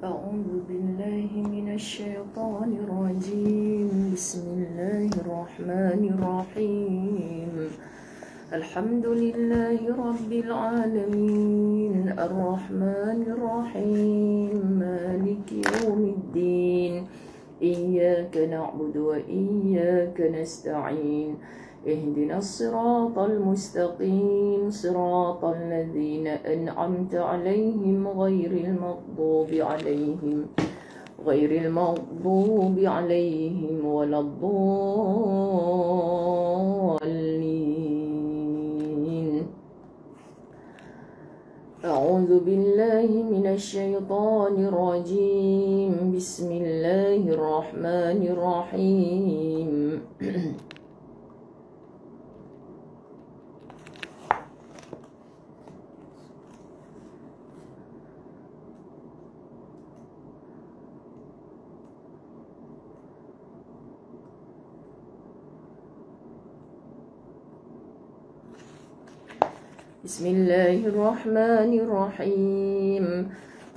أعوذ بالله من الشيطان الرجيم. بسم الله الرحمن الرحيم. الحمد لله رب العالمين الرحمن الرحيم مالك يوم الدين. إياك نعبد وإياك نستعين. اهدنا الصراط المستقيم صراط الذين أنعمت عليهم غير المغضوب عليهم ولا الضالين. أعوذ بالله من الشيطان الرجيم. بسم الله الرحمن الرحيم. بسم الله الرحمن الرحيم.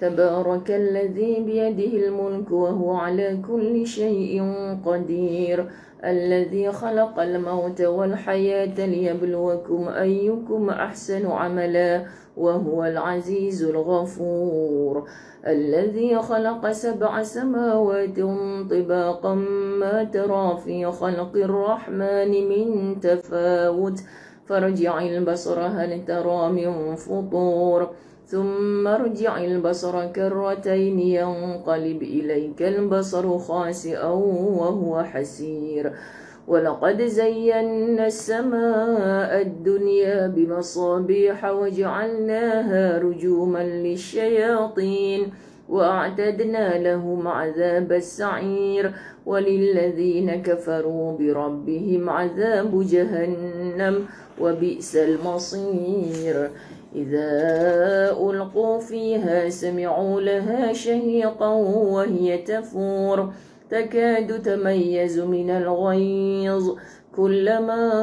تبارك الذي بيده الملك وهو على كل شيء قدير. الذي خلق الموت والحياة ليبلوكم أيكم أحسن عملا وهو العزيز الغفور. الذي خلق 7 سماوات طباقا ما ترى في خلق الرحمن من تفاوت فارجع البصر هل ترى من فطور ثم ارجع البصر كرتين ينقلب إليك البصر خاسئا وهو حسير. ولقد زينا السماء الدنيا بمصابيح وجعلناها رجوما للشياطين وأعتدنا لهم عذاب السعير. وللذين كفروا بربهم عذاب جهنم وبئس المصير. إذا ألقوا فيها سمعوا لها شهيقا وهي تفور تكاد تميز من الغيظ كلما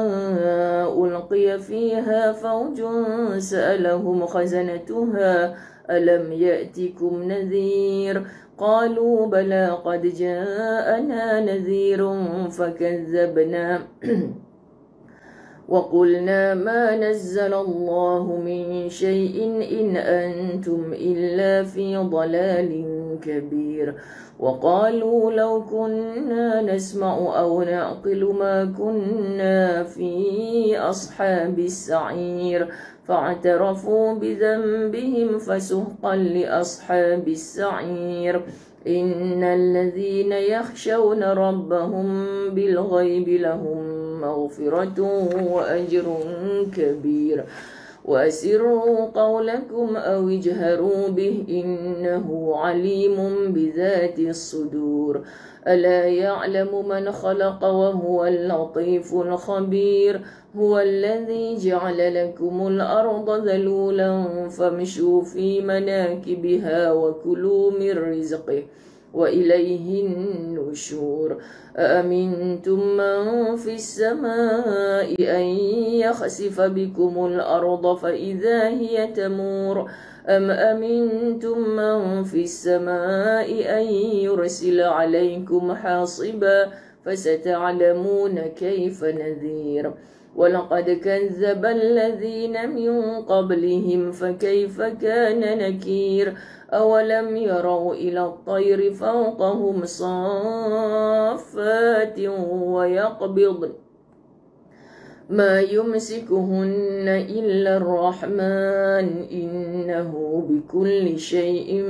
ألقي فيها فوج سألهم خزنتها ألم يأتكم نذير قالوا بلى قد جاءنا نذير فكذبنا وقلنا ما نزل الله من شيء إن أنتم إلا في ضلال كبير. وقالوا لو كنا نسمع أو نعقل ما كنا في أصحاب السعير فاعترفوا بذنبهم فسحقا لأصحاب السعير. إن الذين يخشون ربهم بالغيب لهم مغفرة وأجر كبير. وأسروا قولكم أو اجهروا به إنه عليم بذات الصدور. ألا يعلم من خلق وهو اللطيف الخبير. هو الذي جعل لكم الأرض ذلولا فامشوا في مناكبها وكلوا من رزقه وإليه النشور. أأمنتم من في السماء أن يخسف بكم الأرض فإذا هي تمور أم أمنتم من في السماء أن يرسل عليكم حاصبا فستعلمون كيف نذير. ولقد كذب الذين من قبلهم فكيف كان نكير. أولم يروا إلى الطير فوقهم صافات ويقبضن ما يمسكهن إلا الرحمن إنه بكل شيء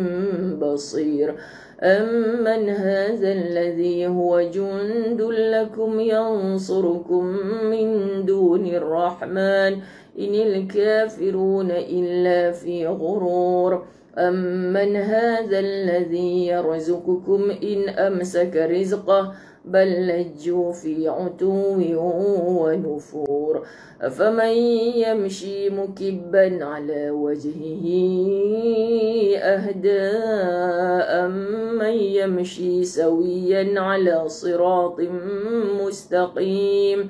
بصير. أمن هذا الذي هو جند لكم ينصركم من دون الرحمن إن الكافرون إلا في غرور. أمن هذا الذي يرزقكم إن أمسك رزقه بل لجوا في عتو ونفور. أفمن يمشي مكبا على وجهه أهدى أمن يمشي سويا على صراط مستقيم.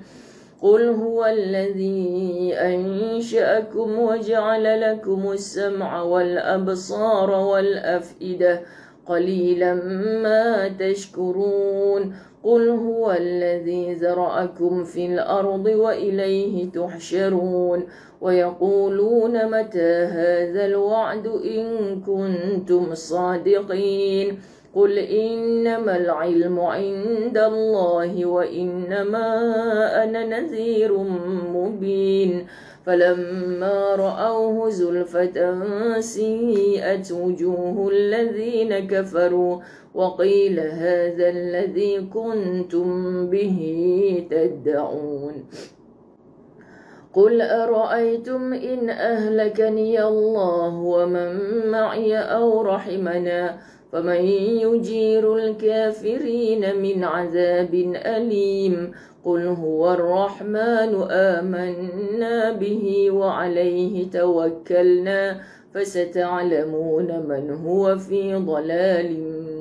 قل هو الذي أنشأكم وجعل لكم السمع والأبصار والأفئدة قليلا ما تشكرون قل هو الذي ذرأكم في الأرض وإليه تحشرون ويقولون متى هذا الوعد إن كنتم صادقين قل إنما العلم عند الله وإنما أنا نذير مبين فلما رأوه زلفة سيئت وجوه الذين كفروا وقيل هذا الذي كنتم به تدعون قل أرأيتم إن أهلكني الله ومن معي أو رحمنا فمن يجير الكافرين من عذاب أليم قل هو الرحمن آمنا به وعليه توكلنا فستعلمون من هو في ضلال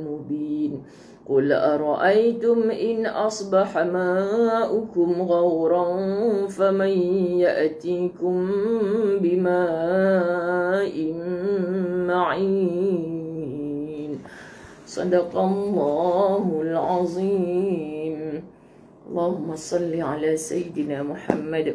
مبين قل أرأيتم إن أصبح ماؤكم غورا فمن يأتيكم بماء معين صدق الله العظيم Allahumma salli ala Sayyidina Muhammad.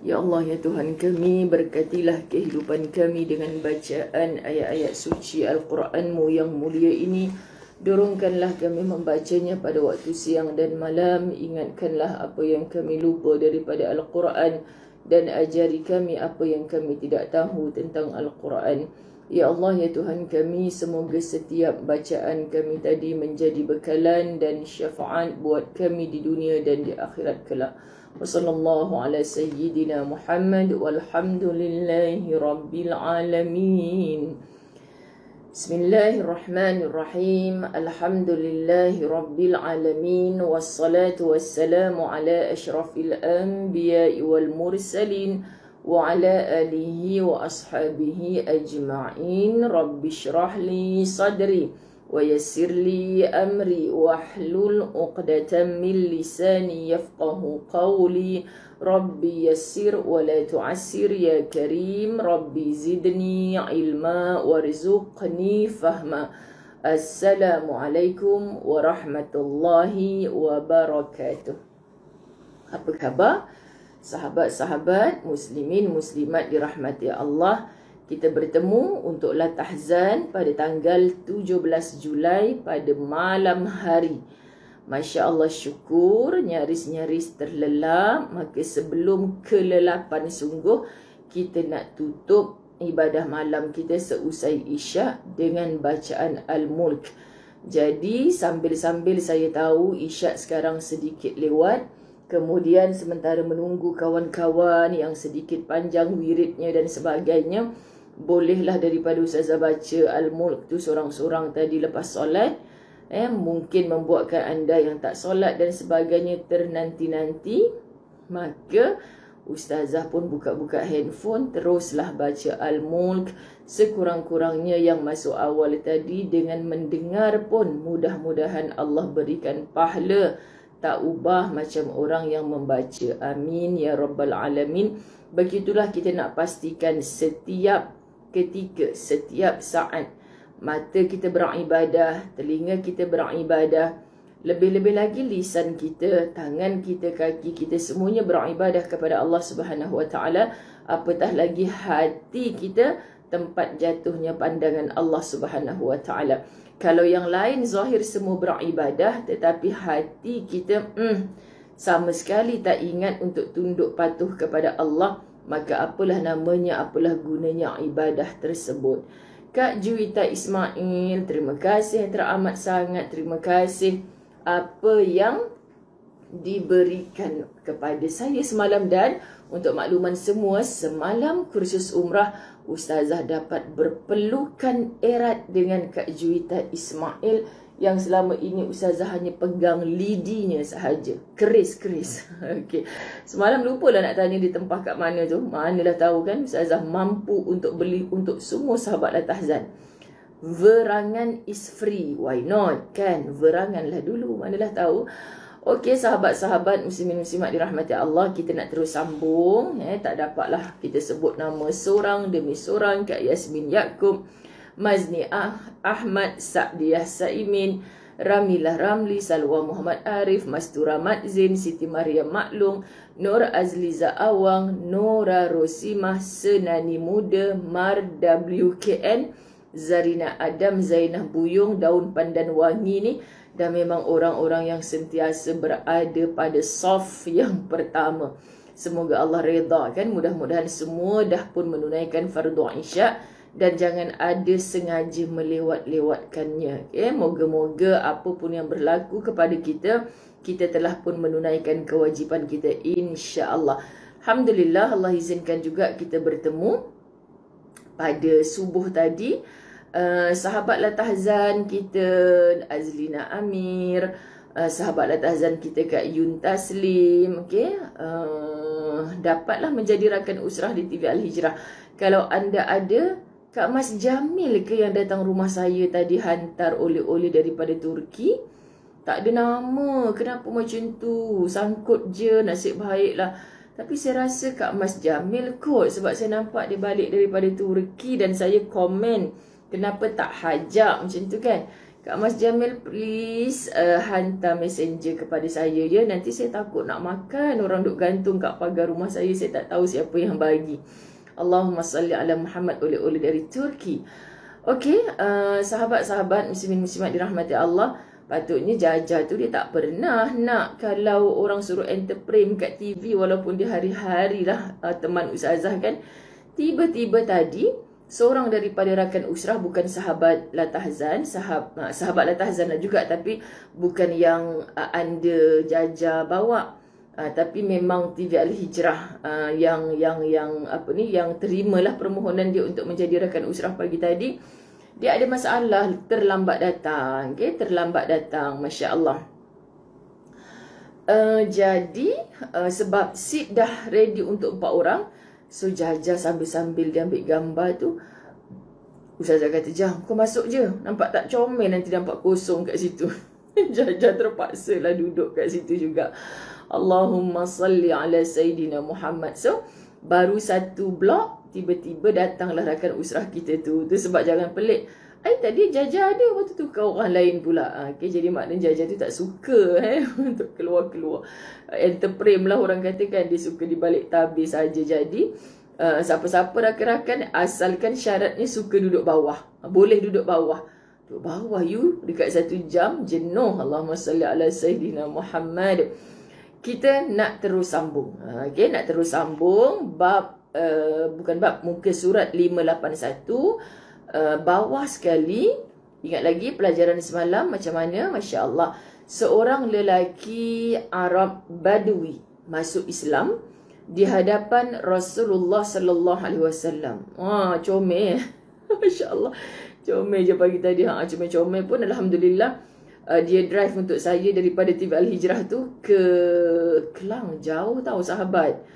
Ya Allah, ya Tuhan kami, berkatilah kehidupan kami dengan bacaan ayat-ayat suci Al-Quranmu yang mulia ini. Dorongkanlah kami membacanya pada waktu siang dan malam. Ingatkanlah apa yang kami lupa daripada Al-Quran dan ajari kami apa yang kami tidak tahu tentang Al-Quran. Ya Allah, ya Tuhan kami, semoga setiap bacaan kami tadi menjadi bekalan dan syafaat buat kami di dunia dan di akhirat kelak. Wassallallahu ala Sayyidina Muhammad walhamdulillahi rabbil alamin. Bismillahirrahmanirrahim. Alhamdulillahi rabbil alamin. Wassalatu wassalamu ala ashrafil anbiya'i wal mursalin وعلى آله وأصحابه أجمعين رب اشرح لي صدري ويسر لي أمري واحلل عقدة من لساني يفقه قولي ربي يسر ولا تعسر يا كريم ربي زدني علما وارزقني فهما السلام عليكم ورحمة الله وبركاته. Apa khabar? Sahabat-sahabat, muslimin, muslimat dirahmati Allah, kita bertemu untuk Latahzan pada tanggal 17 Julai pada malam hari. Masya Allah, syukur, nyaris-nyaris terlelap. Maka sebelum kelelapan sungguh, kita nak tutup ibadah malam kita seusai Isyak dengan bacaan Al-Mulk. Jadi sambil-sambil saya tahu Isyak sekarang sedikit lewat, kemudian sementara menunggu kawan-kawan yang sedikit panjang wiridnya dan sebagainya, bolehlah daripada Ustazah baca Al-Mulk tu sorang-sorang tadi lepas solat. Mungkin membuatkan anda yang tak solat dan sebagainya ternanti-nanti. Maka Ustazah pun buka-buka handphone, teruslah baca Al-Mulk sekurang-kurangnya yang masuk awal tadi. Dengan mendengar pun mudah-mudahan Allah berikan pahala, tak ubah macam orang yang membaca. Amin ya Rabbal Alamin. Begitulah kita nak pastikan setiap ketika, setiap saat mata kita beribadah, telinga kita beribadah, lebih-lebih lagi lisan kita, tangan kita, kaki kita, semuanya beribadah kepada Allah Subhanahu Wa Taala. Apatah lagi hati kita, tempat jatuhnya pandangan Allah Subhanahu Wa Taala. Kalau yang lain zahir semua beribadah, tetapi hati kita sama sekali tak ingat untuk tunduk patuh kepada Allah, maka apalah namanya, apalah gunanya ibadah tersebut. Kak Juwita Ismail, terima kasih teramat sangat, terima kasih apa yang diberikan kepada saya semalam. Dan untuk makluman semua, semalam kursus umrah Ustazah dapat berpelukan erat dengan Kak Juwita Ismail yang selama ini Ustazah hanya pegang lidinya sahaja. Keris. Okey. Semalam lupalah nak tanya di tempah kat mana tu. Manalah tahu kan Ustazah mampu untuk beli untuk semua sahabat Latahzan. Verangan is free. Why not? Kan? Veranganlah dulu. Manalah tahu. Okey, sahabat-sahabat muslimin muslimat dirahmati Allah, kita nak terus sambung. Tak dapatlah kita sebut nama seorang demi seorang. Kak Yasmin Yaakob, Mazni Ahmad, Sa'diyah Saimin, Ramilah Ramli, Salwa Muhammad Arif, Mastura Madzin, Siti Maryam Maklung, Nur Azliza Awang, Nora Rosimah, Senani Muda, Mar WKN, Zarina Adam, Zainah Buyung, Daun Pandan Wangi ni dah memang orang-orang yang sentiasa berada pada saf yang pertama. Semoga Allah redha kan. Mudah-mudahan semua dah pun menunaikan fardu Isyak dan jangan ada sengaja melewat-lewatkannya. Okay? Moga-moga apapun yang berlaku kepada kita, kita telah pun menunaikan kewajipan kita insya-Allah. Alhamdulillah, Allah izinkan juga kita bertemu pada subuh tadi. Sahabat Latahzan kita Azlina Amir, sahabat Latahzan kita Kak Yun Taslim, okay? Dapatlah menjadi rakan usrah di TV Al-Hijrah. Kalau anda ada, Kak Mas Jamil ke yang datang rumah saya tadi hantar oleh-oleh daripada Turki? Tak ada nama, kenapa macam tu? Sangkut je, nasib baiklah. Tapi saya rasa Kak Mas Jamil kot, sebab saya nampak dia balik daripada Turki dan saya komen, kenapa tak hajak macam tu kan? Kak Mas Jamil, please hantar messenger kepada saya ya. Nanti saya takut nak makan, orang duk gantung kat pagar rumah saya tak tahu siapa yang bagi. Allahumma salli ala Muhammad, oleh-oleh dari Turki. Okey, sahabat-sahabat muslimin-muslimat dirahmati Allah, patutnya Jaja tu dia tak pernah nak kalau orang suruh entertain kat TV, walaupun dia hari-hari lah teman ustazah kan. Tiba-tiba tadi seorang daripada rakan usrah, bukan sahabat Latahzan, sahabat Latahzan lah juga, tapi bukan yang anda Jaja bawa, tapi memang TV Al-Hijrah yang terimalah permohonan dia untuk menjadi rakan usrah pagi tadi. Dia ada masalah, terlambat datang, okay? Terlambat datang, Masya Allah. Jadi sebab seat dah ready untuk 4 orang, so Jaja sambil-sambil dia ambil gambar tu, Ustazah kata, jam kau masuk je, nampak tak comel nanti nampak kosong kat situ. Jaja terpaksa lah duduk kat situ juga. Allahumma salli ala Sayyidina Muhammad. So baru satu blok, tiba-tiba datanglah rakan usrah kita tu. Tu sebab jangan pelik, tadi Jaja ada, waktu tu kau orang lain pula. Okay, jadi maknanya Jaja tu tak suka untuk keluar-keluar. Enterprem lah orang katakan, dia suka di balik tabir saja. Jadi siapa-siapa rakan-rakan, asalkan syaratnya suka duduk bawah, boleh duduk bawah. Duduk bawah you dekat 1 jam jenuh. Allahumma salli ala Sayyidina Muhammad. Kita nak terus sambung. Okay, nak terus sambung bab bukan bab, muka surat 581. Bawah sekali. Ingat lagi pelajaran semalam macam mana? Masya Allah. Seorang lelaki Arab Badui masuk Islam di hadapan Rasulullah sallallahu alaihi wasallam. Comel. Masya Allah. Comel je pagi tadi. Comel pun alhamdulillah. Dia drive untuk saya daripada TV Al-Hijrah tu ke Kelang. Jauh tau sahabat.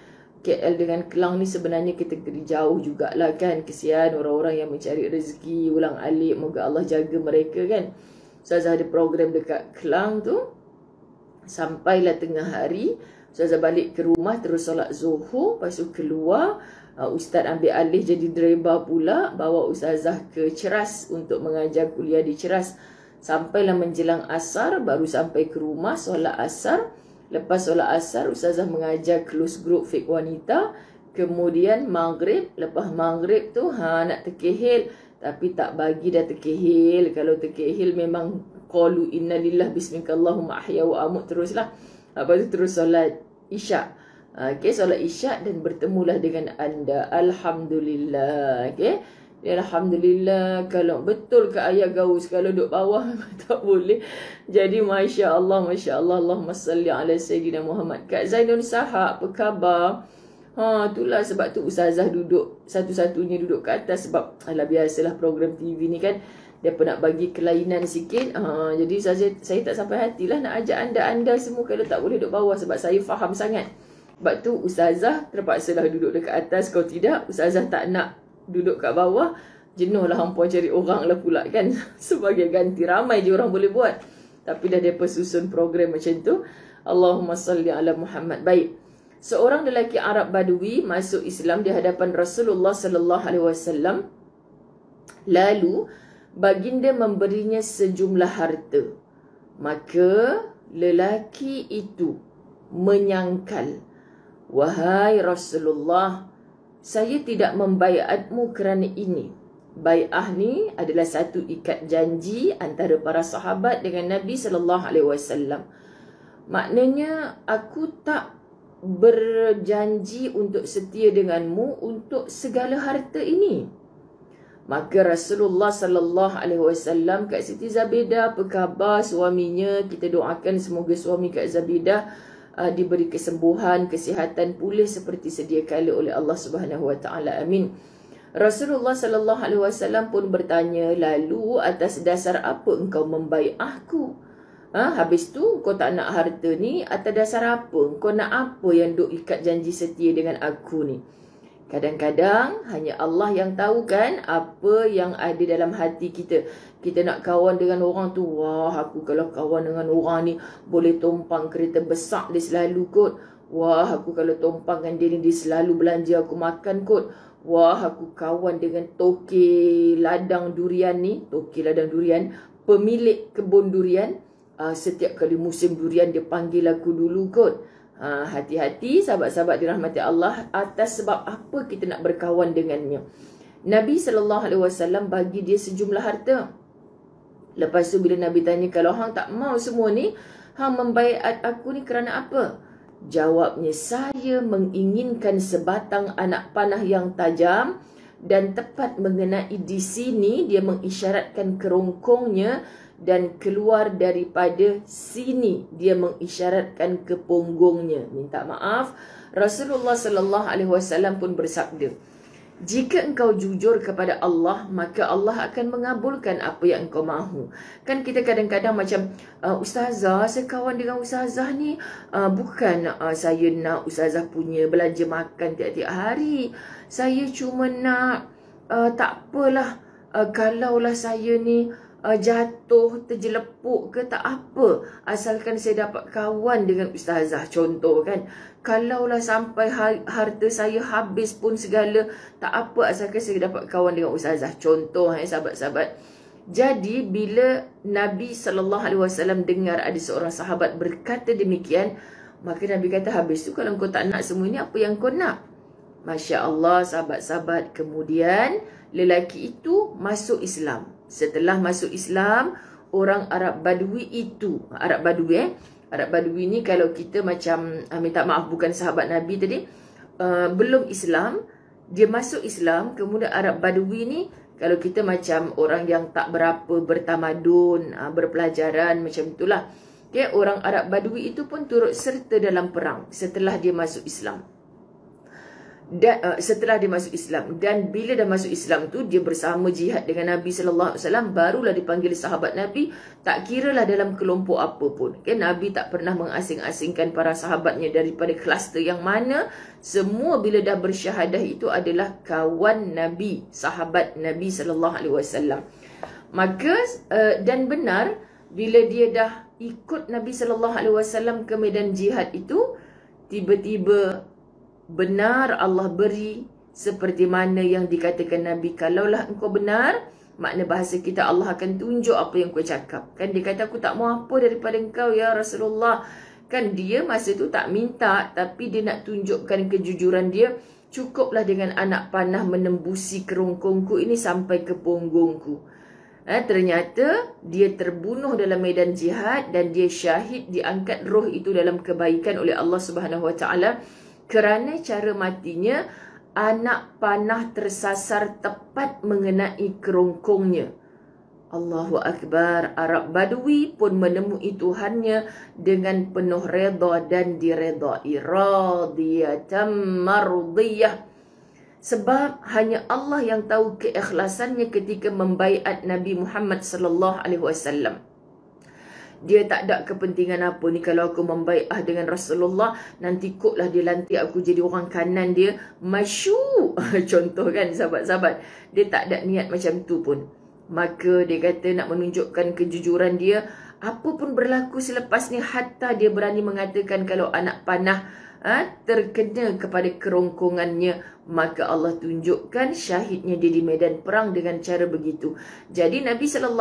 KL dengan Kelang ni sebenarnya kategori jauh jugalah kan. Kesian orang-orang yang mencari rezeki ulang alik. Moga Allah jaga mereka kan. Ustazah ada program dekat Kelang tu. Sampailah tengah hari, Ustazah balik ke rumah, terus solat Zuhur. Lepas tu keluar, Ustaz ambil alih jadi driver pula, bawa Ustazah ke Ceras untuk mengajar kuliah di Ceras. Sampailah menjelang asar, baru sampai ke rumah, solat asar. Lepas solat asar, Ustazah mengajar close group fake wanita. Kemudian maghrib, lepas maghrib tu nak terkehil, tapi tak bagi dah terkehil. Kalau terkehil memang qalu innalillah bismikallahumma ahya wa amut, teruslah. Lepas tu terus solat Isyak. Okay, solat Isyak dan bertemulah dengan anda. Alhamdulillah. Okay, alhamdulillah. Kalau betul ke ayat gaus, kalau duduk bawah tak boleh. Jadi Masya Allah, Masya Allah. Allahumma salli ala Sayyidina Muhammad. Kak Zainun Sahak, apa khabar? Itulah sebab tu Ustazah duduk satu-satunya duduk ke atas. Sebab biasalah program TV ni kan, dia pun nak bagi kelainan sikit. Jadi saya tak sampai hatilah nak ajak anda semua kalau tak boleh duduk bawah, sebab saya faham sangat. Sebab tu Ustazah terpaksalah duduk dekat atas. Kalau tidak, Ustazah tak nak duduk kat bawah, jenuh lah hampa cari orang lah pula kan. Sebagai ganti, ramai je orang boleh buat, tapi dah dia susun program macam tu. Allahumma salli ala Muhammad. Baik, seorang lelaki Arab Badui masuk Islam di hadapan Rasulullah sallallahu alaihi wasallam Lalu baginda memberinya sejumlah harta. Maka lelaki itu menyangkal, "Wahai Rasulullah, saya tidak membaiatmu kerana ini." Bai'ah ni adalah satu ikat janji antara para sahabat dengan Nabi SAW. Maknanya, aku tak berjanji untuk setia denganmu untuk segala harta ini. Maka Rasulullah SAW kat Siti Zabidah, apa khabar suaminya? Kita doakan semoga suami Kak Zabidah diberi kesembuhan, kesihatan, pulih seperti sedia kala oleh Allah Subhanahu Wa Taala. Amin. Rasulullah SAW pun bertanya, "Lalu atas dasar apa engkau membai'ahku? Habis tu kau tak nak harta ni, atas dasar apa? Kau nak apa yang duk ikat janji setia dengan aku ni?" Kadang-kadang hanya Allah yang tahu kan apa yang ada dalam hati kita. Kita nak kawan dengan orang tu, wah aku kalau kawan dengan orang ni boleh tumpang kereta besar dia selalu kot. Wah aku kalau tumpang dengan dia ni dia selalu belanja aku makan kot. Wah aku kawan dengan toke ladang durian ni, toke ladang durian, pemilik kebun durian. Setiap kali musim durian dia panggil aku dulu kot. Hati-hati sahabat-sahabat dirahmati Allah, atas sebab apa kita nak berkawan dengannya. Nabi SAW bagi dia sejumlah harta. Lepas tu bila Nabi tanya, "Kalau hang tak mau semua ni, hang membaiat aku ni kerana apa?" Jawabnya, "Saya menginginkan sebatang anak panah yang tajam." Dan tepat mengenai di sini dia mengisyaratkan kerongkongnya, dan keluar daripada sini dia mengisyaratkan ke punggungnya. Minta maaf, Rasulullah SAW pun bersabda, "Jika engkau jujur kepada Allah, maka Allah akan mengabulkan apa yang engkau mahu." Kan kita kadang-kadang macam, "Ustazah, saya kawan dengan ustazah ni bukan saya nak ustazah punya belanja makan tiap-tiap hari. Saya cuma nak tak apalah, kalaulah saya ni jatuh, terjelepuk ke tak apa, asalkan saya dapat kawan dengan ustazah." Contoh kan, kalaulah sampai harta saya habis pun segala, tak apa asalkan saya dapat kawan dengan ustazah. Contoh sahabat-sahabat. Jadi bila Nabi SAW dengar ada seorang sahabat berkata demikian, maka Nabi kata, "Habis tu kalau kau tak nak semua ini, apa yang kau nak?" Masya Allah sahabat-sahabat. Kemudian lelaki itu masuk Islam. Setelah masuk Islam, orang Arab Badui itu, Arab Badui ni kalau kita macam, minta maaf bukan sahabat Nabi tadi, belum Islam, dia masuk Islam. Kemudian Arab Badui ni, kalau kita macam orang yang tak berapa bertamadun, berpelajaran macam itulah. Okay, orang Arab Badui itu pun turut serta dalam perang setelah dia masuk Islam. Dan bila dah masuk Islam tu, dia bersama jihad dengan Nabi SAW, barulah dipanggil sahabat Nabi. Tak kiralah dalam kelompok apa pun, kan? Nabi tak pernah mengasing-asingkan para sahabatnya daripada kluster yang mana. Semua bila dah bersyahadah itu adalah kawan Nabi, sahabat Nabi SAW. Maka dan benar, bila dia dah ikut Nabi SAW ke medan jihad itu, tiba-tiba benar Allah beri seperti mana yang dikatakan Nabi. Kalaulah engkau benar, makna bahasa kita, Allah akan tunjuk apa yang kau cakap. Kan dia kata, "Aku tak mau apa daripada engkau ya Rasulullah." Kan dia masa tu tak minta, tapi dia nak tunjukkan kejujuran dia. "Cukuplah dengan anak panah menembusi kerongkongku ini sampai ke punggungku." Ternyata dia terbunuh dalam medan jihad dan dia syahid, diangkat roh itu dalam kebaikan oleh Allah Subhanahu Wa Taala. Kerana cara matinya, anak panah tersasar tepat mengenai kerongkongnya. Allahu Akbar. Arab Badui pun menemui Tuhannya dengan penuh redha dan diredai. Radiyatan mardiyah. Sebab hanya Allah yang tahu keikhlasannya ketika membaiat Nabi Muhammad SAW. Dia tak ada kepentingan apa ni, kalau aku membai'ah dengan Rasulullah, nanti koklah dia lantik aku jadi orang kanan dia, masyuk. Contoh kan sahabat-sahabat. Dia tak ada niat macam tu pun. Maka dia kata nak menunjukkan kejujuran dia, apa pun berlaku selepas ni, hatta dia berani mengatakan kalau anak panah terkena kepada kerongkongannya, maka Allah tunjukkan syahidnya dia di medan perang dengan cara begitu. Jadi Nabi SAW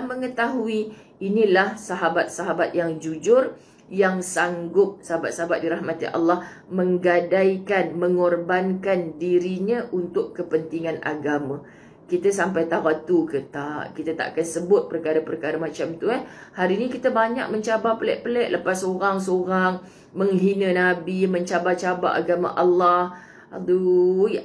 mengetahui inilah sahabat-sahabat yang jujur, yang sanggup, sahabat-sahabat dirahmati Allah, menggadaikan, mengorbankan dirinya untuk kepentingan agama. Kita sampai tahap tu ke tak? Kita tak akan sebut perkara-perkara macam tu. Hari ni kita banyak mencabar pelik-pelik, lepas seorang-seorang menghina Nabi, mencabar-cabar agama Allah. Adui.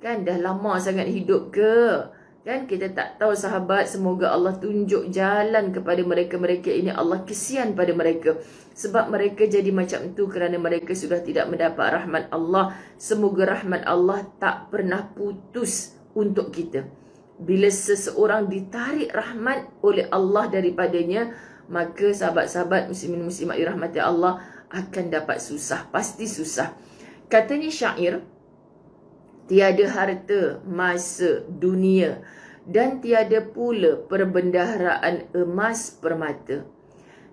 Kan dah lama sangat hidup ke? Kan kita tak tahu sahabat, semoga Allah tunjuk jalan kepada mereka-mereka ini. Allah kesian pada mereka. Sebab mereka jadi macam tu kerana mereka sudah tidak mendapat rahmat Allah. Semoga rahmat Allah tak pernah putus untuk kita. Bila seseorang ditarik rahmat oleh Allah daripadanya, maka sahabat-sahabat muslimin muslimat dirahmati Allah akan dapat susah. Pasti susah. Katanya syair, tiada harta, masa, dunia, dan tiada pula perbendaharaan emas permata.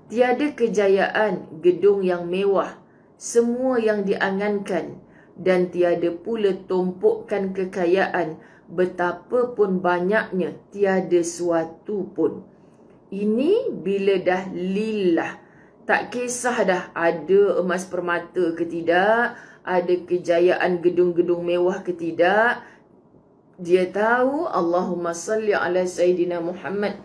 Tiada kejayaan, gedung yang mewah, semua yang diangankan, dan tiada pula tumpukan kekayaan, betapapun banyaknya, tiada suatu pun. Ini bila dah lillah, tak kisah dah ada emas permata ke tidak, ada kejayaan gedung-gedung mewah ke tidak. Dia tahu Allahumma salli ala Sayyidina Muhammad.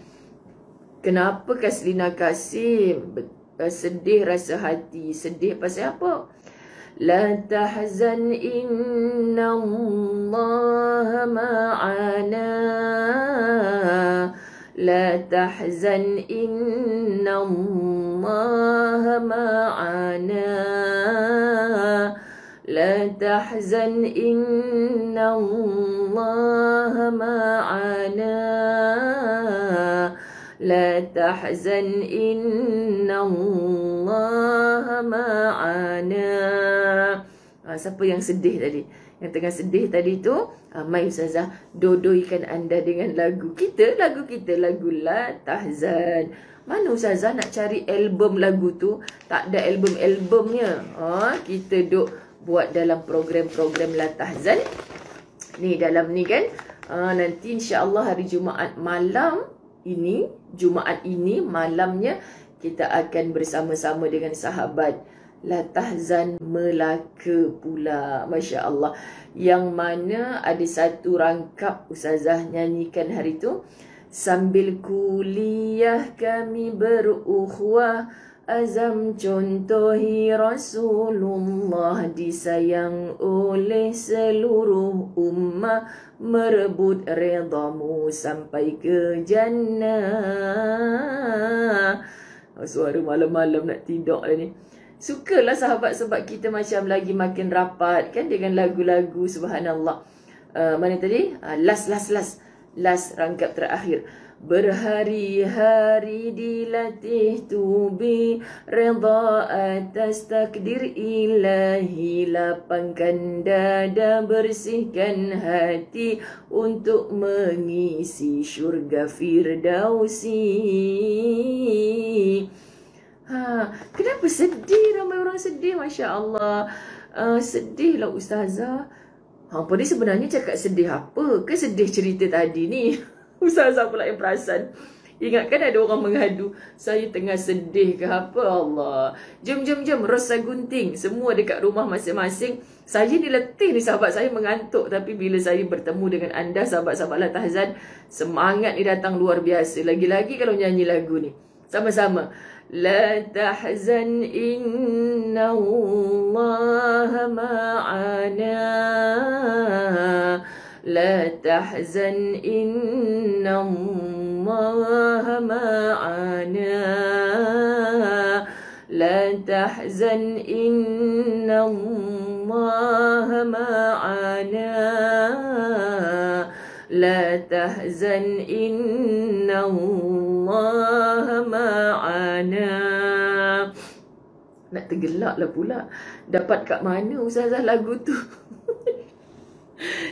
Kenapa Kaslina Kasim sedih rasa hati? Sedih pasal apa? La tahzan inna Allah ma'ana. La tahzan inna Allah ma'ana. لا تحزن إن الله معنا. لا تحزن إن الله معنا. Siapa yang sedih tadi? Yang tengah sedih tadi tu, mai Ustazah dodoikan anda dengan lagu kita, lagu La Tahzan. Mana Ustazah nak cari album lagu tu? Tak ada album-albumnya. Kita duk buat dalam program-program La Tahzan ni, dalam ni kan. Nanti insya-Allah hari Jumaat malam ini, Jumaat ini malamnya, kita akan bersama-sama dengan sahabat La Tahzan Melaka pula, Masya Allah. Yang mana ada satu rangkap Ustazah nyanyikan hari tu. Sambil kuliah kami berukhuwah, azam contohi Rasulullah, disayang oleh seluruh ummah, merebut redamu sampai ke jannah. Suara malam-malam nak tidur dah ni. Sukalah sahabat-sahabat kita macam lagi makin rapat kan dengan lagu-lagu, subhanallah. Mana tadi? Last rangkap terakhir. Berhari-hari dilatih tubi, redha atas takdir ilahi, lapangkan dada, bersihkan hati untuk mengisi syurga Firdausi. Kenapa sedih? Ramai orang sedih, Masya Allah. Sedih lah Ustazah. Apa ni sebenarnya cakap sedih apa? Ke sedih cerita tadi ni? Ustazah pula yang perasan. Ingatkan ada orang mengadu, saya tengah sedih ke apa? Allah. Jom, rosa gunting. Semua dekat rumah masing-masing. Saya ni letih ni, sahabat saya mengantuk. Tapi bila saya bertemu dengan anda, sahabat-sahabat La Tahzan, semangat ni datang luar biasa. Lagi-lagi kalau nyanyi lagu ni. Sama-sama. La tahzan inna Allah ma'ana. لا تحزن إن الله معنا. لا تحزن إن الله معنا. لا تحزن إن الله معنا. Nak tergelak lah pula. Dapat kat mana Ustazah lagu tu?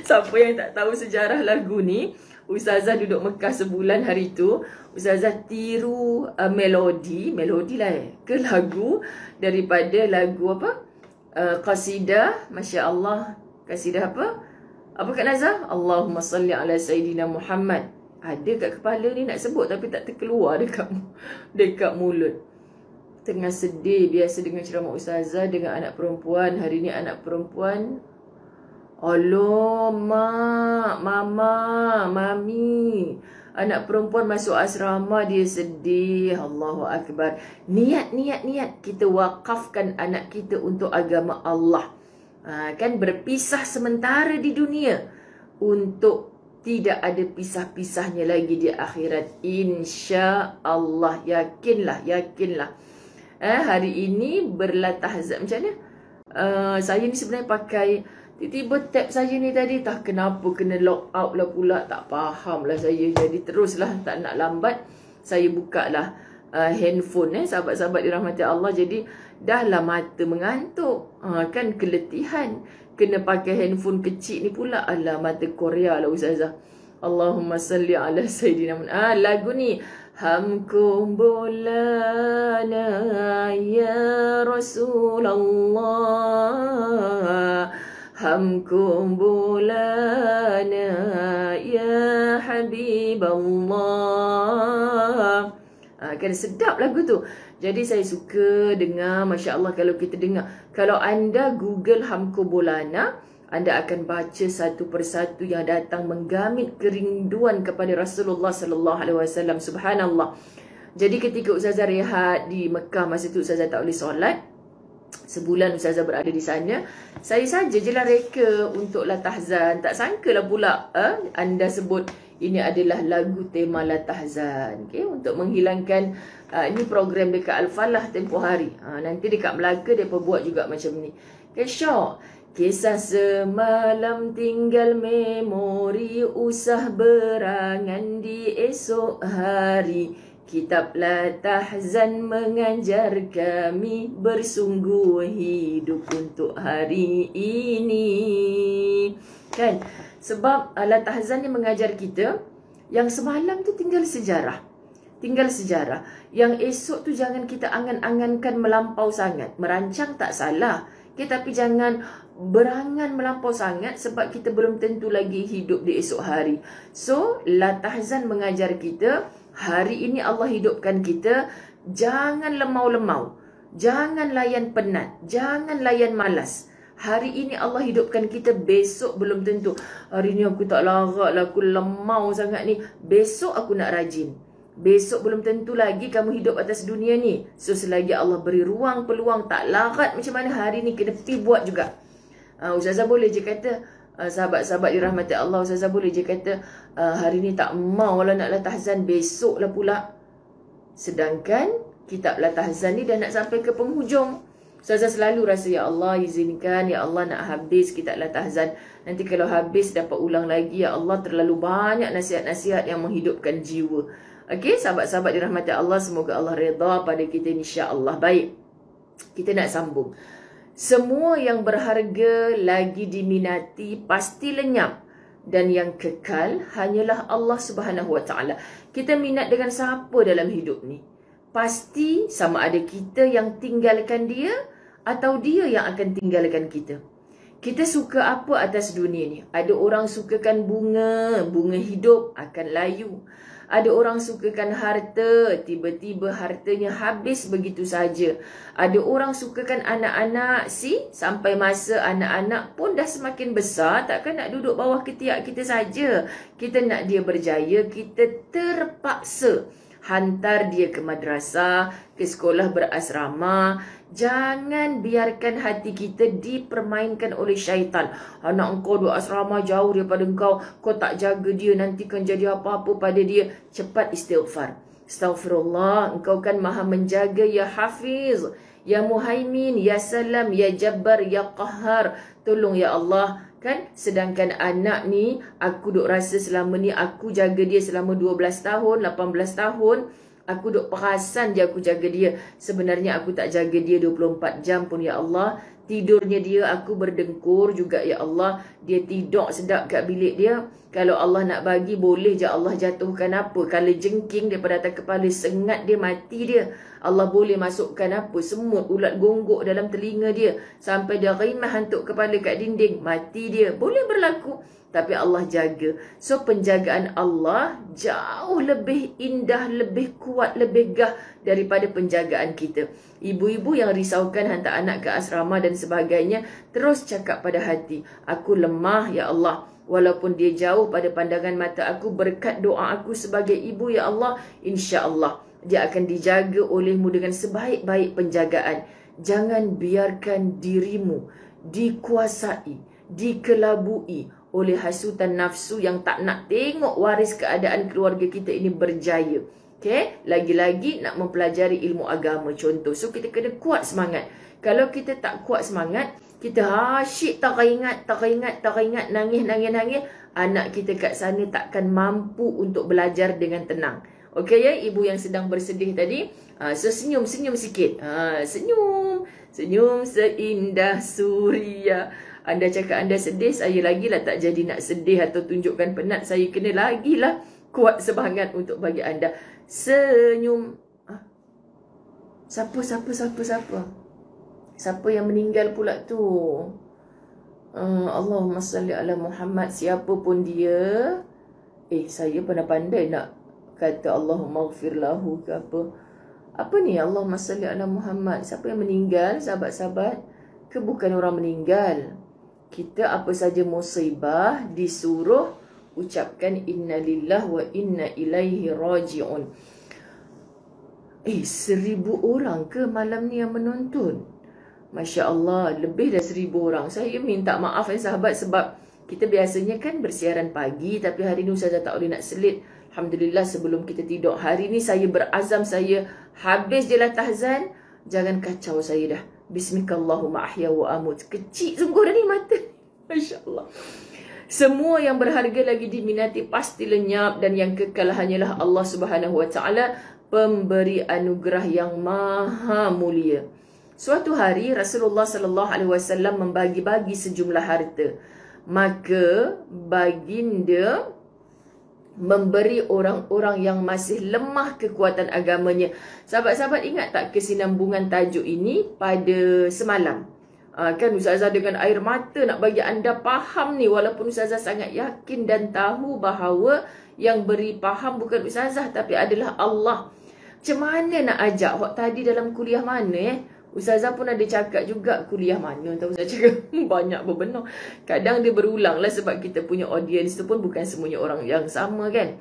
Siapa yang tak tahu sejarah lagu ni, Ustazah duduk Mekah sebulan hari tu. Ustazah tiru melodi lah ke lagu daripada lagu apa? Qasidah, Masya Allah. Qasidah apa? Apa Kak Nazah? Allahumma salli ala Sayyidina Muhammad. Ada kat kepala ni nak sebut tapi tak terkeluar dekat mulut. Tengah sedih biasa dengan ceramah Ustazah dengan anak perempuan. Hari ni anak perempuan, Allah, mak, mama, mami. Anak perempuan masuk asrama, dia sedih. Allahu Akbar. Niat. Kita wakafkan anak kita untuk agama Allah. Kan berpisah sementara di dunia untuk tidak ada pisah-pisahnya lagi di akhirat. Insya Allah. Yakinlah. Hari ini berlatahzan. Macam mana? Saya ni sebenarnya pakai, tiba-tiba tab saya ni tadi tak kenapa kena lock out lah pula. Tak faham lah saya. Jadi teruslah tak nak lambat, saya buka lah handphone sahabat-sahabat dirahmati Allah. Jadi dah lah mata mengantuk. Kan keletihan. Kena pakai handphone kecil ni pula. Alah, mata Korea lah Ustazah. Allahumma salli ala Sayyidina Muhammad. Lagu ni, Hamko bolana ya Rasulullah, Hamko bolana ya Habiballah. Kan sedap lagu tu. Jadi saya suka dengar, Masya Allah kalau kita dengar. Kalau anda Google Hamko Bolana, anda akan baca satu persatu yang datang menggamit kerinduan kepada Rasulullah sallallahu alaihi wasallam. Subhanallah. Jadi ketika Ustazah rehat di Mekah, masa tu Ustazah tak boleh solat. Sebulan Ustazah berada di sana. Saya saja je lah reka untuk Latahzan. Tak sangkalah pula anda sebut ini adalah lagu tema Latahzan. Okay? Untuk menghilangkan, ini program dekat Al-Falah tempoh hari. Nanti dekat Melaka mereka buat juga macam ni. Okay, syok. Kisah semalam tinggal memori, usah berangan di esok hari. Kitab Latahzan mengajar kami bersungguh hidup untuk hari ini. Kan? Sebab Latahzan ni mengajar kita yang semalam tu tinggal sejarah. Yang esok tu jangan kita angan-angankan melampau sangat. Merancang tak salah. Tapi jangan berangan melampau sangat sebab kita belum tentu lagi hidup di esok hari. So, Latahzan mengajar kita, hari ini Allah hidupkan kita, jangan lemau-lemau. Jangan layan penat. Jangan layan malas. Hari ini Allah hidupkan kita, besok belum tentu. Hari ni aku tak larat lah, aku lemau sangat ni. Besok aku nak rajin. Besok belum tentu lagi kamu hidup atas dunia ni. So selagi Allah beri ruang, peluang, tak larat macam mana hari ni, kena pergi buat juga. Ustazah boleh je kata, sahabat-sahabat dirahmati Allah, Ustazah boleh je kata, hari ni tak mau lah nak Latahzan, besok lah pula. Sedangkan kitab Latahzan ni dah nak sampai ke penghujung. Ustazah selalu rasa, ya Allah izinkan, ya Allah nak habis kitab Latahzan. Nanti kalau habis dapat ulang lagi, ya Allah terlalu banyak nasihat-nasihat yang menghidupkan jiwa. Okey, sahabat-sahabat dirahmati Allah, semoga Allah redha pada kita insya-Allah. Baik, kita nak sambung. Semua yang berharga lagi diminati pasti lenyap, dan yang kekal hanyalah Allah Subhanahu Wa Taala. Kita minat dengan siapa dalam hidup ni? Pasti sama ada kita yang tinggalkan dia atau dia yang akan tinggalkan kita. Kita suka apa atas dunia ni? Ada orang sukakan bunga, bunga hidup akan layu. Ada orang sukakan harta, tiba-tiba hartanya habis begitu saja. Ada orang sukakan anak-anak, sampai masa anak-anak pun dah semakin besar, takkan nak duduk bawah ketiak kita saja. Kita nak dia berjaya, kita terpaksa hantar dia ke madrasah, ke sekolah berasrama. Jangan biarkan hati kita dipermainkan oleh syaitan. Anak engkau duduk asrama jauh daripada engkau, kau tak jaga dia, nanti kan jadi apa-apa pada dia. Cepat istighfar. Astaghfirullah, engkau kan maha menjaga ya Hafiz, ya Muhaimin, ya Salam, ya Jabbar, ya Qahhar. Tolong ya Allah. Kan, sedangkan anak ni, aku duk rasa selama ni aku jaga dia selama 12 tahun, 18 tahun. Aku duk perasan je aku jaga dia. Sebenarnya aku tak jaga dia 24 jam pun ya Allah. tidurnya dia aku berdengkur juga ya Allah. Dia tidur sedap kat bilik dia. Kalau Allah nak bagi boleh je Allah jatuhkan apa. Kalau jengking daripada atas kepala sengat dia mati dia. Allah boleh masukkan apa, semut, ulat gonggok dalam telinga dia. Sampai dia rimah hantuk kepala kat dinding, mati dia. Boleh berlaku. Tapi Allah jaga. So penjagaan Allah jauh lebih indah, lebih kuat, lebih gah daripada penjagaan kita. Ibu-ibu yang risaukan hantar anak ke asrama dan sebagainya, terus cakap pada hati, aku lemah ya Allah. Walaupun dia jauh pada pandangan mata aku, berkat doa aku sebagai ibu ya Allah, insya-Allah dia akan dijaga olehmu dengan sebaik-baik penjagaan. Jangan biarkan dirimu dikuasai, dikelabui oleh hasutan nafsu yang tak nak tengok waris keadaan keluarga kita ini berjaya. Okay? Lagi-lagi nak mempelajari ilmu agama contoh. So kita kena kuat semangat. Kalau kita tak kuat semangat, kita asyik tak ingat, nangis. Anak kita kat sana takkan mampu untuk belajar dengan tenang. Okey ya, ibu yang sedang bersedih tadi. So senyum sikit. Senyum seindah suria. Anda cakap anda sedih, saya lagilah tak jadi nak sedih atau tunjukkan penat. Saya kena lagilah kuat semangat untuk bagi anda. Senyum. Siapa? Siapa yang meninggal pula tu? Allahumma salli ala Muhammad. Siapa pun dia. Saya pernah pandai nak kata Allahumma ghafir lahu ke apa. Apa ni Allahumma salli ala Muhammad? Siapa yang meninggal, sahabat-sahabat? Ke bukan orang meninggal? Kita apa saja musibah disuruh ucapkan innalillah wa inna ilaihi raji'un. 1000 orang ke malam ni yang menonton? Masya Allah, lebih dah 1000 orang. Saya minta maaf sahabat, sebab kita biasanya kan bersiaran pagi, tapi hari ni Ustazah tak boleh nak selit. Alhamdulillah sebelum kita tidur. Hari ni saya berazam, saya habis je lah tahzan. Jangan kacau saya dah. Bismillahirrahmanirrahim, ahya wa amut. Kecil sungguh dah ni mata. Masya Allah. Semua yang berharga lagi diminati pasti lenyap, dan yang kekal hanyalah Allah Subhanahu wa taala, pemberi anugerah yang maha mulia. Suatu hari Rasulullah sallallahu alaihi wasallam membagi-bagi sejumlah harta. Maka baginda memberi orang-orang yang masih lemah kekuatan agamanya. Sahabat-sahabat ingat tak kesinambungan tajuk ini pada semalam? Kan Ustazah dengan air mata nak bagi anda faham ni, walaupun Ustazah sangat yakin dan tahu bahawa yang beri faham bukan Ustazah tapi adalah Allah. Macam mana nak ajak? Hak tadi dalam kuliah mana Ustazah pun ada cakap juga, kuliah mana tahu Ustazah cakap banyak berbenar. Kadang dia berulang lah sebab kita punya audience tu pun bukan semuanya orang yang sama kan.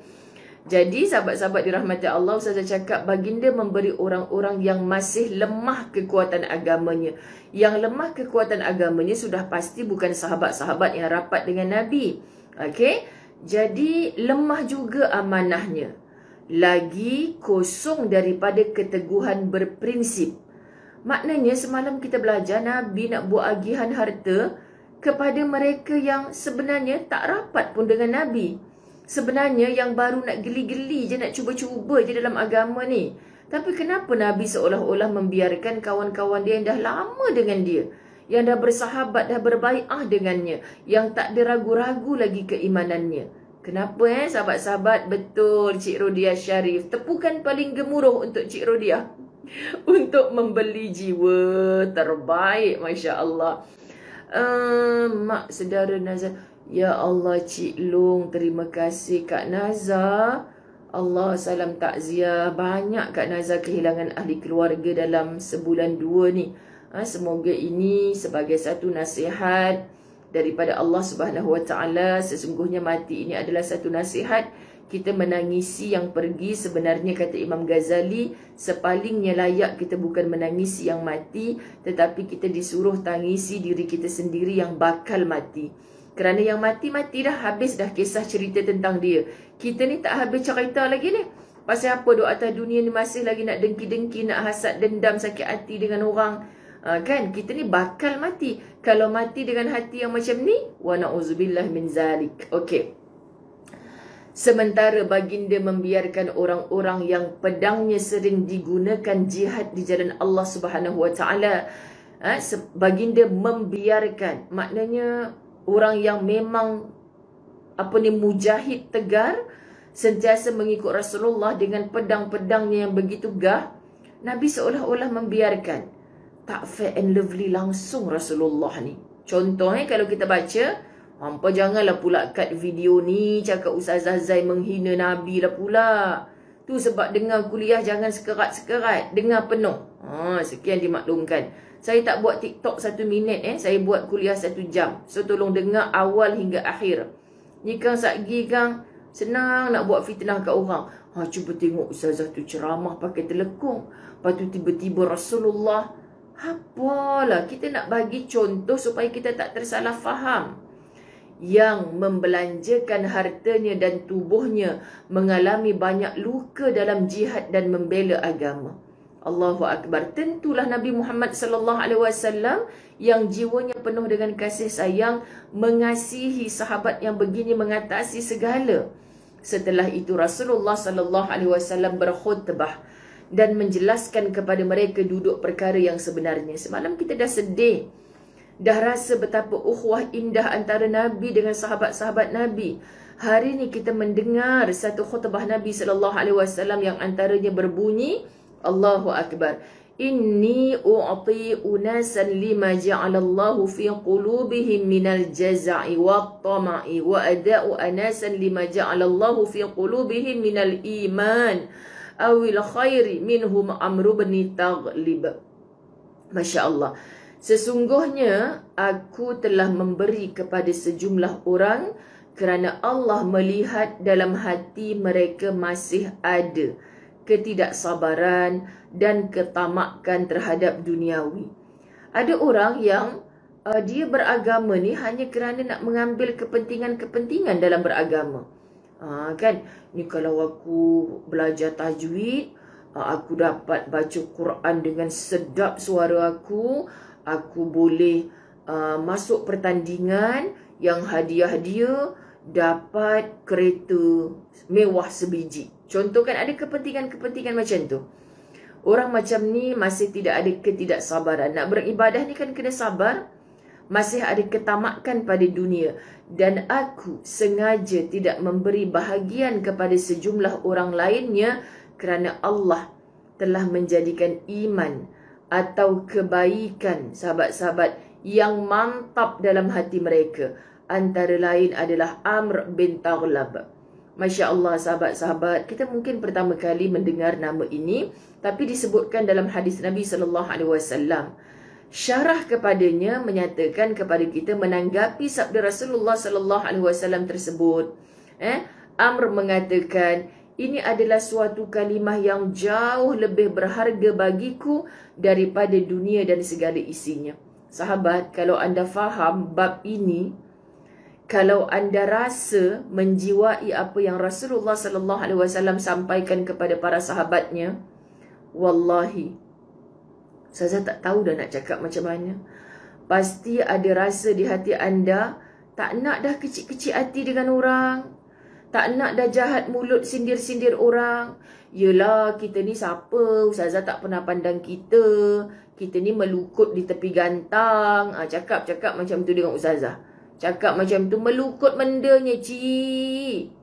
Jadi sahabat-sahabat dirahmati Allah, Ustazah cakap baginda memberi orang-orang yang masih lemah kekuatan agamanya. Yang lemah kekuatan agamanya sudah pasti bukan sahabat-sahabat yang rapat dengan Nabi. Okey? Jadi lemah juga amanahnya. Lagi kosong daripada keteguhan berprinsip. Maknanya semalam kita belajar Nabi nak buat agihan harta kepada mereka yang sebenarnya tak rapat pun dengan Nabi. Sebenarnya yang baru nak geli-geli je, nak cuba-cuba je dalam agama ni. Tapi kenapa Nabi seolah-olah membiarkan kawan-kawan dia yang dah lama dengan dia, yang dah bersahabat, dah berbai'ah dengannya, yang tak ada ragu-ragu lagi keimanannya? Kenapa sahabat-sahabat? Betul Cik Rodia Syarif. Tepukan paling gemuruh untuk Cik Rodia. Untuk membeli jiwa terbaik. Masya Allah. Mak saudara Nazar. Ya Allah Cik Long, terima kasih Kak Nazar. Allah salam takziah. Banyak Kak Nazar kehilangan ahli keluarga dalam sebulan 2 ni. Semoga ini sebagai satu nasihat daripada Allah Subhanahu Wa Taala. Sesungguhnya mati ini adalah satu nasihat. Kita menangisi yang pergi, sebenarnya kata Imam Ghazali, sepalingnya layak kita bukan menangisi yang mati, tetapi kita disuruh tangisi diri kita sendiri yang bakal mati. Kerana yang mati-mati dah, habis dah kisah cerita tentang dia. Kita ni tak habis cerita lagi ni. Pasal apa duk atas dunia ni masih lagi nak dengki-dengki, nak hasad, dendam, sakit hati dengan orang. Kan kita ni bakal mati. Kalau mati dengan hati yang macam ni, wa na'udzubillah min zalik. Okey. Sementara baginda membiarkan orang-orang yang pedangnya sering digunakan jihad di jalan Allah Subhanahu Wa Taala, Baginda membiarkan, maknanya orang yang memang mujahid tegar, sentiasa mengikut Rasulullah dengan pedang-pedangnya yang begitu gah. Nabi seolah-olah membiarkan. Tak fair and lovely langsung Rasulullah ni. Contoh kalau kita baca, hampa janganlah pula kat video ni cakap Ustazah Zai menghina Nabi lah pula. Tu sebab dengar kuliah jangan sekerat-sekerat, dengar penuh. Sekian dimaklumkan. Saya tak buat TikTok 1 minit, saya buat kuliah 1 jam. So tolong dengar awal hingga akhir. Ni Kang Satgi Kang, senang nak buat fitnah kat orang. Cuba tengok Ustazah tu ceramah pakai telekung. Lepas tu tiba-tiba Rasulullah. Apalah, kita nak bagi contoh supaya kita tak tersalah faham. Yang membelanjakan hartanya dan tubuhnya mengalami banyak luka dalam jihad dan membela agama. Allahu Akbar. Tentulah Nabi Muhammad sallallahu alaihi wasallam yang jiwanya penuh dengan kasih sayang mengasihi sahabat yang begini mengatasi segala. Setelah itu Rasulullah sallallahu alaihi wasallam berkhutbah dan menjelaskan kepada mereka duduk perkara yang sebenarnya. Semalam kita dah sedih, dah rasa betapa ukhuwah indah antara Nabi dengan sahabat-sahabat Nabi. Hari ni kita mendengar satu khutbah Nabi sallallahu alaihi wasallam yang antaranya berbunyi, Allahu Akbar. Inni u'ti unasan lima ja'alallahu fi qulubihim minal jaza'i wat tama'i wa ada'u anasan lima ja'alallahu fi qulubihim minal iman awil khairi minhum Amru bin Taghlib. Masya Allah. Sesungguhnya aku telah memberi kepada sejumlah orang kerana Allah melihat dalam hati mereka masih ada ketidaksabaran dan ketamakan terhadap duniawi. Ada orang yang dia beragama ni hanya kerana nak mengambil kepentingan-kepentingan dalam beragama. Kan, ni kalau aku belajar tajwid, aku dapat baca Quran dengan sedap suara aku boleh masuk pertandingan yang hadiah dia dapat kereta mewah sebiji. Contoh kan, ada kepentingan-kepentingan macam tu. Orang macam ni masih tidak ada ketidaksabaran. Nak beribadah ni kan kena sabar. Masih ada ketamakan pada dunia. Dan aku sengaja tidak memberi bahagian kepada sejumlah orang lainnya kerana Allah telah menjadikan iman atau kebaikan sahabat-sahabat yang mantap dalam hati mereka. Antara lain adalah Amr bin Taghlib. Masya Allah sahabat-sahabat, kita mungkin pertama kali mendengar nama ini, tapi disebutkan dalam hadis Nabi SAW. Syarah kepadanya menyatakan kepada kita menanggapi sabda Rasulullah SAW tersebut. Amr mengatakan, ini adalah suatu kalimah yang jauh lebih berharga bagiku daripada dunia dan segala isinya. Sahabat, kalau anda faham bab ini, kalau anda rasa menjiwai apa yang Rasulullah SAW sampaikan kepada para sahabatnya, wallahi, saya tak tahu dah nak cakap macam mana. Pasti ada rasa di hati anda, tak nak dah kecil-kecil hati dengan orang. Tak nak dah jahat mulut sindir-sindir orang. Yelah, kita ni siapa? Ustazah tak pernah pandang kita. Kita ni melukut di tepi gantang. Cakap-cakap macam tu dengan Ustazah. Cakap macam tu, melukut mendanya, cik.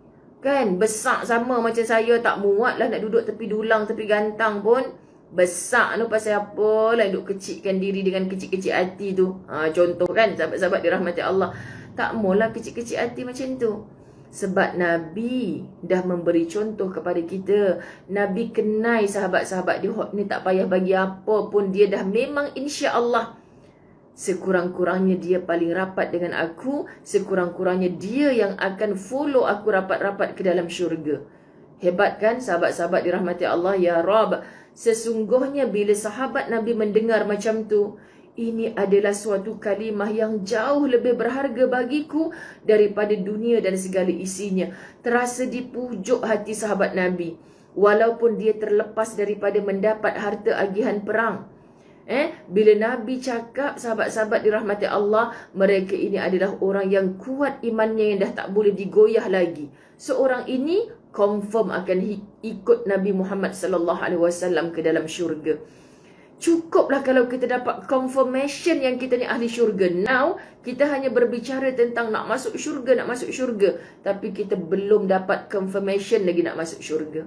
Kan, besar sama macam saya. Tak muat lah nak duduk tepi dulang, tepi gantang pun. Besar tu pasal apa lah duduk kecilkan diri dengan kecil-kecil hati tu. Contoh kan, sahabat-sahabat dirahmati Allah. Tak maulah kecil-kecil hati macam tu. Sebab Nabi dah memberi contoh kepada kita. Nabi kenai sahabat-sahabat dia ni tak payah bagi apa pun. Dia dah memang insya Allah sekurang-kurangnya dia paling rapat dengan aku. Sekurang-kurangnya dia yang akan follow aku rapat-rapat ke dalam syurga. Hebat kan sahabat-sahabat dirahmati Allah. Ya Rab, sesungguhnya bila sahabat Nabi mendengar macam tu, ini adalah suatu kalimah yang jauh lebih berharga bagiku daripada dunia dan segala isinya. Terasa di pucuk hati sahabat Nabi. Walaupun dia terlepas daripada mendapat harta agihan perang. Bila Nabi cakap sahabat-sahabat dirahmati Allah, mereka ini adalah orang yang kuat imannya yang dah tak boleh digoyah lagi. Seorang ini confirm akan ikut Nabi Muhammad SAW ke dalam syurga. Cukuplah kalau kita dapat confirmation yang kita ni ahli syurga. Now, kita hanya berbicara tentang nak masuk syurga, nak masuk syurga. Tapi kita belum dapat confirmation lagi nak masuk syurga.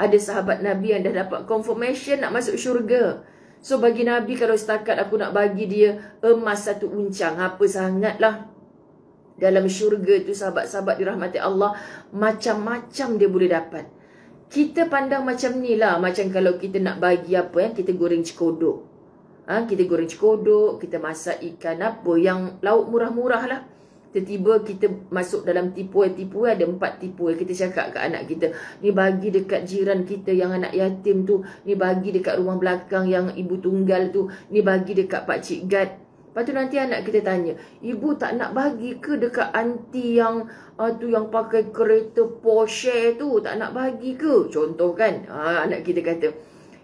Ada sahabat Nabi yang dah dapat confirmation nak masuk syurga. So, bagi Nabi kalau setakat aku nak bagi dia emas satu uncang, apa sangatlah. Dalam syurga tu sahabat-sahabat dirahmati Allah, macam-macam dia boleh dapat. Kita pandang macam ni lah. Macam kalau kita nak bagi apa, kita goreng cekodok. Kita goreng cekodok, kita masak ikan apa yang lauk murah-murah lah. Tiba-tiba kita masuk dalam tipuai-tipuai, ada 4 tipuai. Kita cakap ke anak kita, ni bagi dekat jiran kita yang anak yatim tu. Ni bagi dekat rumah belakang yang ibu tunggal tu. Ni bagi dekat pakcik Gad. Lepas tu nanti anak kita tanya, ibu tak nak bagi ke dekat aunty yang tu yang pakai kereta Porsche tu, tak nak bagi ke? Contoh kan, anak kita kata,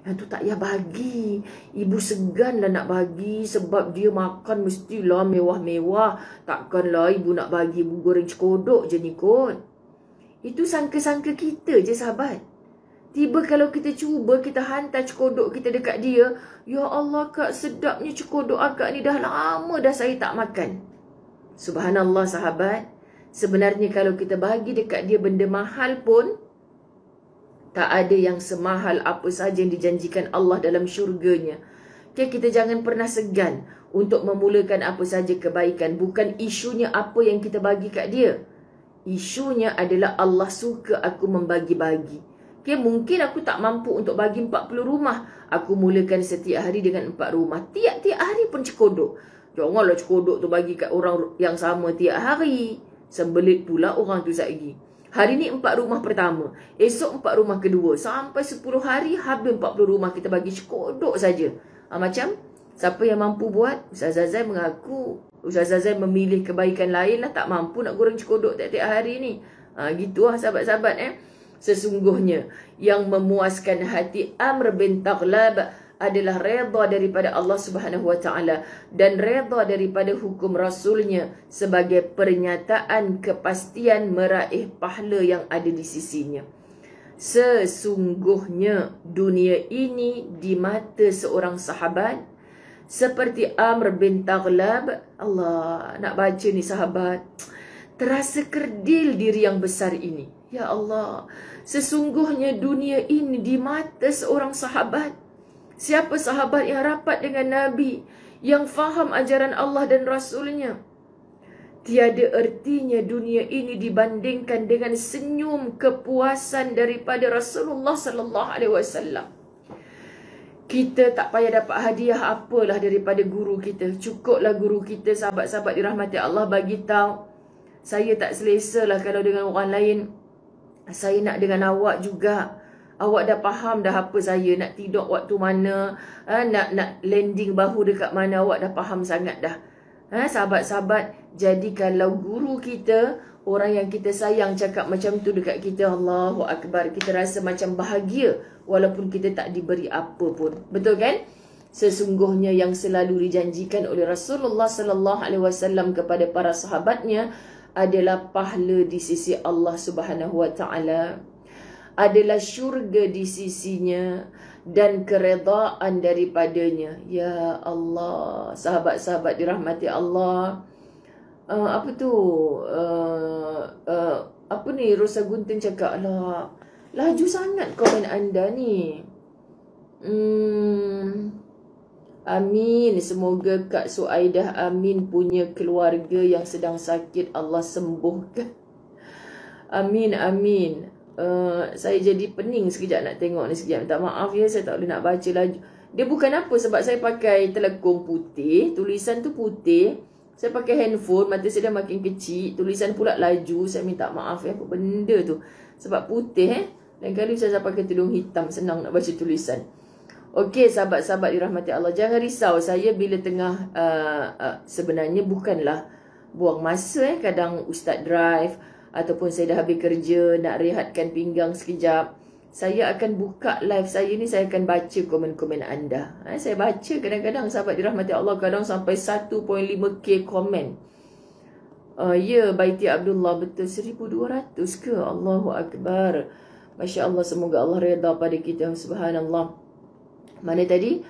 yang tu tak payah bagi, ibu segan lah nak bagi sebab dia makan mestilah mewah-mewah. Takkanlah ibu nak bagi ibu goreng cekodok je ni kot. Itu sangka-sangka kita je sahabat. Tiba kalau kita cuba, kita hantar cekodok kita dekat dia. Ya Allah kak, sedapnya cekodok akak ni, dah lama dah saya tak makan. Subhanallah sahabat. Sebenarnya kalau kita bagi dekat dia benda mahal pun, tak ada yang semahal apa saja yang dijanjikan Allah dalam syurganya. Okay, kita jangan pernah segan untuk memulakan apa saja kebaikan. Bukan isunya apa yang kita bagi kat dia. Isunya adalah Allah suka aku membagi-bagi. Okay, mungkin aku tak mampu untuk bagi 40 rumah. Aku mulakan setiap hari dengan 4 rumah. Tiap-tiap hari pun cekodok. Janganlah cekodok tu bagi kat orang yang sama tiap hari. Sembelit pula orang tu lagi. Hari ni 4 rumah pertama. Esok 4 rumah kedua. Sampai 10 hari habis 40 rumah kita bagi cekodok saja. Macam siapa yang mampu buat? Ustaz Azai mengaku. Ustaz Azai memilih kebaikan lain lah. Tak mampu nak goreng cekodok tiap-tiap hari ni. Gitu lah sahabat-sahabat Sesungguhnya yang memuaskan hati Amr bin Taghlab adalah redha daripada Allah Subhanahu Wa Taala dan redha daripada hukum Rasulnya sebagai pernyataan kepastian meraih pahala yang ada di sisinya. Sesungguhnya dunia ini di mata seorang sahabat seperti Amr bin Taghlab, Allah, nak baca ni sahabat, terasa kerdil diri yang besar ini. Ya Allah, sesungguhnya dunia ini di mata seorang sahabat. Siapa sahabat yang rapat dengan Nabi, yang faham ajaran Allah dan Rasulnya? Tiada ertinya dunia ini dibandingkan dengan senyum kepuasan daripada Rasulullah sallallahu alaihi wasallam. Kita tak payah dapat hadiah apalah daripada guru kita. Cukuplah guru kita, sahabat-sahabat dirahmati Allah, bagi tahu, saya tak selesa lah kalau dengan orang lain. Saya nak dengan awak juga. Awak dah faham dah apa saya nak tidur waktu mana, nak landing bahu dekat mana, awak dah faham sangat dah. Sahabat-sahabat, jadi kalau guru kita, orang yang kita sayang cakap macam tu dekat kita, Allahu Akbar, kita rasa macam bahagia walaupun kita tak diberi apa pun. Betul kan? Sesungguhnya yang selalu dijanjikan oleh Rasulullah sallallahu alaihi wasallam kepada para sahabatnya adalah pahala di sisi Allah Subhanahu Wa Taala, adalah syurga di sisinya dan keredaan daripadanya. Ya Allah, sahabat-sahabat dirahmati Allah. Apa tu? Apa ni? Rosa Gunting cakap, lah, laju sangat komen anda ni. Amin. Semoga Kak Suaidah Amin punya keluarga yang sedang sakit Allah sembuhkan. Amin, amin. Saya jadi pening sekejap nak tengok ni sekejap. Minta maaf ya, saya tak boleh nak baca laju. Dia bukan apa sebab saya pakai telekung putih, tulisan tu putih. Saya pakai handphone, mata saya dah makin kecil, tulisan pula laju. Saya minta maaf ya, apa benda tu. Sebab putih lain kali saya pakai tudung hitam, senang nak baca tulisan. Okey, sahabat-sahabat dirahmati Allah, jangan risau. Saya bila tengah sebenarnya bukanlah buang masa kadang Ustaz drive ataupun saya dah habis kerja nak rehatkan pinggang sekejap, saya akan buka live saya ni, saya akan baca komen-komen anda. Saya baca kadang-kadang sahabat dirahmati Allah, kadang sampai 1.5k komen. Ya, Baiti Abdullah, betul 1200 ke? Allahu Akbar. Masya Allah, semoga Allah redha pada kita. Subhanallah. Mana tadi?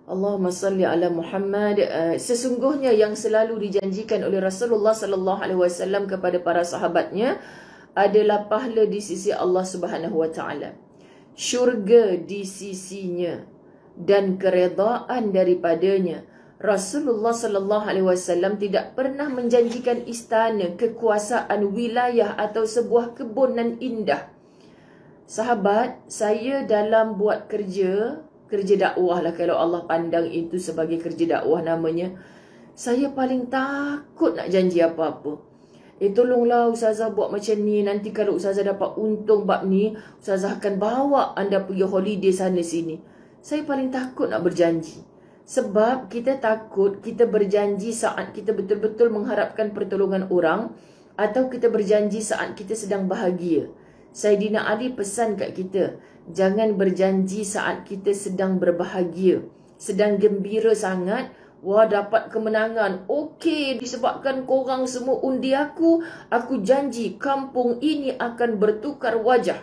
Allahumma salli ala Muhammad. Sesungguhnya yang selalu dijanjikan oleh Rasulullah sallallahu alaihi wasallam kepada para sahabatnya adalah pahala di sisi Allah Subhanahu wa taala, syurga di sisinya dan keredaan daripadanya. Rasulullah sallallahu alaihi wasallam tidak pernah menjanjikan istana, kekuasaan, wilayah atau sebuah kebun nan indah. Sahabat, saya dalam buat kerja dakwah lah, kalau Allah pandang itu sebagai kerja dakwah namanya, saya paling takut nak janji apa-apa. Tolonglah Ustazah buat macam ni, nanti kalau Ustazah dapat untung bab ni, Ustazah akan bawa anda pergi holiday sana sini. Saya paling takut nak berjanji. Sebab kita takut kita berjanji saat kita betul-betul mengharapkan pertolongan orang, atau kita berjanji saat kita sedang bahagia. Saidina Ali pesan kat kita, jangan berjanji saat kita sedang berbahagia, sedang gembira sangat. Wah, dapat kemenangan. Okey, disebabkan korang semua undi aku janji kampung ini akan bertukar wajah.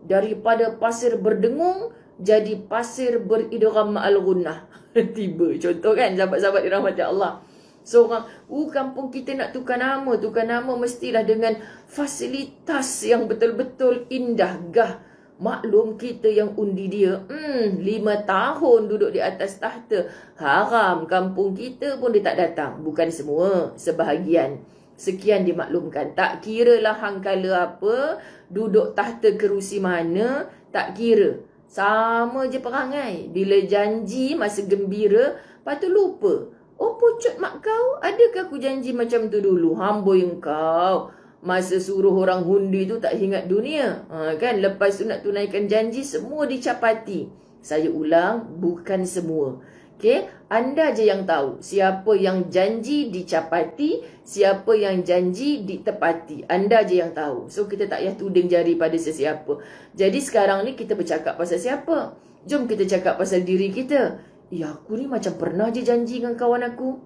Daripada pasir berdengung, jadi pasir beridgham ma'al gunnah. Tiba, contoh kan, sahabat-sahabat dirahmati Allah. Seorang, kampung kita nak tukar nama mestilah dengan fasilitas yang betul-betul indah, gah. Maklum kita yang undi dia 5 tahun duduk di atas tahta, haram kampung kita pun dia tak datang. Bukan semua, sebahagian. Sekian dimaklumkan. Tak kira lah hang kala apa, duduk tahta kerusi mana, tak kira. Sama je perangai. Bila janji masa gembira, lepas tu lupa. Oh, pucut mak kau, adakah aku janji macam tu dulu? Hamboi engkau. Masa suruh orang hundi tu tak ingat dunia. Kan? Lepas tu nak tunaikan janji, semua dicapati. Saya ulang, bukan semua. Okay? Anda je yang tahu siapa yang janji dicapati, siapa yang janji ditepati. Anda je yang tahu. So, kita tak payah tuding jari pada sesiapa. Jadi sekarang ni kita bercakap pasal siapa? Jom kita cakap pasal diri kita. Aku ni macam pernah je janji dengan kawan aku.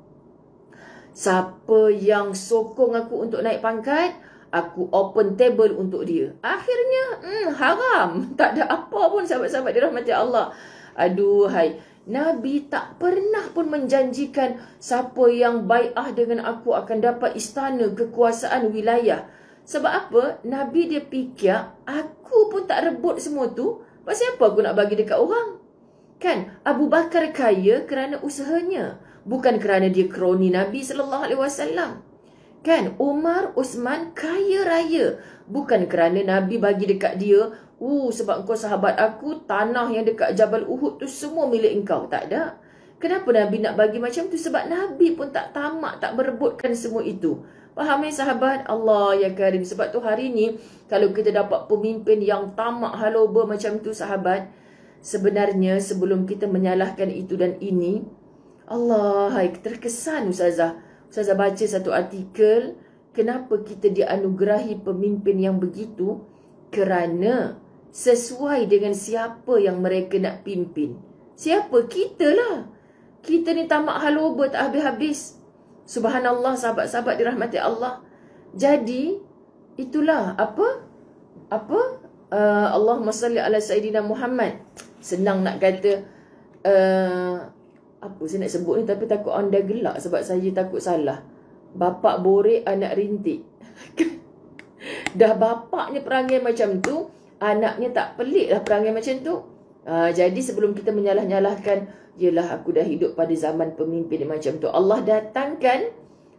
Siapa yang sokong aku untuk naik pangkat, aku open table untuk dia. Akhirnya, haram. Tak ada apa pun, sahabat-sahabat dirahmati Allah. Aduhai, Nabi tak pernah pun menjanjikan siapa yang bai'ah dengan aku akan dapat istana, kekuasaan, wilayah. Sebab apa? Nabi dia fikir, aku pun tak rebut semua tu. Pasal apa aku nak bagi dekat orang? Kan, Abu Bakar kaya kerana usahanya, bukan kerana dia kroni Nabi SAW. Kan, Umar, Uthman kaya raya, bukan kerana Nabi bagi dekat dia, sebab engkau sahabat aku, tanah yang dekat Jabal Uhud tu semua milik engkau. Tak ada. Kenapa Nabi nak bagi macam tu? Sebab Nabi pun tak tamak, tak berebutkan semua itu. Faham sahabat? Allah ya Karim. Sebab tu hari ni, kalau kita dapat pemimpin yang tamak haloba macam tu sahabat, sebenarnya sebelum kita menyalahkan itu dan ini, Allah, terkesan Ustazah baca satu artikel, kenapa kita dianugerahi pemimpin yang begitu? Kerana sesuai dengan siapa yang mereka nak pimpin. Siapa? Kita lah. Kita ni tamak haloba tak habis-habis. Subhanallah, sahabat-sahabat dirahmati Allah. Jadi, itulah Allahumma salli ala Sayyidina Muhammad. Senang nak kata, apa saya nak sebut ni, tapi takut anda gelak sebab saya takut salah. Bapak borek, anak rintik. Dah bapaknya perangai macam tu, anaknya tak pelik lah perangai macam tu. Jadi sebelum kita menyalah-nyalahkan, yelah aku dah hidup pada zaman pemimpin macam tu, Allah datangkan,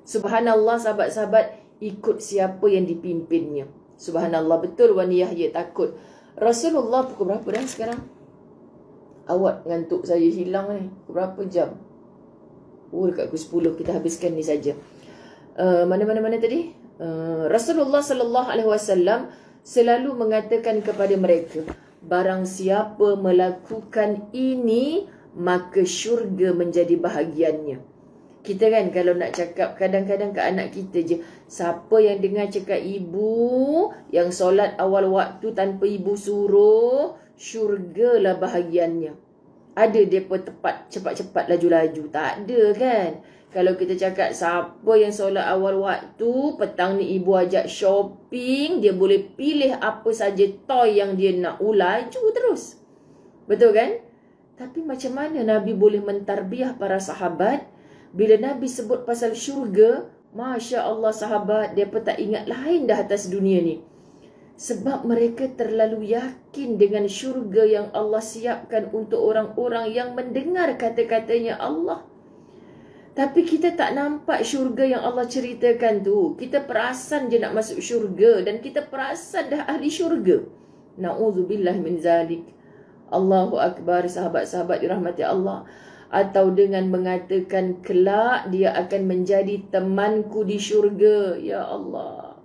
subhanallah sahabat-sahabat, ikut siapa yang dipimpinnya. Subhanallah, betul Wani Yahya takut. Rasulullah pukul berapa dah sekarang? Awak ngantuk saya hilang ni. Berapa jam? Dekat pukul 10. Kita habiskan ni saja. Mana tadi? Rasulullah sallallahu alaihi wasallam selalu mengatakan kepada mereka, barang siapa melakukan ini, maka syurga menjadi bahagiannya. Kita kan kalau nak cakap kadang-kadang ke anak kita je, siapa yang dengar cakap ibu yang solat awal waktu tanpa ibu suruh, syurgalah bahagiannya. Ada mereka tepat cepat-cepat laju-laju? Tak ada kan? Kalau kita cakap siapa yang solat awal waktu, petang ni ibu ajak shopping, dia boleh pilih apa saja toy yang dia nak, laju terus. Betul kan? Tapi macam mana Nabi boleh mentarbiah para sahabat? Bila Nabi sebut pasal syurga, Masya Allah sahabat, mereka tak ingat lain dah atas dunia ni. Sebab mereka terlalu yakin dengan syurga yang Allah siapkan untuk orang-orang yang mendengar kata-katanya Allah. Tapi kita tak nampak syurga yang Allah ceritakan tu. Kita perasan je nak masuk syurga dan kita perasan dah ahli syurga. Na'udzubillah min zalik. Allahu Akbar, sahabat-sahabat dirahmati Allah. Atau dengan mengatakan kelak dia akan menjadi temanku di syurga. Ya Allah.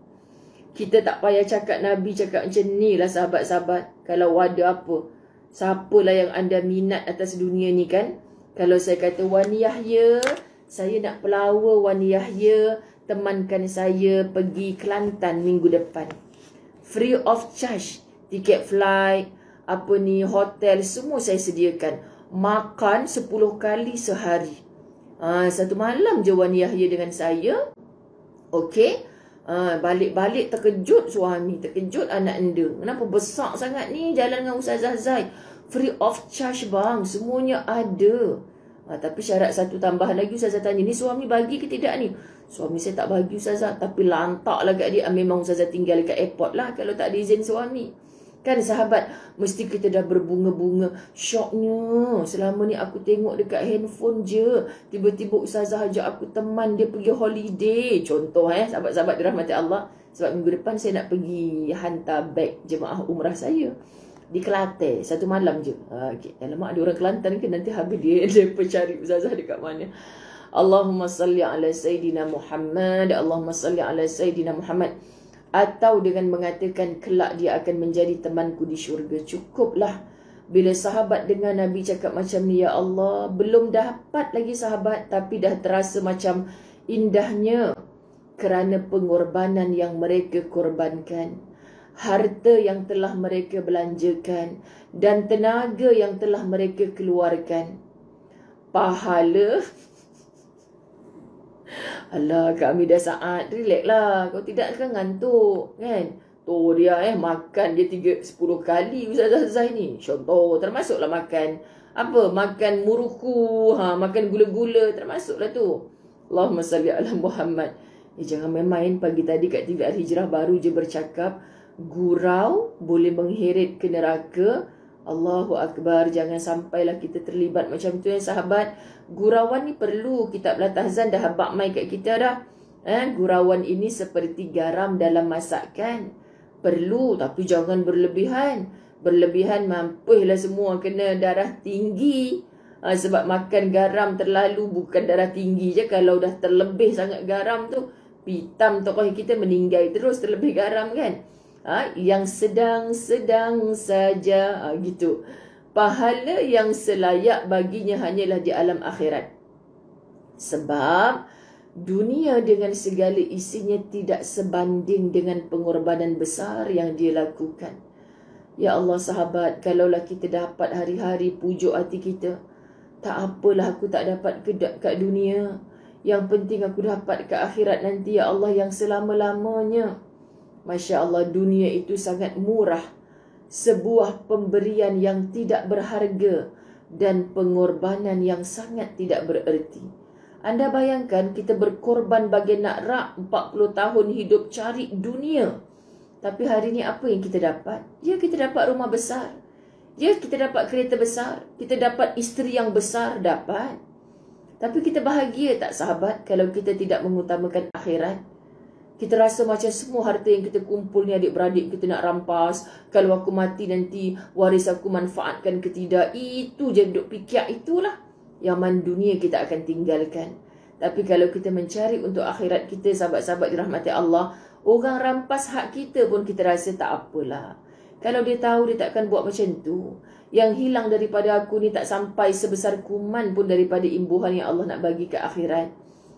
Kita tak payah cakap Nabi cakap macam ni lah sahabat-sahabat. Kalau ada apa, siapalah yang anda minat atas dunia ni kan. Kalau saya kata Wani Yahya, saya nak pelawa Wani Yahya, temankan saya pergi Kelantan minggu depan. Free of charge. Tiket flight, hotel, semua saya sediakan. Makan 10 kali sehari. Satu malam je Wani Yahya dengan saya. Okey. Balik-balik terkejut suami, terkejut anak anda. Kenapa besar sangat ni jalan dengan Ustazah Zai? Free of charge bang, semuanya ada. Tapi syarat satu tambahan lagi. Ustazah tanya, ni suami bagi ke tidak ni? Suami saya tak bagi Ustazah, tapi lantak lah kat dia. Memang Ustazah tinggal dekat airport lah kalau tak ada izin suami. Kan sahabat, mesti kita dah berbunga-bunga. Syoknya, selama ni aku tengok dekat handphone je. Tiba-tiba Ustazah ajak aku teman dia pergi holiday. Contoh sahabat-sahabat dirahmati Allah. Sebab minggu depan saya nak pergi hantar beg jemaah umrah saya di Kelantan, satu malam je. Okay. Alamak, ada orang Kelantan ke nanti habis dia cari Ustazah dekat mana. Allahumma salli ala Sayyidina Muhammad. Allahumma salli ala Sayyidina Muhammad. Atau dengan mengatakan kelak dia akan menjadi temanku di syurga. Cukuplah bila sahabat dengar Nabi cakap macam ni, ya Allah, belum dapat lagi sahabat tapi dah terasa macam indahnya kerana pengorbanan yang mereka korbankan, harta yang telah mereka belanjakan dan tenaga yang telah mereka keluarkan. Pahala alah, kami dah saat, relax lah. Kalau tidak kan ngantuk kan. Tu dia makan dia 10 kali Ustazah Zai ni. Contoh, termasuklah makan makan muruku, makan gula-gula, termasuklah tu. Allahumma salli ala Muhammad. Jangan main-main. Pagi tadi kat TV Al-Hijrah baru je bercakap gurau boleh mengheret ke neraka. Allahu Akbar, jangan sampailah kita terlibat macam tu sahabat. Gurauan ni perlu. Kitab Latahzan dah habak mai kat kita dah. Gurauan ini seperti garam dalam masakan. Perlu, tapi jangan berlebihan. Berlebihan mampuslah semua kena darah tinggi. Sebab makan garam terlalu bukan darah tinggi je. Kalau dah terlebih sangat garam tu, pitam tokoh kita meninggal terus terlebih garam kan. Yang sedang-sedang saja, gitu. Pahala yang selayak baginya hanyalah di alam akhirat. Sebab dunia dengan segala isinya tidak sebanding dengan pengorbanan besar yang dia lakukan. Ya Allah sahabat, kalaulah kita dapat hari-hari pujuk hati kita, tak apalah aku tak dapat kat dunia, yang penting aku dapat ke akhirat nanti ya Allah yang selama-lamanya. Masya Allah, dunia itu sangat murah. Sebuah pemberian yang tidak berharga dan pengorbanan yang sangat tidak bererti. Anda bayangkan kita berkorban bagi nak rak 40 tahun hidup cari dunia. Tapi hari ni apa yang kita dapat? Ya, kita dapat rumah besar. Ya, kita dapat kereta besar. Kita dapat isteri yang besar, dapat. Tapi kita bahagia tak sahabat kalau kita tidak mengutamakan akhirat? Kita rasa macam semua harta yang kita kumpul ni adik-beradik kita nak rampas. Kalau aku mati nanti waris aku manfaatkan ke tidak. Itu je duk fikir, itulah yang man dunia kita akan tinggalkan. Tapi kalau kita mencari untuk akhirat kita, sahabat-sahabat dirahmati Allah, orang rampas hak kita pun kita rasa tak apalah. Kalau dia tahu, dia takkan buat macam tu. Yang hilang daripada aku ni tak sampai sebesar kuman pun daripada imbuhan yang Allah nak bagi ke akhirat.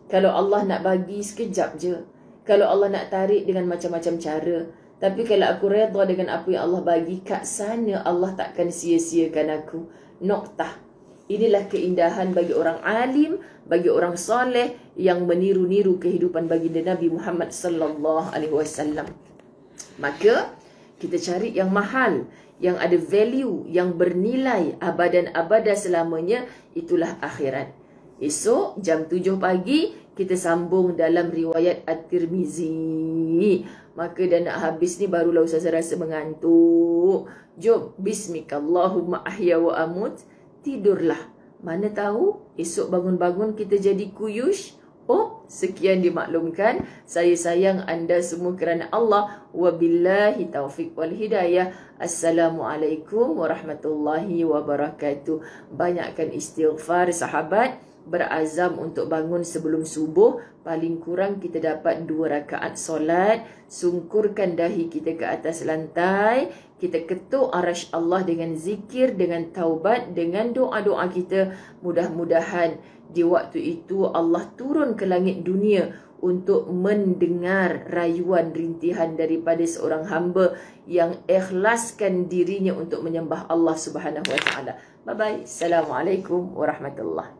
Kalau Allah nak bagi sekejap je. Kalau Allah nak tarik dengan macam-macam cara. Tapi kalau aku redha dengan apa yang Allah bagi, kat sana Allah takkan sia-siakan aku. Noktah. Inilah keindahan bagi orang alim, bagi orang soleh yang meniru-niru kehidupan baginda Nabi Muhammad sallallahu alaihi wasallam. Maka kita cari yang mahal, yang ada value, yang bernilai abadan abada selamanya, itulah akhirat. Esok jam 7 pagi kita sambung dalam riwayat At-Tirmizi. Maka dah nak habis ni barulah Ustaz rasa mengantuk. Jom, bismikallahumma ahya wa amut. Tidurlah. Mana tahu esok bangun-bangun kita jadi kuyush. Oh, sekian dimaklumkan. Saya sayang anda semua kerana Allah. Wabillahi taufiq wal hidayah. Assalamualaikum warahmatullahi wabarakatuh. Banyakkan istighfar sahabat. Berazam untuk bangun sebelum subuh. Paling kurang kita dapat 2 rakaat solat. Sungkurkan dahi kita ke atas lantai. Kita ketuk arash Allah dengan zikir, dengan taubat, dengan doa-doa kita. Mudah-mudahan di waktu itu Allah turun ke langit dunia untuk mendengar rayuan rintihan daripada seorang hamba yang ikhlaskan dirinya untuk menyembah Allah Subhanahu wa taala. Bye-bye. Assalamualaikum warahmatullahi.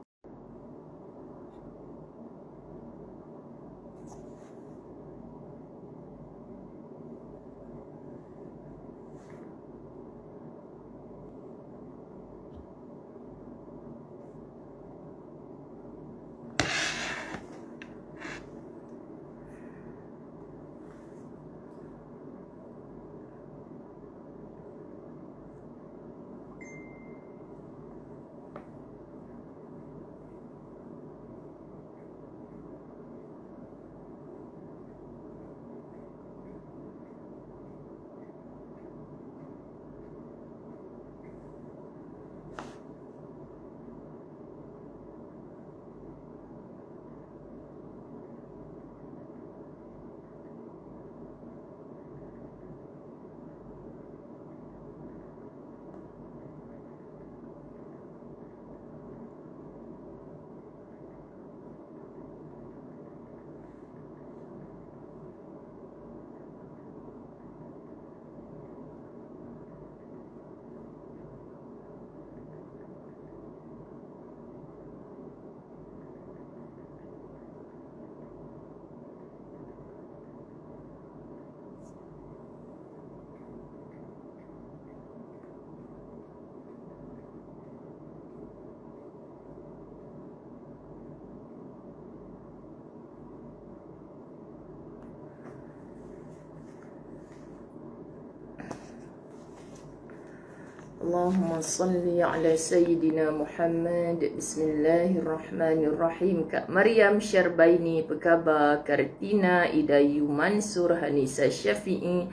Allahumma salli ala Sayyidina Muhammad. Bismillahirrahmanirrahim. Kak Maryam Syarbaini, apa khabar? Kartina, Idayu Mansur, Hanisa Syafi'i,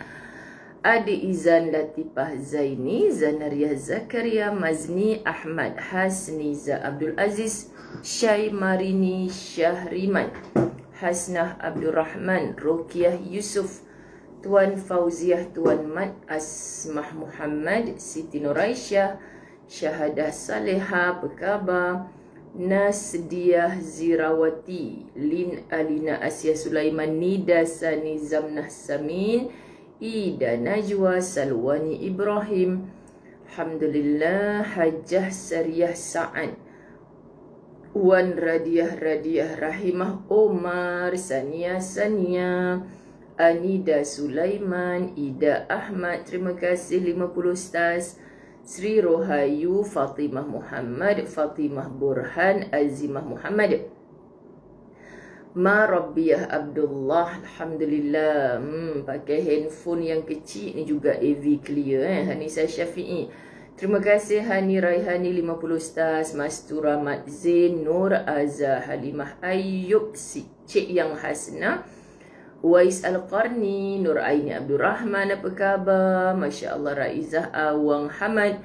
Adi Izan Latifah Zaini, Zanariah Zakaria, Mazni Ahmad, Hasniza Abdul Aziz, Syai Marini Syahriman, Hasnah Abdul Rahman, Rokiah Yusuf, Tuan Fauziah, Tuan Mat, Asmah Muhammad, Siti Nuraisyah, Syahadah Saleha, apa khabar? Nasdiah Zirawati, Lin Alina Asia Sulaiman, Nida Sani Zamnah Samin, Ida Najwa, Salwani Ibrahim, Alhamdulillah, Hajjah Sariyah Sa'ad, Wan Radiah Rahimah Omar, Sania Anida Sulaiman, Ida Ahmad, terima kasih 50 stars. Sri Rohayu, Fatimah Muhammad, Fatimah Burhan, Azimah Muhammad, Ma Rabbiyah Abdullah, Alhamdulillah. Pakai handphone yang kecil ni juga AV clear. Hanisa Syafi'i, terima kasih. Hani Raihani 50 stars. Mastura Mat Zain, Nur Azza, Halimah Ayub, Cik Yang Hasna, Wais Al-Qarni, Nur Aini Abdul Rahman, apa khabar? Masya Allah. Raizah Awang Hamad,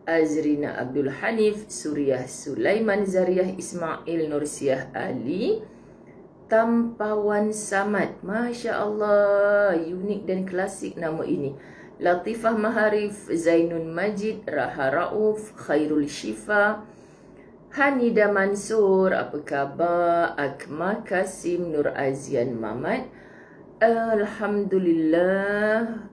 Azrina Abdul Hanif, Suriah Sulaiman, Zariah Ismail, Nursiah Ali, Tampawan Samad, Masya Allah, unik dan klasik nama ini. Latifah Maharif, Zainun Majid, Raha Rauf, Khairul Shifa, Hanida Mansur, apa khabar? Akma Kasim, Nur Azian Mamat, Alhamdulillah.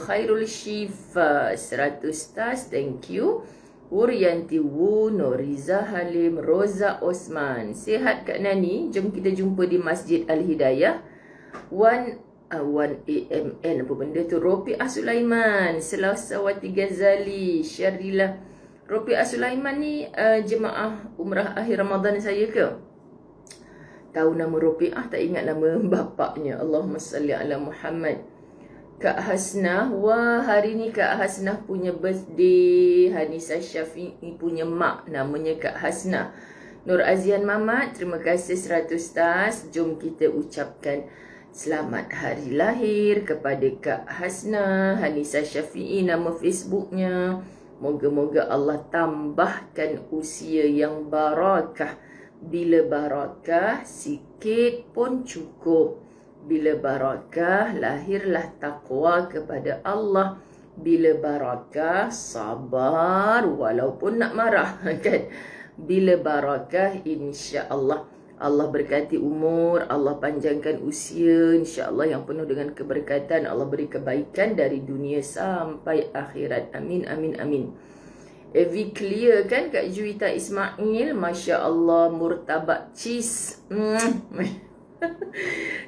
Khairul Shifa 100 stars, thank you. Wuryanti Wu, Noriza Halim, Roza Osman. Sihat Kak Nani? Jom kita jumpa di Masjid Al-Hidayah. Wan 1AMN. Apa benda tu? Rofiah Sulaiman, Selawati Ghazali, Syarilah. Rofiah Sulaiman ni jemaah umrah akhir Ramadan saya ke? Tahu nama Rofiah, tak ingat nama bapaknya. Allahumma salli ala Muhammad. Kak Hasnah, wah hari ni Kak Hasnah punya birthday. Hanisa Syafi'i punya mak, namanya Kak Hasnah. Nur Azian Mamat, terima kasih 100 tas. Jom kita ucapkan selamat hari lahir kepada Kak Hasnah. Hanisa Syafi'i nama Facebooknya. Moga-moga Allah tambahkan usia yang barakah. Bila barakah, sikit pun cukup. Bila barakah, lahirlah taqwa kepada Allah. Bila barakah, sabar walaupun nak marah, kan? Bila barakah, insya-Allah Allah berkati umur, Allah panjangkan usia, insya-Allah yang penuh dengan keberkatan. Allah beri kebaikan dari dunia sampai akhirat. Amin, amin, amin. Evi clear kan Kak Juwita Ismail? Masya Allah, murtabak cheese.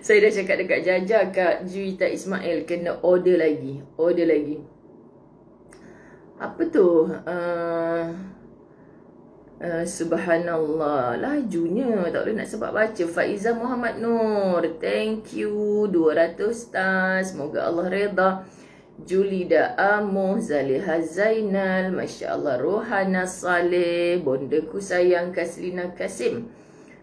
Saya dah cakap dekat Jaja, Kak Juwita Ismail kena order lagi. Order lagi. Apa tu? Subhanallah. Lajunya tak boleh nak sebab baca. Faiza Muhammad Nur, thank you 200 tas. Semoga Allah reda. Julida Amuh, Zaliha Zainal, Masya Allah. Rohana Saleh, bondaku sayang Kaslina Kasim,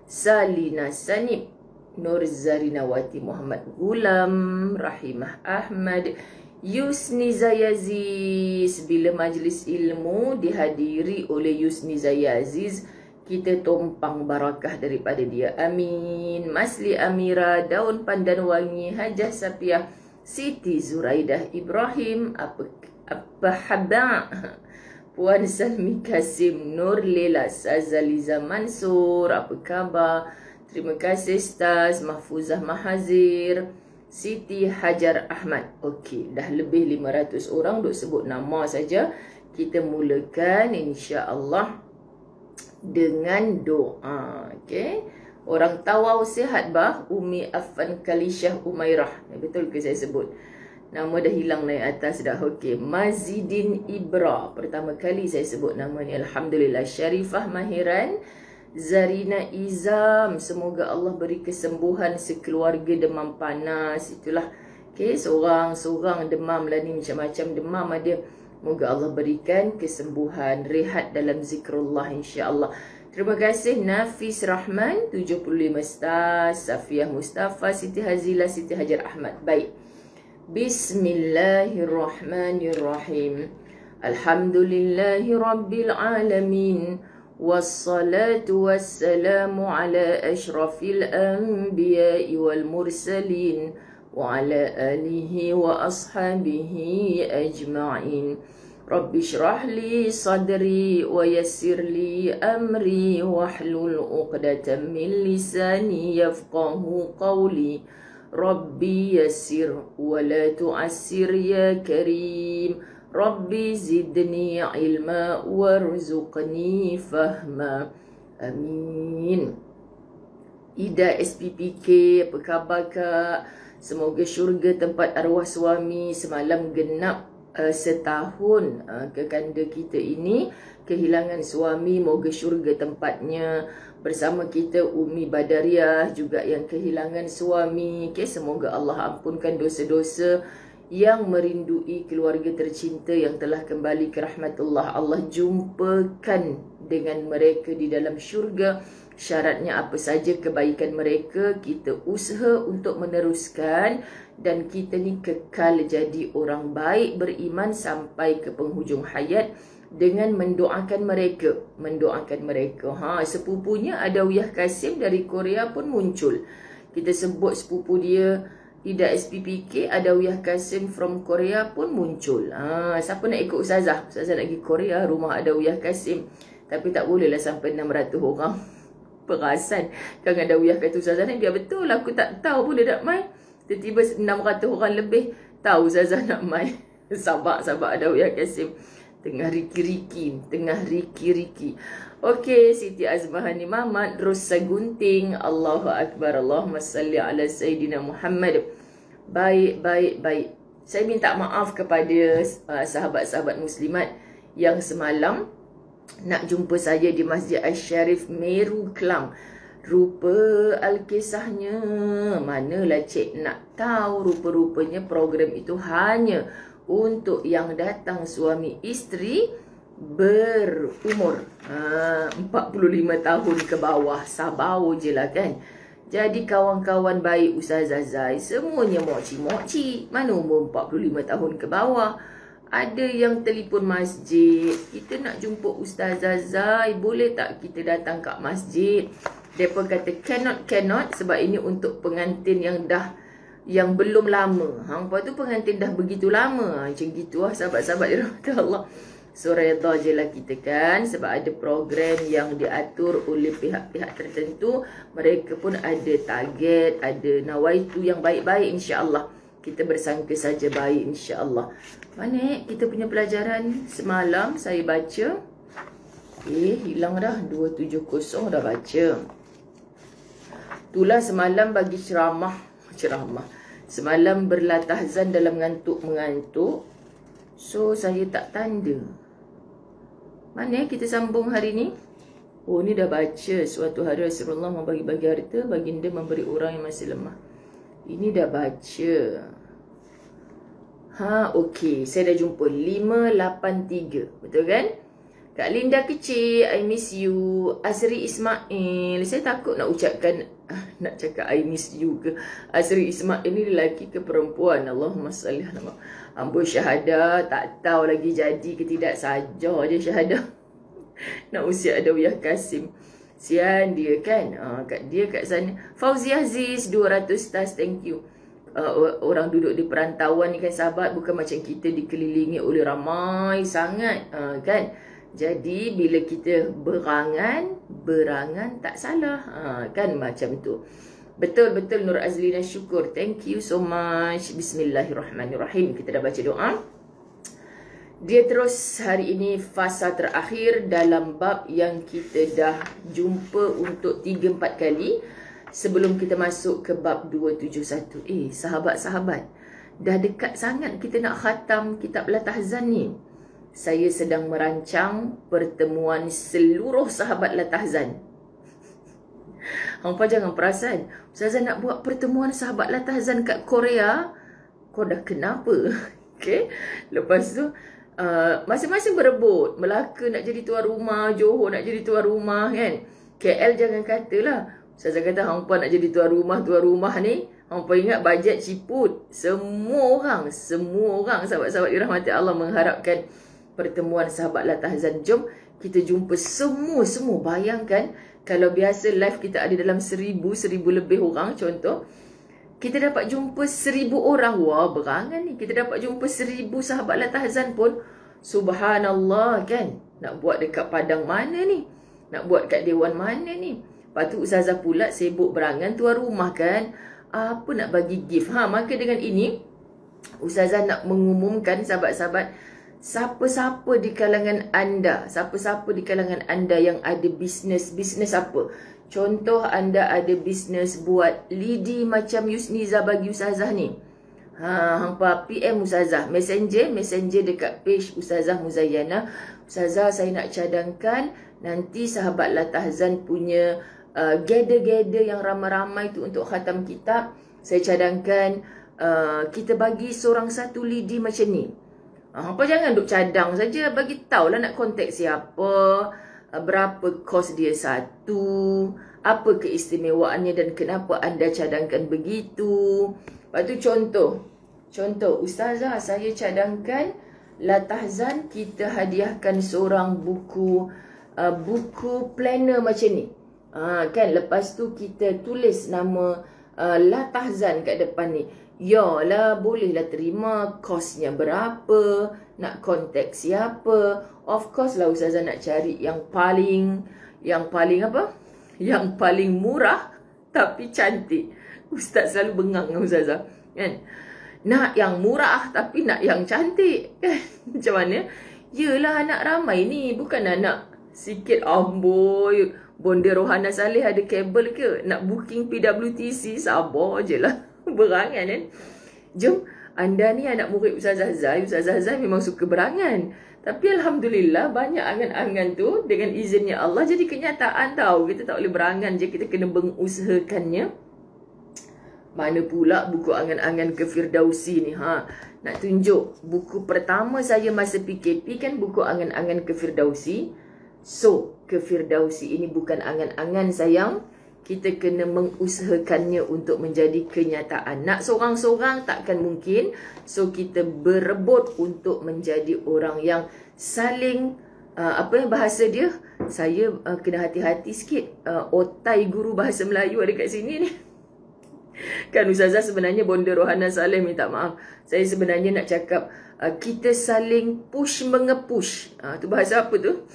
Salina Sanib, Nur Zarinawati Muhammad Gulam, Rahimah Ahmad, Yusni Zayaziz. Bila majlis ilmu dihadiri oleh Yusni Zayaziz, kita tumpang barakah daripada dia. Amin. Masli Amira, Daun Pandan Wangi, Hajah Sapiah, Siti Zuraidah Ibrahim, apa haba, Puan Salmi Kasim, Nur Lela Sazaliza Mansur, apa khabar? Terima kasih Ustaz Mahfuzah Mahazir, Siti Hajar Ahmad. Okey, dah lebih 500 orang duk sebut nama saja. Kita mulakan insya-Allah dengan doa. Okey. Orang Tawau sihat bah, Umi Affan Kalishah Umairah. Betul ke saya sebut? Nama dah hilang naik atas dah. Okey, Mazidin Ibra. Pertama kali saya sebut nama ni. Alhamdulillah. Syarifah Mahiran, Zarina Izam. Semoga Allah beri kesembuhan sekeluarga demam panas. Itulah. Okey, seorang demam lah ni, macam-macam demam ada. Moga Allah berikan kesembuhan, rehat dalam zikrullah insya-Allah. Terima kasih Nafis Rahman 75 star, Safiah Mustafa, Siti Hazila, Siti Hajar Ahmad. Baik. Bismillahirrahmanirrahim. Alhamdulillahi rabbil alamin. Wassalatu wassalamu ala asyrafil anbiya'i wal mursalin wa ala alihi wa ashabihi ajma'in. Rabbi syrah li sadri wa yassir li amri wahlul uqdatan min lisani yafqahu qawli. Rabbi yassir wa la tu'assir ya karim. Rabbi zidni ilma warzuqni fahma. Amin. Ida SPPK, apa khabar Kak? Semoga syurga tempat arwah suami. Semalam genap setahun kekanda kita ini kehilangan suami. Moga syurga tempatnya. Bersama kita Umi Badariah juga yang kehilangan suami. Okay, semoga Allah ampunkan dosa-dosa yang merindui keluarga tercinta yang telah kembali ke rahmatullah. Allah jumpakan dengan mereka di dalam syurga. Syaratnya apa saja kebaikan mereka, kita usaha untuk meneruskan. Dan kita ni kekal jadi orang baik beriman sampai ke penghujung hayat dengan mendoakan mereka. Sepupunya Adawiyah Kasim dari Korea pun muncul. Kita sebut sepupu dia Ida SPPK, Adawiyah Kasim from Korea pun muncul. Siapa nak ikut Ustazah? Ustazah nak pergi Korea, rumah Adawiyah Kasim. Tapi tak bolehlah sampai 600 orang. Perasan kan Adawiyah kata Ustazah ni biar betul, aku tak tahu pun dia nak main. Tiba-tiba 600 orang lebih tahu Ustazah nak main. Sabar Adawiyah Kasim. Tengah riki-riki. Okey, Siti Azmahani Mamat, Rosa Gunting. Allahu Akbar. Allahumma salli ala Sayyidina Muhammad. Baik, baik, baik. Saya minta maaf kepada sahabat-sahabat muslimat yang semalam nak jumpa saya di Masjid Asy-Syarif Meru Kelang. Rupa Alkisahnya, manalah cik nak tahu, rupa-rupanya program itu hanya untuk yang datang suami isteri berumur 45 tahun ke bawah. Sabar je lah kan. Jadi kawan-kawan baik Ustazah Zai, semuanya moci-moci. Mana umur 45 tahun ke bawah? Ada yang telefon masjid, kita nak jumpa Ustazah Zai, boleh tak kita datang kat masjid? Mereka kata cannot sebab ini untuk pengantin yang belum lama. Lepas tu pengantin dah begitu lama. Macam gitu lah sahabat-sahabat dirahmati Allah. So redha je lah kita kan, sebab ada program yang diatur oleh pihak-pihak tertentu. Mereka pun ada target, ada nawaitu yang baik-baik, insya-Allah. Kita bersangka saja baik, insya-Allah. Mana kita punya pelajaran semalam saya baca. Hilang dah, 270 dah baca. Itulah semalam bagi ceramah. Semalam berlatahzan dalam mengantuk-mengantuk. So saya tak tanda. Mana kita sambung hari ni? Oh, ni dah baca. Suatu hari Rasulullah membagi-bagi harta, baginda memberi orang yang masih lemah. Ini dah baca. Okey. Saya dah jumpa 583. Betul kan? Kak Linda kecil, I miss you. Azri Ismail. Saya takut nak ucapkan, nak cakap I miss you ke. Azri Ismail ni lelaki ke perempuan? Allahumma salli ala amboi syahadah, tak tahu lagi jadi ke tidak, saja je syahadah. Nak usia Adawiyah Kasim. Sian dia kan. Kat sana. Fauzi Aziz 200 stars, thank you. Orang duduk di perantauan ni kan sahabat, bukan macam kita dikelilingi oleh ramai sangat kan. Jadi bila kita berangan tak salah kan, macam tu. Betul-betul Nur Azlina, syukur. Thank you so much. Bismillahirrahmanirrahim. Kita dah baca doa. Dia terus hari ini fasa terakhir dalam bab yang kita dah jumpa untuk 3-4 kali sebelum kita masuk ke bab 271. Sahabat-sahabat, dah dekat sangat kita nak khatam kitab Latahzan ni. Saya sedang merancang pertemuan seluruh sahabat Latahzan. Hampa jangan perasan, Ustazah nak buat pertemuan sahabat Latahzan kat Korea. Kau dah kenapa? Okay. Lepas tu masing-masing berebut. Melaka nak jadi tuan rumah, Johor nak jadi tuan rumah kan. KL jangan katalah. Ustazah kata hampa nak jadi tuan rumah ni. Hampa ingat bajet ciput. Semua orang sahabat-sahabat dirahmati Allah mengharapkan pertemuan sahabat Latahzan. Jom kita jumpa semua. Bayangkan kalau biasa live kita ada dalam 1000 lebih orang contoh, kita dapat jumpa 1000 orang. Wah, berangan ni. Kita dapat jumpa 1000 sahabat Latahzan pun. Subhanallah kan. Nak buat dekat padang mana ni? Nak buat kat dewan mana ni? Lepas tu Ustazah pula sibuk berangan tuan rumah kan. Apa nak bagi gift? Maka dengan ini Ustazah nak mengumumkan sahabat-sahabat, siapa-siapa di kalangan anda yang ada bisnes apa? Contoh anda ada bisnes buat lidi macam Yusniza bagi Ustazah ni. Hampa PM Ustazah, messenger dekat page Ustazah Muzayyana. Ustazah, saya nak cadangkan nanti sahabat Latahzan punya gather yang ramai-ramai tu untuk khatam kitab. Saya cadangkan kita bagi seorang satu lidi macam ni. Apa jangan duk cadang saja, bagi tahulah nak kontak siapa, berapa kos dia satu, apa keistimewaannya dan kenapa anda cadangkan begitu. Lepas tu contoh Ustazah, saya cadangkan Latahzan kita hadiahkan seorang buku planner macam ni. Kan lepas tu kita tulis nama Latahzan kat depan ni. Yalah, bolehlah terima, kosnya berapa, nak kontak siapa. Of course lah Ustazah nak cari yang paling apa? Yang paling murah tapi cantik. Ustaz selalu bengang dengan Ustazah kan. Nak yang murah tapi nak yang cantik kan. Macam mana? Yelah, anak ramai ni, bukan anak sikit. Amboi, Bonda Rohana Saleh ada kabel ke? Nak booking PWTC, sabar je lah. Berangan kan. Jom, anda ni anak murid Ustazah Zai. Ustazah Zai memang suka berangan. Tapi Alhamdulillah banyak angan-angan tu dengan izinnya Allah jadi kenyataan tau. Kita tak boleh berangan je, kita kena mengusahakannya. Mana pula buku angan-angan ke Firdausi ni, ha? Nak tunjuk buku pertama saya masa PKP kan buku angan-angan ke Firdausi. So, ke Firdausi ini bukan angan-angan sayang. Kita kena mengusahakannya untuk menjadi kenyataan. Nak seorang-seorang takkan mungkin. So, kita berebut untuk menjadi orang yang saling, apa yang bahasa dia? Saya kena hati-hati sikit. Otai guru bahasa Melayu ada kat sini ni. Kan Ustazah sebenarnya Bonda Rohana Saleh minta maaf. Saya sebenarnya nak cakap kita saling push mengepush. Tu bahasa apa tu?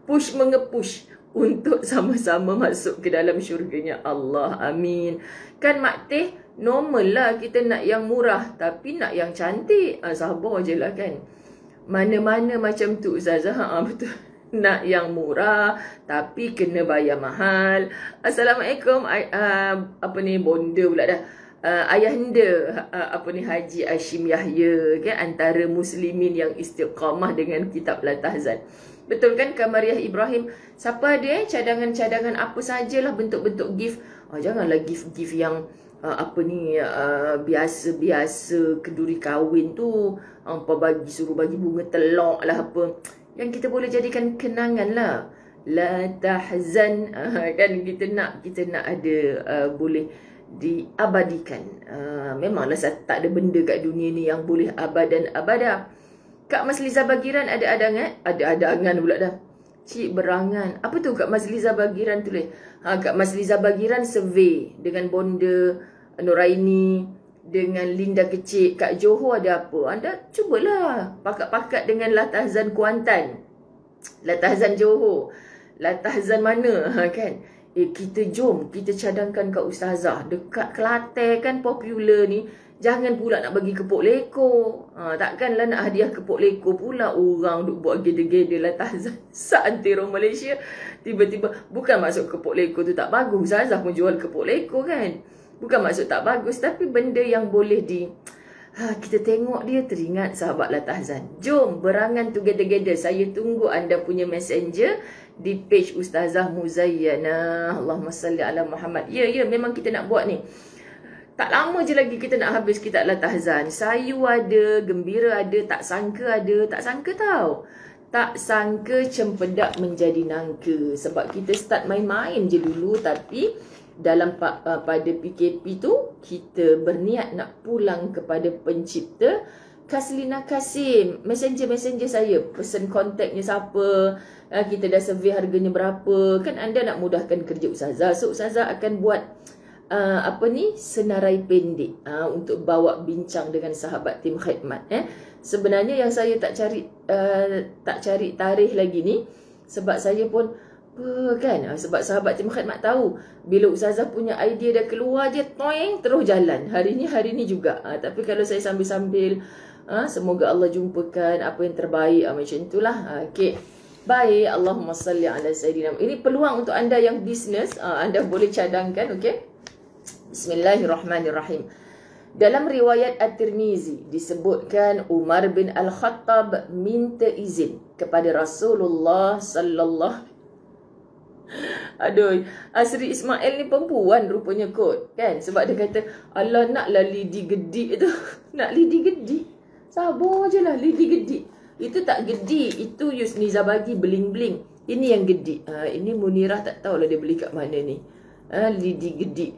Push mengepush untuk sama-sama masuk ke dalam syurganya Allah. Amin. Kan Mak Teh, normal lah kita nak yang murah tapi nak yang cantik. Sabar je lah kan. Mana-mana macam tu Ustazah. Betul. Nak yang murah tapi kena bayar mahal. Assalamualaikum. Apa ni, Bonda pula dah. Ayahanda apa ni, Haji Hashim Yahya kan, antara muslimin yang istiqamah dengan kitab Latahzan. Betul kan Kamariah Ibrahim? Siapa ada cadangan-cadangan apa sajalah bentuk-bentuk gift. Janganlah gift-gift yang apa ni, biasa-biasa keduri kahwin tu. Suruh bagi bunga telok lah apa. Yang kita boleh jadikan kenangan lah. La tahzan. Kan kita nak ada boleh diabadikan. Memanglah tak ada benda kat dunia ni yang boleh abad dan abada. Kak Mas Liza Bagiran ada adangan pula dah. Cik berangan. Apa tu Kak Mas Liza Bagiran tulis? Kak Mas Liza Bagiran survey dengan Bonda Nuraini, dengan Linda Kecil. Kak Johor ada apa? Anda cubalah pakat-pakat dengan Latahzan Kuantan, Latahzan Johor, Latahzan mana kan. Jom kita cadangkan kat Ustazah dekat Kelantan kan popular ni. Jangan pula nak bagi kepok leko. Takkanlah nak hadiah kepok leko pula. Orang duk buat gede-gede Latahzan seantero Malaysia. Tiba-tiba, bukan maksud kepok leko tu tak bagus. Ustazah pun jual kepok leko kan. Bukan maksud tak bagus, tapi benda yang boleh kita tengok dia teringat sahabat Latahzan. Jom berangan together. Saya tunggu anda punya messenger di page Ustazah Muzayyana. Allahumma salli ala Muhammad. Ya, memang kita nak buat ni. Tak lama je lagi kita nak habis kitab Latahzan. Sayu ada, gembira ada, tak sangka ada. Tak sangka tau. Tak sangka cempedak menjadi nangka. Sebab kita start main-main je dulu, tapi dalam pada PKP tu kita berniat nak pulang kepada pencipta. Kaslina Kasim, messenger saya, pesan kontaknya siapa, kita dah survey harganya berapa. Kan anda nak mudahkan kerja Ustazah. So Ustazah akan buat senarai pendek untuk bawa bincang dengan sahabat tim khidmat. Sebenarnya yang saya tak cari tarikh lagi ni sebab saya pun sebab sahabat tim khidmat tahu bila Ustazah punya idea dah keluar je toing terus jalan. Hari ni juga. Tapi kalau saya sambil-sambil semoga Allah jumpakan apa yang terbaik macam itulah. Okey. Baik, Allahumma salli ala sayyidina. Ini peluang untuk anda yang bisnes, anda boleh cadangkan, okey. Bismillahirrahmanirrahim. Dalam riwayat At-Tirmizi disebutkan Umar bin Al-Khattab minta izin kepada Rasulullah sallallahu. Aduh, Sri Ismail ni perempuan rupanya kot kan, sebab dia kata Allah naklah lidi gedik tu. Nak lidi gedik, sabar je lah. Lidi gedik itu tak gedik, itu Yusniza bagi bling-bling. Ini yang gedik. Ini Munirah tak tahulah dia beli kat mana ni. Lidi gedik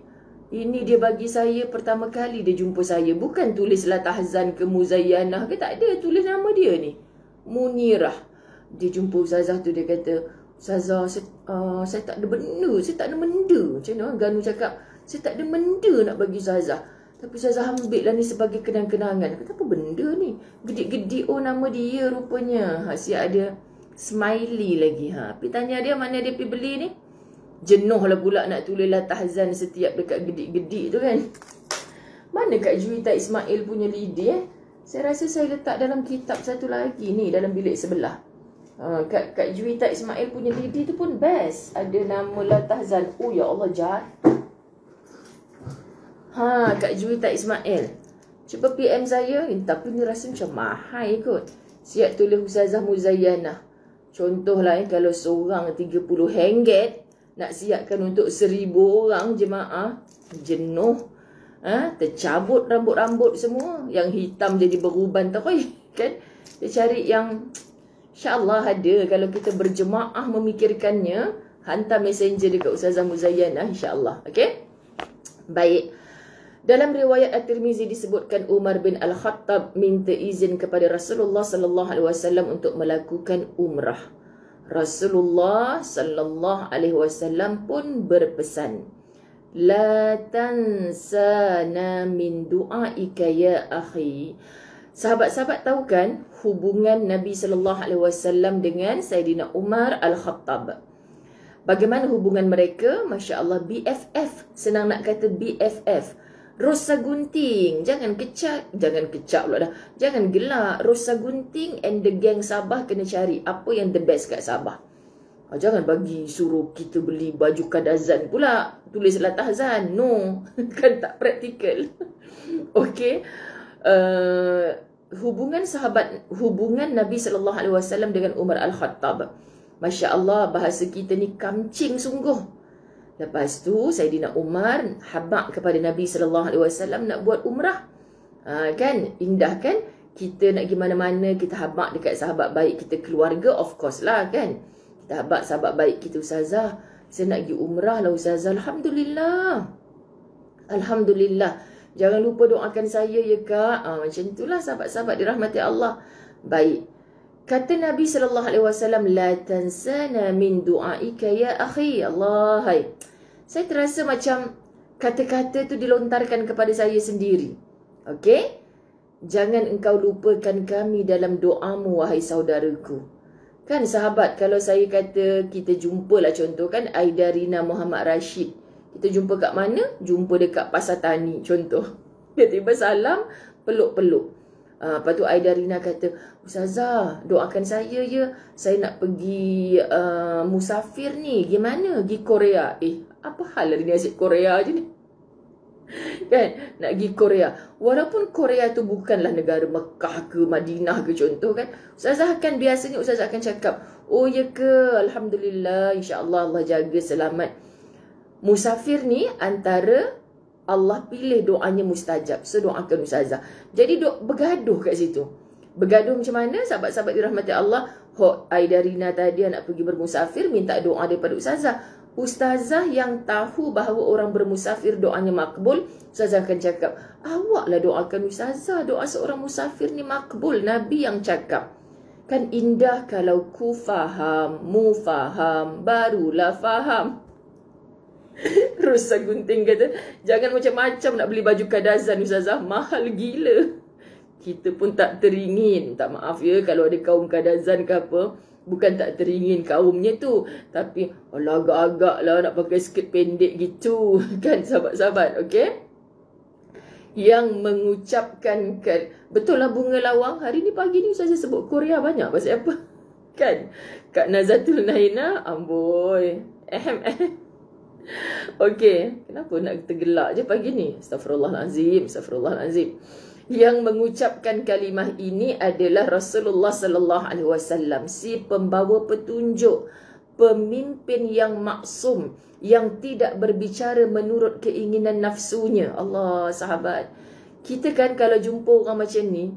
ini dia bagi saya pertama kali dia jumpa saya. Bukan tulis Latahzan ke Muzayyanah ke, tak ada, tulis nama dia ni, Munirah. Dia jumpa Ustazah tu, dia kata, Ustazah, saya tak ada benda. Saya tak ada benda. Macam mana Ganu cakap, saya tak ada benda nak bagi Ustazah. Tapi Ustazah ambil lah ni sebagai kenang-kenangan. Kata apa benda ni? Gedik-gedik, nama dia rupanya. Siap ada smiley lagi. Tapi tanya dia mana dia pergi beli ni. Jenuh lah pula nak tulis Latahzan setiap dekat gedik-gedik tu kan. Mana Kak Juwita Ismail punya lidi Saya rasa saya letak dalam kitab satu lagi ni, dalam bilik sebelah. Kak Juwita Ismail punya lidi tu pun best. Ada nama Latahzan. Oh ya Allah, jatuh. Kak Juwita Ismail. Cuba PM saya, tapi ni rasa macam mahal kot. Siap tulis Ustazah Muzayyanah. Contohlah kalau seorang 30 ringgit nak siapkan untuk 1000 orang jemaah, jenuh. Tercabut rambut-rambut semua. Yang hitam jadi beruban terus. Kan? Dia cari yang insyaAllah ada. Kalau kita berjemaah memikirkannya, hantar messenger dekat Ustazah Muzayyanah insyaAllah. Okay? Baik. Dalam riwayat At-Tirmizi disebutkan Umar bin Al-Khattab minta izin kepada Rasulullah sallallahu alaihi wasallam untuk melakukan umrah. Rasulullah sallallahu alaihi wasallam pun berpesan, "La tansana min du'aika ya akhi." Sahabat-sahabat tahu kan hubungan Nabi sallallahu alaihi wasallam dengan Saidina Umar Al-Khattab. Bagaimana hubungan mereka? Masya Allah, BFF. Senang nak kata BFF. Rosa gunting, jangan kecap pula dah. Jangan gelak. Rosa gunting and the gang Sabah kena cari apa yang the best kat Sabah. Jangan bagi suruh kita beli baju kadazan pula. Tulislah tahzan. No, kan tak praktikal. Okey. Hubungan Nabi sallallahu alaihi wasallam dengan Umar Al-Khattab. Masya Allah, bahasa kita ni kamcing sungguh. Lepas tu Saidina Umar habaq kepada Nabi sallallahu alaihi wasallam nak buat umrah. Kan indah kan? Kita nak pergi mana-mana, kita habaq dekat sahabat baik kita, keluarga, of course lah kan. Kita habaq sahabat baik kita, Ustazah, saya nak pergi umrah lah Ustazah. Alhamdulillah. Alhamdulillah. Jangan lupa doakan saya ya Kak. Macam itulah sahabat-sahabat dirahmati Allah. Baik. Kata Nabi sallallahu alaihi wasallam, "La tansana min du'aika ya akhi." Allah, hai. Saya terasa macam kata-kata tu dilontarkan kepada saya sendiri. Okey? Jangan engkau lupakan kami dalam doamu wahai saudaraku. Kan sahabat, kalau saya kata kita jumpa lah, contoh kan Aidarina Muhammad Rashid. Kita jumpa kat mana? Jumpa dekat Pasar Tani contoh. Dia tiba salam, peluk-peluk. Lepas tu Aidarina kata, "Ustazah, doakan saya ya. Saya nak pergi musafir ni. Gimana? Pergi Korea." Apa hal hari ni asyik Korea je ni? Kan? Nak pergi Korea. Walaupun Korea tu bukanlah negara Mekah ke Madinah ke contoh kan. Ustazah kan biasanya Ustazah akan cakap, "Oh ya ke? Alhamdulillah. InsyaAllah Allah jaga selamat." Musafir ni antara Allah pilih doanya mustajab. So doakan Ustazah. Jadi bergaduh kat situ. Bergaduh macam mana? Sahabat-sahabat dirahmati Allah. Aidarina tadi nak pergi bermusafir, minta doa daripada Ustazah. Ustazah yang tahu bahawa orang bermusafir doanya makbul, Ustazah akan cakap, "Awaklah doakan Ustazah. Doa seorang musafir ni makbul. Nabi yang cakap." Kan indah kalau ku faham, mu faham, barulah faham. Rosa gunting kata, "Jangan macam-macam nak beli baju kadazan Ustazah, mahal gila." Kita pun tak teringin. Tak maaf ya kalau ada kaum kadazan ke apa, bukan tak teringin kaumnya tu, tapi agak-agak lah nak pakai skirt pendek gitu. Kan sahabat-sahabat, okey? Yang mengucapkan betul lah bunga lawang. Hari ni pagi ni Ustazah sebut Korea banyak. Pasal apa? Kan? Kak Nazatul Naina, amboi. Okey, kenapa nak tergelak je pagi ni? Astaghfirullahalazim, astaghfirullahalazim. Yang mengucapkan kalimah ini adalah Rasulullah sallallahu alaihi wasallam, si pembawa petunjuk, pemimpin yang maksum, yang tidak berbicara menurut keinginan nafsunya. Allah, sahabat. Kita kan kalau jumpa orang macam ni,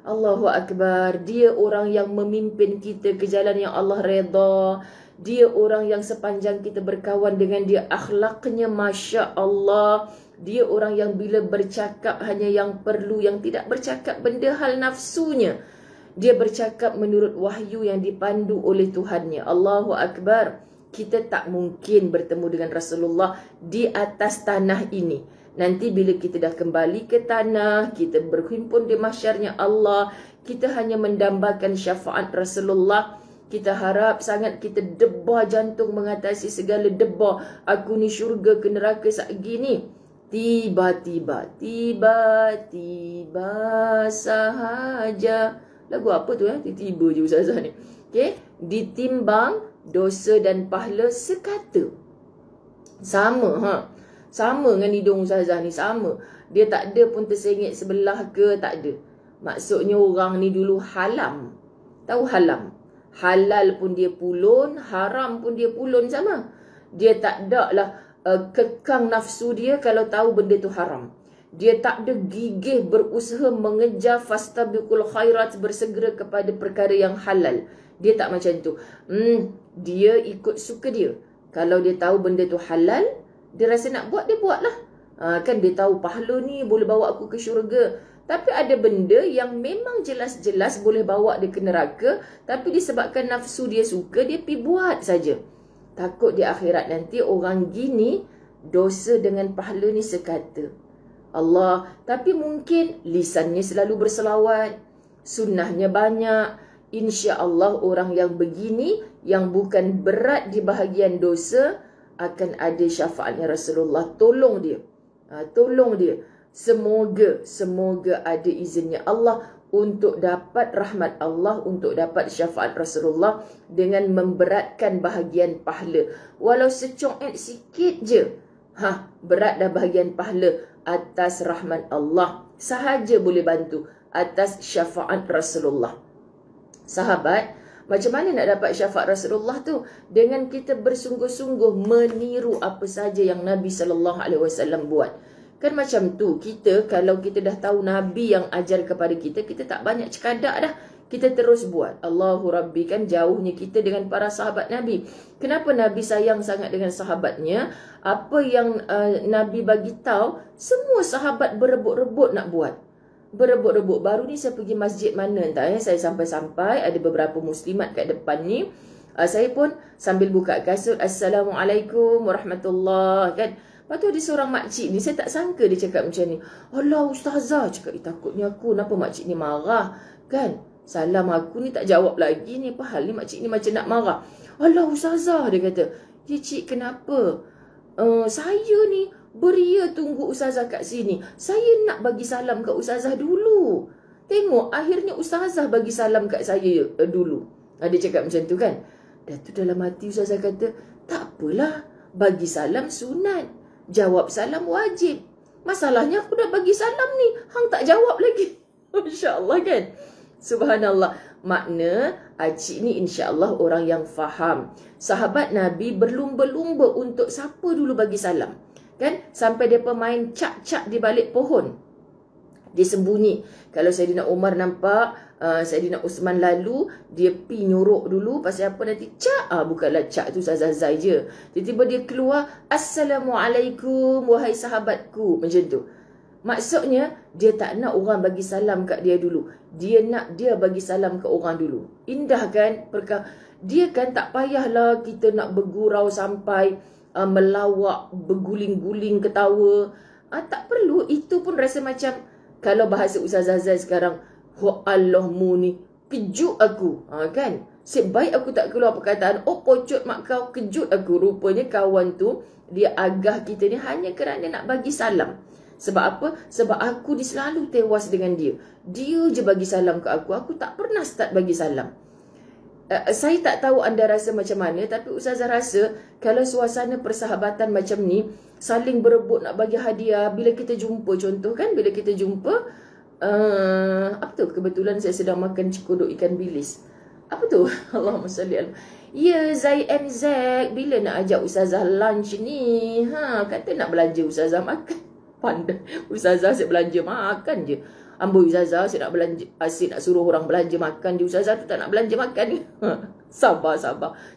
Allahu Akbar, dia orang yang memimpin kita ke jalan yang Allah redha. Dia orang yang sepanjang kita berkawan dengan dia, akhlaknya Masya Allah. Dia orang yang bila bercakap hanya yang perlu, yang tidak bercakap benda hal nafsunya. Dia bercakap menurut wahyu yang dipandu oleh Tuhannya. Allahu Akbar. Kita tak mungkin bertemu dengan Rasulullah di atas tanah ini. Nanti bila kita dah kembali ke tanah, kita berhimpun di mahsyarnya Allah, kita hanya mendambakan syafaat Rasulullah. Kita harap sangat kita debah jantung mengatasi segala debah. Aku ni syurga ke neraka saat gini. Tiba-tiba sahaja. Lagu apa tu tiba-tiba je Ustazah ni. Okay? Ditimbang dosa dan pahala sekata. Sama Sama dengan hidung Ustazah ni, sama. dia tak ada pun tersengit sebelah ke, tak ada. Maksudnya orang ni dulu halam. Tahu halam? Halal pun dia pulun, haram pun dia pulun sama. Dia tak ada lah kekang nafsu dia kalau tahu benda tu haram. Dia tak ada gigih berusaha mengejar fastabiqul khairat, bersegera kepada perkara yang halal. Dia tak macam tu. Dia ikut suka dia. Kalau dia tahu benda tu halal, dia rasa nak buat, dia buat lah. Kan dia tahu pahala ni boleh bawa aku ke syurga. Tapi ada benda yang memang jelas-jelas boleh bawa dia ke neraka, tapi disebabkan nafsu dia suka, dia pergi buat saja. Takut di akhirat nanti orang gini dosa dengan pahala ni sekata. Allah, tapi mungkin lisannya selalu berselawat, sunnahnya banyak. Insya-Allah orang yang begini, yang bukan berat di bahagian dosa, akan ada syafaatnya Rasulullah. Tolong dia. Tolong dia. Semoga ada izinnya Allah untuk dapat rahmat Allah, untuk dapat syafaat Rasulullah dengan memberatkan bahagian pahala. Walau secongek sikit je. Berat dah bahagian pahala atas rahmat Allah. Sahaja boleh bantu atas syafaat Rasulullah. Sahabat, macam mana nak dapat syafaat Rasulullah tu? Dengan kita bersungguh-sungguh meniru apa saja yang Nabi SAW buat. Kan macam tu, kita kalau kita dah tahu Nabi yang ajar kepada kita, kita tak banyak cekadak dah. Kita terus buat. Allahu Rabbi, kan jauhnya kita dengan para sahabat Nabi. Kenapa Nabi sayang sangat dengan sahabatnya? Apa yang Nabi bagi tahu, semua sahabat berebut-rebut nak buat. Berebut-rebut. Baru ni saya pergi masjid mana entah saya sampai-sampai ada beberapa muslimat kat depan ni. Saya pun sambil buka kasut, Assalamualaikum warahmatullahi, kan. Lepas tu ada seorang makcik ni, saya tak sangka dia cakap macam ni. Allah ustazah, cakap takutnya aku, kenapa makcik ni marah, kan. Salam aku ni tak jawab lagi ni, apa hal ni makcik ni macam nak marah. Allah ustazah, dia kata. Ya cik, kenapa? Saya ni beria tunggu ustazah kat sini. Saya nak bagi salam kat ustazah dulu. Tengok, akhirnya ustazah bagi salam kat saya dulu. Dia cakap macam tu, kan. Dah tu dalam hati ustazah kata, tak apalah, bagi salam sunat, jawab salam wajib. Masalahnya aku dah bagi salam ni, hang tak jawab lagi. Masya-Allah, kan. Subhanallah. Makna acik ni insya-Allah orang yang faham. Sahabat Nabi berlumba-lumba untuk siapa dulu bagi salam, kan. Sampai dia main cak-cak di balik pohon. Dia sembunyi. Kalau Saidina Umar nampak Saidina Uthman lalu, dia pi nyorok dulu. Pasal apa nanti? Cak. Bukanlah cak tu Ustazah Zai je. Tiba-tiba dia keluar, Assalamualaikum wahai sahabatku. Macam tu. Maksudnya, dia tak nak orang bagi salam kat dia dulu. Dia nak dia bagi salam ke orang dulu. Indah, kan? Dia kan tak payahlah kita nak bergurau sampai melawak, berguling-guling ketawa. Tak perlu. Itu pun rasa macam, kalau bahasa Ustazah Zai sekarang, Allahmu ni kejut aku, kan. Sebaik aku tak keluar perkataan, oh pocut mak kau, kejut aku. Rupanya kawan tu, dia agah kita ni hanya kerana nak bagi salam. Sebab apa? Sebab aku ni selalu tewas dengan dia. Dia je bagi salam ke aku tak pernah start bagi salam. Saya tak tahu anda rasa macam mana, tapi Ustazah rasa kalau suasana persahabatan macam ni, saling berebut nak bagi hadiah, bila kita jumpa, contoh kan, bila kita jumpa, apa tu, kebetulan saya sedang makan cikodok ikan bilis. Apa tu? Allahumma salli ala. Ya, Zai and Zack, bila nak ajak Ustazah lunch ni? Kata nak belanja Ustazah makan. Pandai Ustazah asyik belanja makan je. Amboi Ustazah asyik nak belanja, asyik nak suruh orang belanja makan je. Ustazah tu tak nak belanja makan ni. Sabar.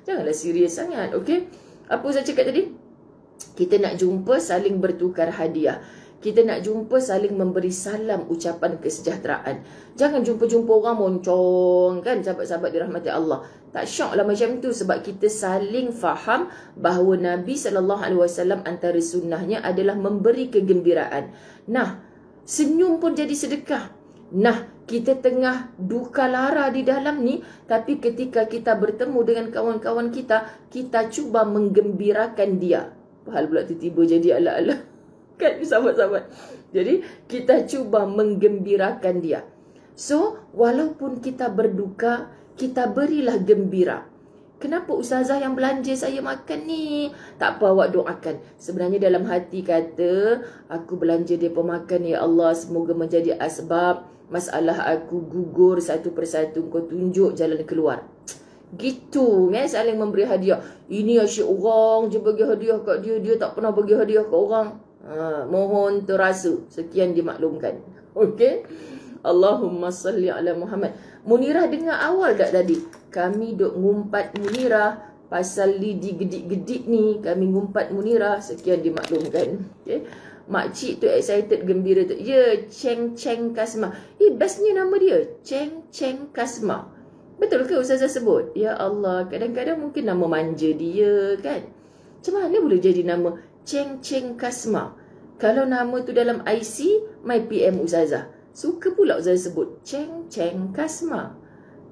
Janganlah serius sangat, okey? Apa saya cakap tadi? Kita nak jumpa, saling bertukar hadiah. Kita nak jumpa, saling memberi salam, ucapan kesejahteraan. Jangan jumpa-jumpa orang moncong, kan, sahabat-sahabat dirahmati Allah. Tak syok lah macam tu, sebab kita saling faham bahawa Nabi SAW antara sunnahnya adalah memberi kegembiraan. Nah, senyum pun jadi sedekah. Nah, kita tengah duka lara di dalam ni, tapi ketika kita bertemu dengan kawan-kawan kita, kita cuba menggembirakan dia. Hal pula tiba-tiba jadi ala-ala, kan sahabat-sahabat. Jadi kita cuba menggembirakan dia. So, walaupun kita berduka, kita berilah gembira. kenapa ustazah yang belanja saya makan ni? Tak apa, awak doakan. Sebenarnya dalam hati kata, aku belanja mereka makan, ya Allah, semoga menjadi asbab masalah aku gugur satu persatu. Kau tunjuk jalan keluar. Gitu, saling memberi hadiah. Ini asyik orang je bagi hadiah kat dia, dia tak pernah bagi hadiah kat orang. Mohon terasa. Sekian dimaklumkan. Okey. Allahumma salli ala Muhammad. Munirah dengar awal tak tadi? Kami duk ngumpat Munirah pasal lidi gedik-gedik ni. Kami ngumpat Munirah. Sekian dimaklumkan. Okay. Makcik tu excited, gembira tu. Ya, Cheng Cheng Kasma. Bestnya nama dia. Cheng Cheng Kasma. Betul ke ustazah sebut? Ya Allah, kadang-kadang mungkin nama manja dia kan. Macam mana boleh jadi nama Cheng Cheng Kasma? Kalau nama tu dalam IC, my PM ustazah. Suka pula ustazah sebut Cheng Cheng Kasma.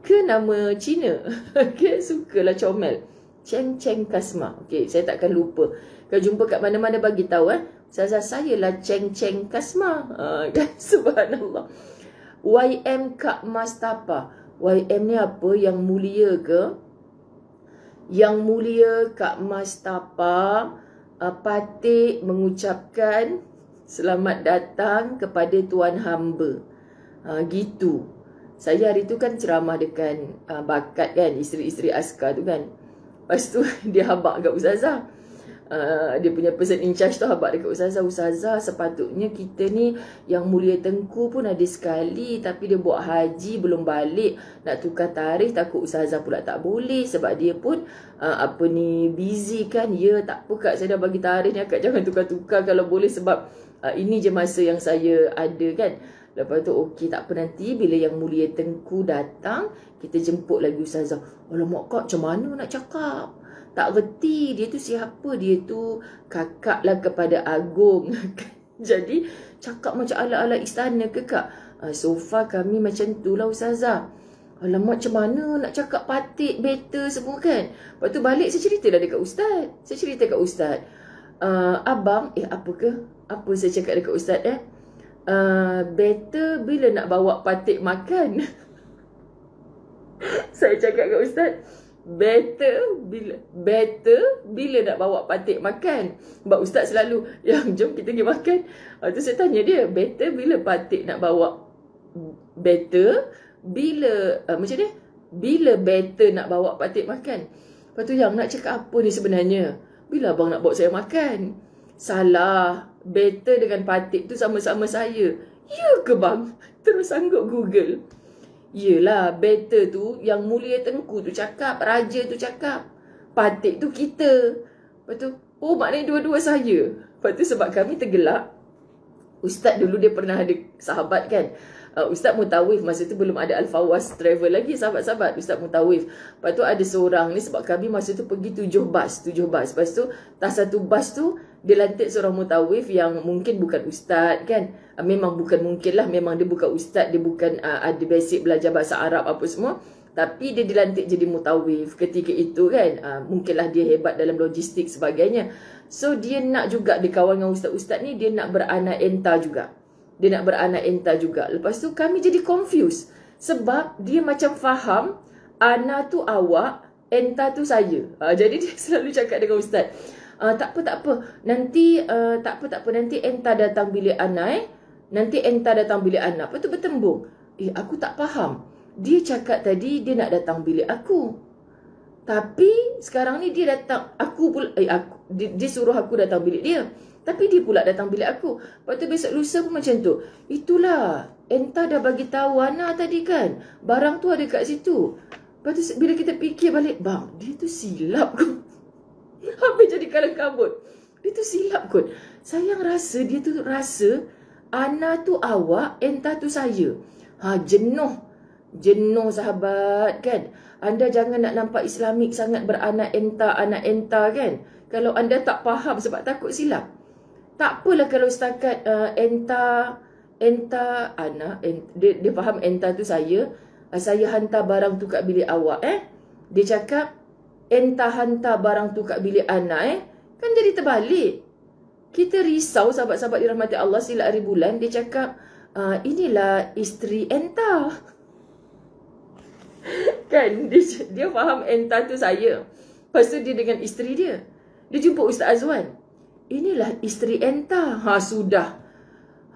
Ke nama Cina? Okay, sukalah comel. Cheng Cheng Kasma. Okay, saya takkan lupa. Kalau jumpa kat mana-mana bagi tahu ustazah, saya lah Cheng Cheng Kasma. Kan, subhanallah. YM Kak Mastapa. YM ni apa? Yang mulia ke? Yang mulia Kak Mastapa patut mengucapkan selamat datang kepada Tuan Hamba. Gitu. Saya hari tu kan ceramah dekat bakat kan, isteri-isteri askar tu kan. Lepas tu dia habak kat ustazah. Dia punya person in charge tu habak dekat ustazah. Ustazah, sepatutnya kita ni yang mulia Tengku pun ada sekali, tapi dia buat haji belum balik, nak tukar tarikh, takut ustazah pula tak boleh sebab dia pun busy kan. Ya, tak apa kak, saya dah bagi tarikh ni, akak jangan tukar-tukar kalau boleh sebab ini je masa yang saya ada kan. Lepas tu okey, tak apa, nanti bila yang mulia Tengku datang kita jemput lagi ustazah. Alamak kak, macam mana nak cakap? Tak reti dia tu siapa. Dia tu kakak lah kepada Agong. Jadi cakap macam ala-ala istana ke kak? So far kami macam tu lah ustazah. Alamak, macam mana nak cakap patik, better semua kan. Lepas tu balik saya cerita dah dekat ustaz. Saya cerita kat ustaz, abang, apa ke? Apa saya cakap dekat ustaz better bila nak bawa patik makan. Saya cakap kat ustaz, better bila nak bawa patik makan. Sebab ustaz selalu yang jom kita pergi makan. Tu saya tanya dia, better bila patik nak bawa, better bila macam ni, bila better nak bawa patik makan. Lepas tu yang nak cakap apa ni sebenarnya? Bila abang nak bawa saya makan? Salah. Better dengan patik tu sama-sama saya. Ya ke bang? Terus sanggup Google. Yelah, better tu yang mulia Tengku tu cakap, raja tu cakap. Patik tu kita. Lepas tu, maknanya dua-dua saya. Lepas tu sebab kami tergelak. Ustaz dulu dia pernah ada sahabat kan. Ustaz Mutawif masa tu belum ada Al-Fawaz Travel lagi, sahabat-sahabat. Ustaz Mutawif. Lepas tu ada seorang ni, sebab kami masa tu pergi 7 bas. Lepas tu, tak satu bas tu, dia lantik seorang mutawif yang mungkin bukan ustaz kan. Memang bukan mungkin lah, memang dia bukan ustaz, dia bukan ada basic belajar bahasa Arab apa semua. Tapi dia dilantik jadi mutawif ketika itu kan. Mungkinlah dia hebat dalam logistik sebagainya. So dia nak juga, dia kawan dengan ustaz-ustaz ni, dia nak beranak enta juga. Lepas tu kami jadi confused. Sebab dia macam faham, ana tu awak, enta tu saya. Jadi dia selalu cakap dengan ustaz, tak apa. Nanti tak apa. Nanti enta datang bilik ana Nanti enta datang bilik ana. Lepas tu bertembung. Aku tak faham. Dia cakap tadi dia nak datang bilik aku. Tapi sekarang ni dia datang dia suruh aku datang bilik dia. Tapi dia pula datang bilik aku. Lepas tu besok lusa pun macam tu. Itulah, enta dah bagi tahu ana tadi kan. Barang tu ada kat situ. Lepas tu bila kita fikir balik, bang, dia tu silap kot. Habis jadi kalang kabut. Dia tu silap kot. Saya rasa dia tu rasa ana tu awak, enta tu saya. Jenuh sahabat kan. Anda jangan nak nampak Islamik sangat beranak enta kan. Kalau anda tak faham sebab takut silap. Tak apalah kalau setakat enta anak, dia faham enta tu saya hantar barang tu kat bilik awak Dia cakap enta hantar barang tu kat bilik anak kan jadi terbalik. Kita risau sahabat-sahabat dirahmati Allah, silap hari bulan. Dia cakap inilah isteri enta. Kan dia faham entah tu saya. Lepas tu dia dengan isteri dia. Dia jumpa Ustaz Azwan. Inilah isteri entah. Sudah.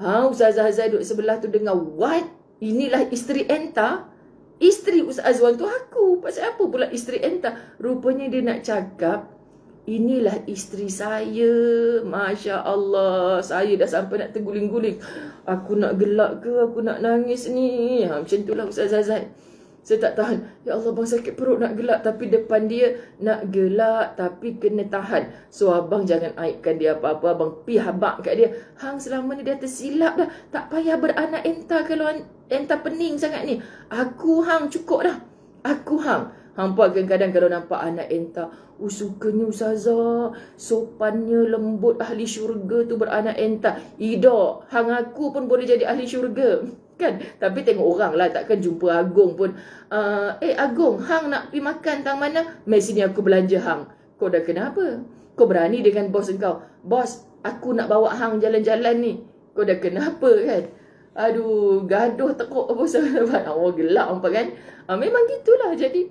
Ustazah Azai duduk sebelah tu dengar, what? Inilah isteri entah? Isteri Ustaz Azwan tu aku. Pasal apa pula isteri entah? Rupanya dia nak cakap, inilah isteri saya. Masya Allah. Saya dah sampai nak terguling-guling. Aku nak gelak ke? Aku nak nangis ni? Macam itulah Ustaz Azai. Saya tak tahan. Ya Allah bang, sakit perut nak gelak. Tapi depan dia nak gelak tapi kena tahan. So abang jangan aibkan dia apa-apa. Abang pi habak kat dia. Hang selama ni dia tersilap dah. Tak payah beranak entah kalau entah pening sangat ni. Aku hang cukup dah. Aku hang. Hampa kadang-kadang kalau nampak anak entah. Sukanya Ustazah. Sopannya lembut, ahli syurga tu beranak entah. Idak. Hang aku pun boleh jadi ahli syurga. Kan? Tapi tengok orang lah. Takkan jumpa Agong pun. Agong, hang nak pergi makan tang mana? Mari sini aku belanja hang. Kau dah kenapa? Kau berani dengan bos engkau. Bos, aku nak bawa hang jalan-jalan ni. Kau dah kenapa kan? Aduh, gaduh tekuk apa sebab awak gelak apa kan? Memang gitulah. Jadi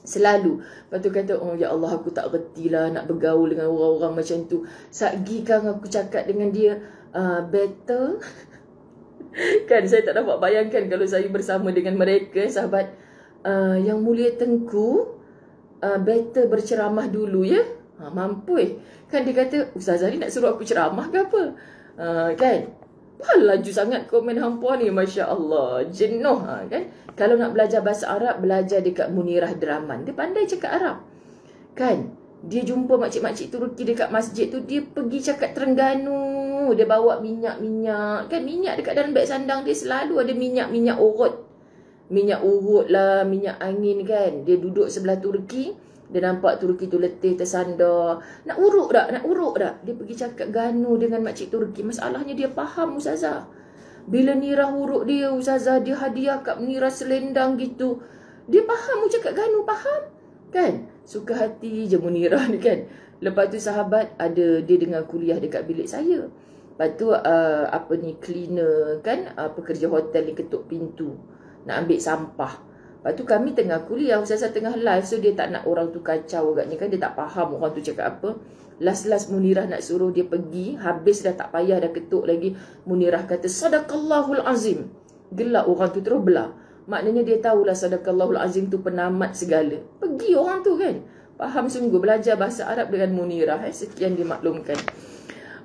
selalu. Lepas tu kata, oh ya Allah aku tak reti lah nak bergaul dengan orang-orang macam tu. Satgi kan aku cakap dengan dia, better. Kan saya tak dapat bayangkan kalau saya bersama dengan mereka, sahabat. Yang mulia Tengku, better berceramah dulu ya. Mampu Kan dia kata, Ustazah ni nak suruh aku ceramah ke apa? Kan? Laju sangat komen hampa ni, Masya Allah. Jenuh kan? Kalau nak belajar bahasa Arab, belajar dekat Munirah Draman. Dia pandai cakap Arab. Kan? Dia jumpa makcik-makcik Turki dekat masjid tu, dia pergi cakap Terengganu. Dia bawa minyak-minyak. Kan minyak dekat dalam beg sandang dia selalu ada minyak-minyak urut. Minyak urut lah, minyak angin kan. Dia duduk sebelah Turki. Dia nampak Turki tu letih tersandar. Nak urut tak? Nak urut tak? Dia pergi cakap Ganu dengan makcik Turki. Masalahnya dia faham Ustazah. Bila nirah urut dia Ustazah, dia hadiah kat nirah selendang gitu. Dia faham cakap Ganu, faham. Kan? Suka hati je Munirah ni kan. Lepas tu sahabat, ada dia dengar kuliah dekat bilik saya. Lepas tu cleaner kan, pekerja hotel ni ketuk pintu nak ambil sampah. Lepas tu kami tengah kuliah, Ustazah tengah live. So dia tak nak orang tu kacau agaknya kan. Dia tak faham orang tu cakap apa. Last Munirah nak suruh dia pergi. Habis dah tak payah dah ketuk lagi. Munirah kata Sadaqallahul Azim. Gelak orang tu terus belah. Maknanya dia tahulah Sadaqallahul Azim tu penamat segala. Pergi orang tu kan. Faham sungguh belajar bahasa Arab dengan Munirah. Sekian dimaklumkan.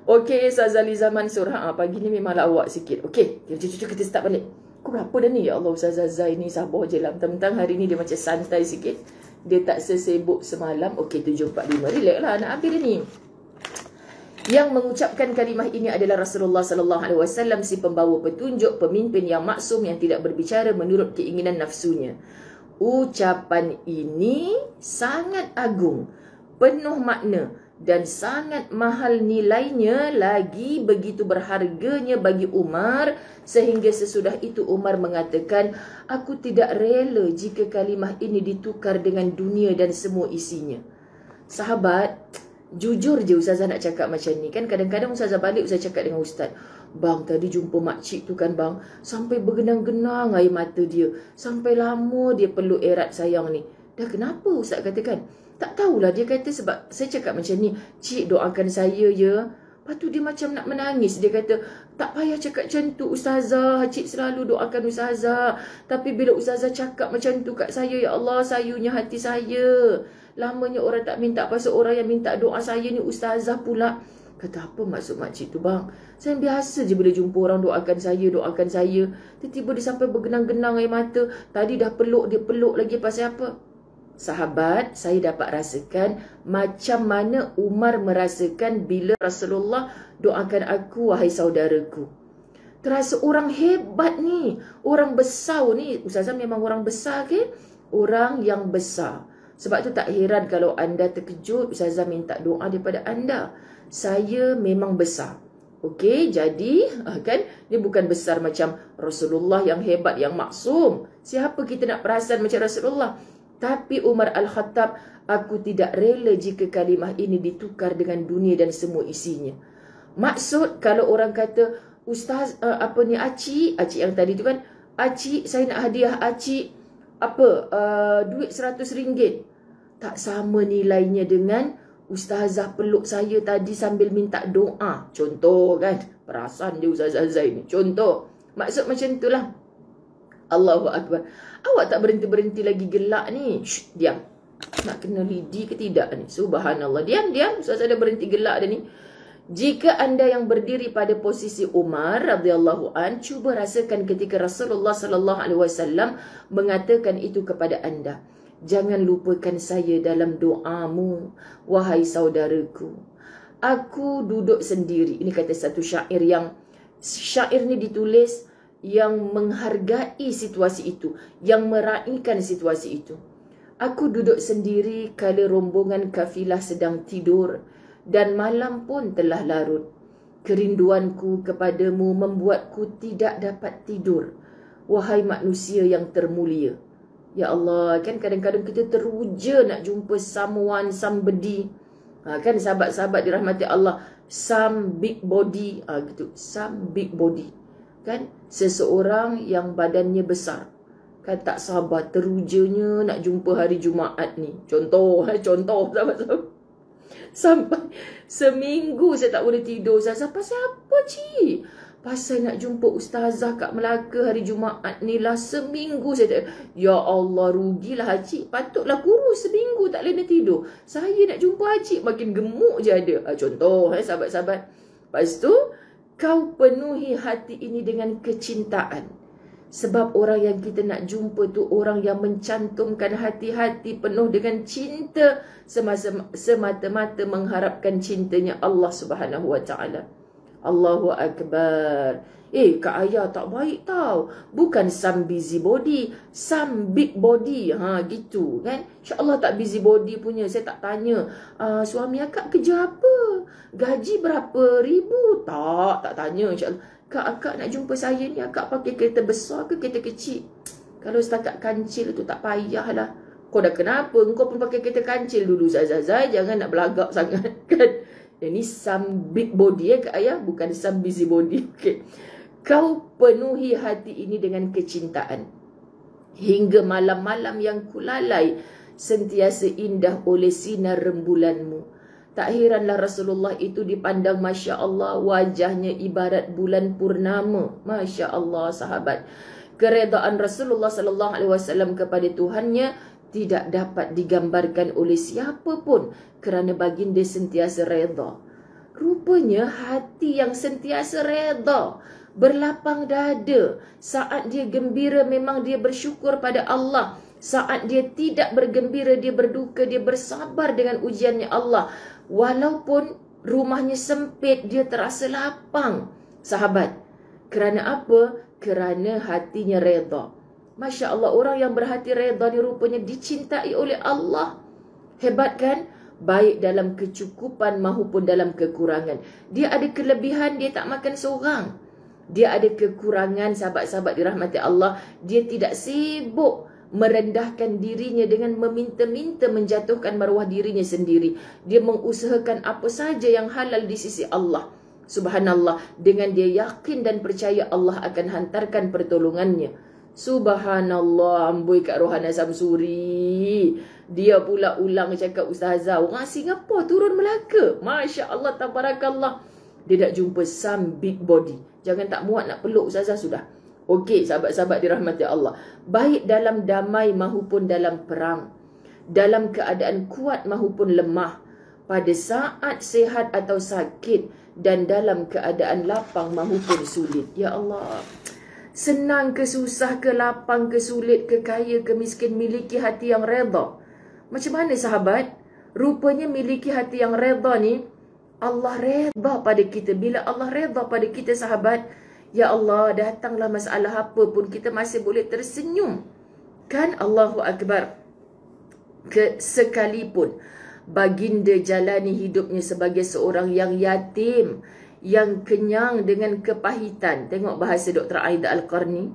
Okey, Ustazah Liza Mansur. Pagi ni memang lawak sikit. Okey, cucu kita start balik. Pukul berapa dah ni? Ya Allah, Ustazah Zai ni sabar je lah. Tentang hari ni dia macam santai sikit. Dia tak sesibuk semalam. Okey, 7.45. Relax lah, nak habis dah ni. Yang mengucapkan kalimah ini adalah Rasulullah SAW, si pembawa petunjuk, pemimpin yang maksum yang tidak berbicara menurut keinginan nafsunya. Ucapan ini sangat agung, penuh makna dan sangat mahal nilainya, lagi begitu berharganya bagi Umar, sehingga sesudah itu Umar mengatakan, aku tidak rela jika kalimah ini ditukar dengan dunia dan semua isinya. Sahabat, jujur je Ustazah nak cakap macam ni kan. Kadang-kadang Ustazah balik, Ustazah cakap dengan Ustaz, bang tadi jumpa makcik tu kan bang, sampai bergenang-genang air mata dia, sampai lama dia peluk erat sayang ni. Dah kenapa Ustaz katakan? Tak tahulah, dia kata sebab saya cakap macam ni, cik doakan saya ya. Lepas tu dia macam nak menangis. Dia kata, tak payah cakap macam tu Ustazah, cik selalu doakan Ustazah. Tapi bila Ustazah cakap macam tu kat saya, ya Allah, sayunya hati saya. Lamanya orang tak minta, pasal orang yang minta doa saya ni Ustazah pula. Kata, apa maksud makcik tu bang? Saya biasa je bila jumpa orang doakan saya, doakan saya. Tiba-tiba dia sampai bergenang-genang air mata. Tadi dah peluk, dia peluk lagi pasal apa? Sahabat, saya dapat rasakan macam mana Umar merasakan bila Rasulullah doakan aku, wahai saudaraku. Terasa orang hebat ni, orang besar ni. Ustazah memang orang besar ke? Orang yang besar. Sebab tu tak heran kalau anda terkejut, Ustazah minta doa daripada anda. Saya memang besar. Okey, jadi kan dia bukan besar macam Rasulullah yang hebat, yang maksum. Siapa kita nak perasan macam Rasulullah? Tapi Umar Al-Khattab, aku tidak rela jika kalimah ini ditukar dengan dunia dan semua isinya. Maksud kalau orang kata, Ustaz, acik yang tadi tu kan, acik, saya nak hadiah acik duit RM100. Tak sama nilainya dengan ustazah peluk saya tadi sambil minta doa. Contoh kan. Perasan dia Ustazah Zain ni. Contoh. Maksud macam itulah. Allahu Akbar. Awak tak berhenti-berhenti lagi gelak ni. Shh, diam. Nak kena lidi ke tidak ni? Subhanallah. Diam. Ustazah dah berhenti gelak dah ni. Jika anda yang berdiri pada posisi Umar radhiyallahu an, cuba rasakan ketika Rasulullah sallallahu alaihi wasallam mengatakan itu kepada anda. Jangan lupakan saya dalam doamu, wahai saudaraku. Aku duduk sendiri. Ini kata satu syair ni ditulis yang menghargai situasi itu, yang meraihkan situasi itu. Aku duduk sendiri kala rombongan kafilah sedang tidur dan malam pun telah larut. Kerinduanku kepadamu membuatku tidak dapat tidur. Wahai manusia yang termulia. Ya Allah, kan kadang-kadang kita teruja nak jumpa someone, somebody. Kan sahabat-sahabat dirahmati Allah, some big body, gitu, some big body. Kan seseorang yang badannya besar. Kan tak sabar terujanya nak jumpa hari Jumaat ni. Contoh sahabat-sahabat. Sampai seminggu saya tak boleh tidur. Ustazah, pasal apa cik? Pasal nak jumpa ustazah kat Melaka hari Jumaat ni lah. Seminggu saya tak. Ya Allah, rugilah cik. Patutlah kurus seminggu tak boleh tidur. Saya nak jumpa cik makin gemuk je ada. Contoh sahabat-sahabat. Lepas tu kau penuhi hati ini dengan kecintaan. Sebab orang yang kita nak jumpa tu orang yang mencantumkan hati-hati penuh dengan cinta semata-mata mengharapkan cintanya Allah Subhanahu Wa Taala. Allahu Akbar. Kak Ayah tak baik tau. Bukan some busy body, some big body. Gitu kan. InsyaAllah tak busy body punya. Saya tak tanya, suami akak kerja apa? Gaji berapa ribu? Tak tanya insyaAllah. Akak nak jumpa saya ni, akak pakai kereta besar ke kereta kecil? Kalau setakat kancil tu tak payahlah. Kau dah kenapa? Kau pun pakai kereta kancil dulu Zai. Jangan nak belagak sangat kan. Ini some big body Kak Ayah, bukan some busy body. Okay. Kau penuhi hati ini dengan kecintaan. Hingga malam-malam yang kulalai sentiasa indah oleh sinar rembulanmu. Tak heranlah Rasulullah itu dipandang Masya Allah, wajahnya ibarat bulan purnama. Masya Allah sahabat. Keredaan Rasulullah SAW kepada Tuhannya tidak dapat digambarkan oleh siapa pun kerana baginda sentiasa reda. Rupanya hati yang sentiasa reda, berlapang dada. Saat dia gembira memang dia bersyukur pada Allah. Saat dia tidak bergembira dia berduka, dia bersabar dengan ujiannya Allah. Walaupun rumahnya sempit, dia terasa lapang. Sahabat, kerana apa? Kerana hatinya reda. Masya Allah, orang yang berhati reda ni rupanya dicintai oleh Allah. Hebat kan? Baik dalam kecukupan maupun dalam kekurangan. Dia ada kelebihan, dia tak makan seorang. Dia ada kekurangan, sahabat-sahabat dirahmati Allah. Dia tidak sibuk merendahkan dirinya dengan meminta-minta menjatuhkan maruah dirinya sendiri. Dia mengusahakan apa saja yang halal di sisi Allah. Subhanallah, dengan dia yakin dan percaya Allah akan hantarkan pertolongannya. Subhanallah, amboi Kak Rohana Samsuri. Dia pula ulang cakap ustazah, orang Singapura turun Melaka. Masya Allah, tabarakallah. Dia nak jumpa some big body. Jangan tak muat nak peluk ustazah sudah. Okey, sahabat-sahabat dirahmati Allah. Baik dalam damai maupun dalam perang. Dalam keadaan kuat maupun lemah. Pada saat sehat atau sakit. Dan dalam keadaan lapang maupun sulit. Ya Allah. Senang ke susah ke lapang ke sulit ke kaya ke miskin, miliki hati yang reda. Macam mana sahabat? Rupanya miliki hati yang reda ni, Allah reda pada kita. Bila Allah reda pada kita sahabat, ya Allah, datanglah masalah apa pun kita masih boleh tersenyum. Kan? Allahu Akbar. Sekalipun baginda jalani hidupnya sebagai seorang yang yatim, yang kenyang dengan kepahitan. Tengok bahasa Dr. Aida Al-Qarni.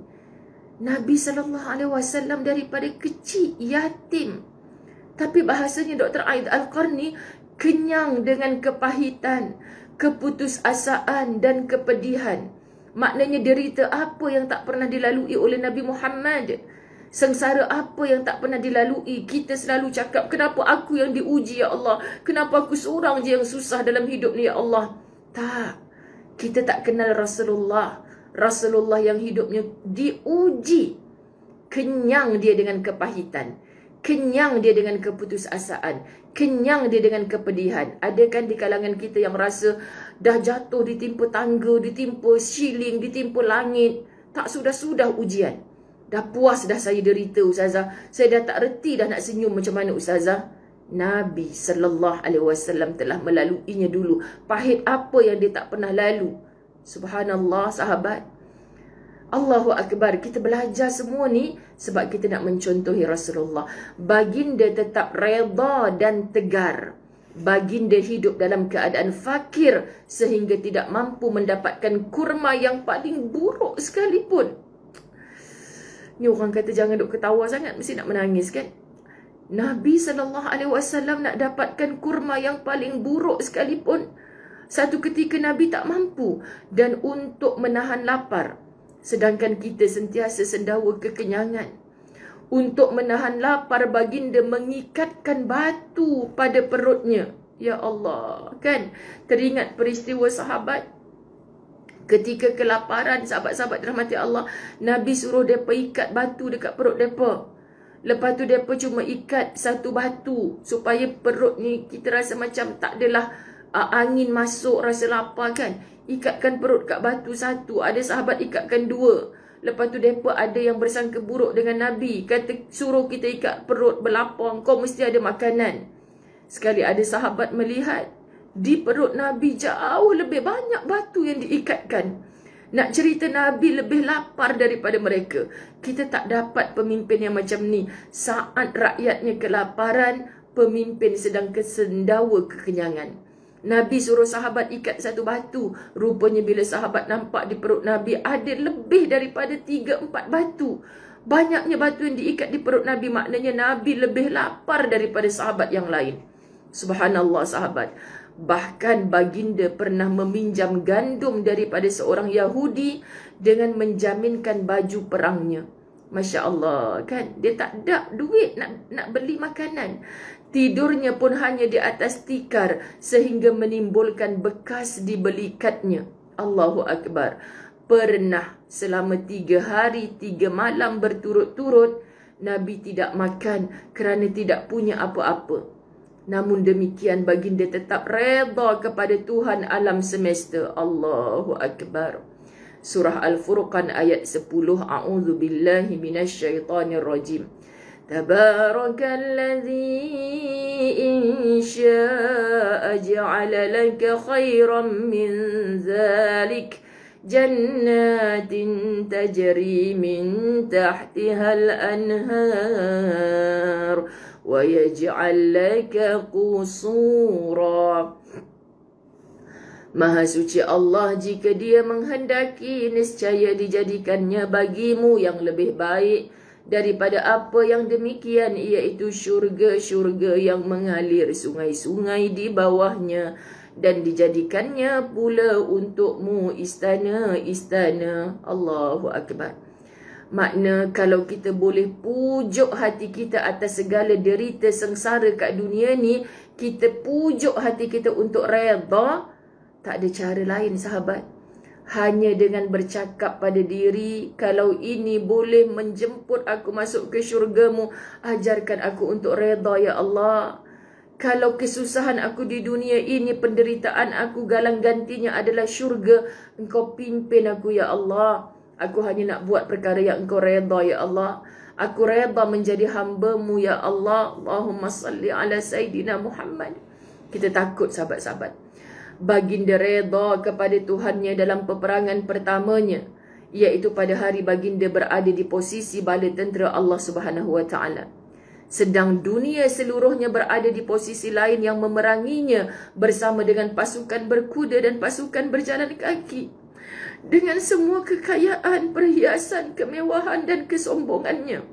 Nabi SAW daripada kecil yatim. Tapi bahasanya Dr. Aida Al-Qarni kenyang dengan kepahitan, keputusasaan dan kepedihan. Maknanya derita apa yang tak pernah dilalui oleh Nabi Muhammad Sengsara apa yang tak pernah dilalui. Kita selalu cakap, kenapa aku yang diuji ya Allah? Kenapa aku seorang je yang susah dalam hidup ni ya Allah? Tak. Kita tak kenal Rasulullah. Rasulullah yang hidupnya diuji. Kenyang dia dengan kepahitan. Kenyang dia dengan keputusasaan. Kenyang dia dengan kepedihan. Ada kan di kalangan kita yang rasa dah jatuh ditimpa tangga, ditimpa siling, ditimpa langit. Tak sudah-sudah ujian. Dah puas dah saya derita Ustazah. Saya dah tak reti dah nak senyum macam mana Ustazah. Nabi SAW telah melaluinya dulu. Pahit apa yang dia tak pernah lalu. Subhanallah sahabat. Allahu Akbar. Kita belajar semua ni sebab kita nak mencontohi Rasulullah. Baginda tetap reda dan tegar. Baginda hidup dalam keadaan fakir sehingga tidak mampu mendapatkan kurma yang paling buruk sekalipun. Ni orang kata jangan duk ketawa sangat, mesti nak menangis kan? Nabi SAW nak dapatkan kurma yang paling buruk sekalipun. Satu ketika Nabi tak mampu dan untuk menahan lapar. Sedangkan kita sentiasa sendawa kekenyangan. Untuk menahan lapar, baginda mengikatkan batu pada perutnya. Ya Allah, kan? Teringat peristiwa sahabat. Ketika kelaparan, sahabat-sahabat dirahmati Allah, Nabi suruh mereka ikat batu dekat perut mereka. Lepas tu mereka cuma ikat satu batu supaya perut ni kita rasa macam tak adalah angin masuk, rasa lapar kan. Ikatkan perut kat batu satu. Ada sahabat ikatkan dua. Lepas tu mereka ada yang bersangka buruk dengan Nabi. Kata suruh kita ikat perut berlapar, kau mesti ada makanan. Sekali ada sahabat melihat di perut Nabi jauh lebih banyak batu yang diikatkan. Nak cerita Nabi lebih lapar daripada mereka. Kita tak dapat pemimpin yang macam ni. Saat rakyatnya kelaparan, pemimpin sedang kesendawa kekenyangan. Nabi suruh sahabat ikat satu batu. Rupanya bila sahabat nampak di perut Nabi ada lebih daripada 3-4 batu. Banyaknya batu yang diikat di perut Nabi. Maknanya Nabi lebih lapar daripada sahabat yang lain. Subhanallah sahabat. Bahkan baginda pernah meminjam gandum daripada seorang Yahudi dengan menjaminkan baju perangnya. Masya Allah kan. Dia tak ada duit nak beli makanan. Tidurnya pun hanya di atas tikar sehingga menimbulkan bekas di belikatnya. Allahu Akbar. Pernah selama 3 hari 3 malam berturut-turut Nabi tidak makan kerana tidak punya apa-apa. Namun demikian baginda tetap reda kepada Tuhan alam semesta. Allahu Akbar. Surah Al-Furqan ayat 10. A'udzu billahi minasyaitonir rajim. Tabarakalladzi in syaa'a ja'ala laka khairan min zalik jannatin tajri min tahtiha al-anhar wa yaj'al laka qusura. Maha suci Allah, jika dia menghendaki niscaya dijadikannya bagimu yang lebih baik daripada apa yang demikian, iaitu syurga-syurga yang mengalir sungai-sungai di bawahnya, dan dijadikannya pula untukmu istana-istana. Allahu Akbar. Makna kalau kita boleh pujuk hati kita atas segala derita sengsara kat dunia ni, kita pujuk hati kita untuk reda, tak ada cara lain sahabat. Hanya dengan bercakap pada diri, kalau ini boleh menjemput aku masuk ke syurgamu, ajarkan aku untuk reda ya Allah. Kalau kesusahan aku di dunia ini, penderitaan aku galang gantinya adalah syurga, Engkau pimpin aku ya Allah. Aku hanya nak buat perkara yang Engkau reda ya Allah. Aku reda menjadi hamba-Mu ya Allah. Allahumma salli ala Sayyidina Muhammad. Kita takut sahabat-sahabat. Baginda reda kepada Tuhannya dalam peperangan pertamanya, iaitu pada hari baginda berada di posisi bala tentera Allah Subhanahu wa taala. Sedang dunia seluruhnya berada di posisi lain yang memeranginya bersama dengan pasukan berkuda dan pasukan berjalan kaki. Dengan semua kekayaan, perhiasan, kemewahan dan kesombongannya,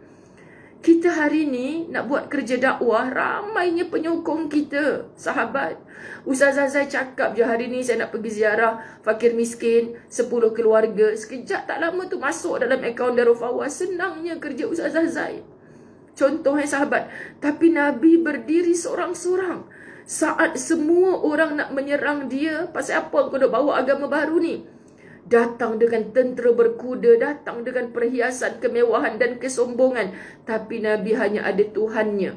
Kita hari ni nak buat kerja dakwah, ramainya penyokong kita, sahabat. Ustazah saya cakap je hari ni saya nak pergi ziarah fakir miskin 10 keluarga. Sekejap tak lama tu masuk dalam akaun Darul Fawaz. Senangnya kerja Ustazah Zai. Contohnya sahabat. Tapi Nabi berdiri seorang-seorang. Saat semua orang nak menyerang dia, pasal apa kau nak bawa agama baru ni? Datang dengan tentera berkuda, datang dengan perhiasan, kemewahan dan kesombongan. Tapi Nabi hanya ada Tuhannya.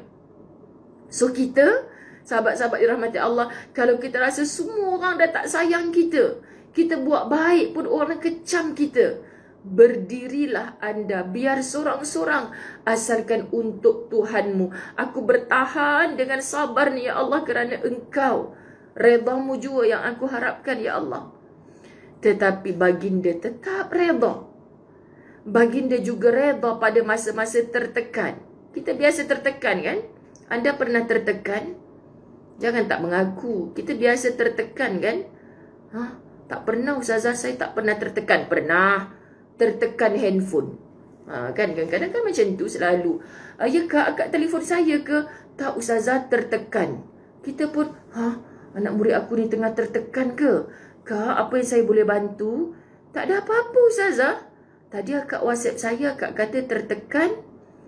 So kita, sahabat-sahabat dirahmati Allah, kalau kita rasa semua orang dah tak sayang kita, kita buat baik pun orang kecam kita, berdirilah anda, biar seorang-seorang, asalkan untuk Tuhanmu. Aku bertahan dengan sabar ni ya Allah kerana Engkau. Redamu juga yang aku harapkan ya Allah. Tetapi baginda tetap reda. Baginda juga reda pada masa-masa tertekan. Kita biasa tertekan kan? Anda pernah tertekan? Jangan tak mengaku. Kita biasa tertekan kan? Tak pernah Ustazah, saya tak pernah tertekan. Pernah tertekan handphone. Kan kadang-kadang kan macam tu selalu. Ya kak, akak telefon saya ke? Tak Ustazah, tertekan. Kita pun, anak murid aku ni tengah tertekan ke? Kak, apa yang saya boleh bantu? Tak ada apa-apa Ustazah. Tadi akak WhatsApp saya, akak kata tertekan.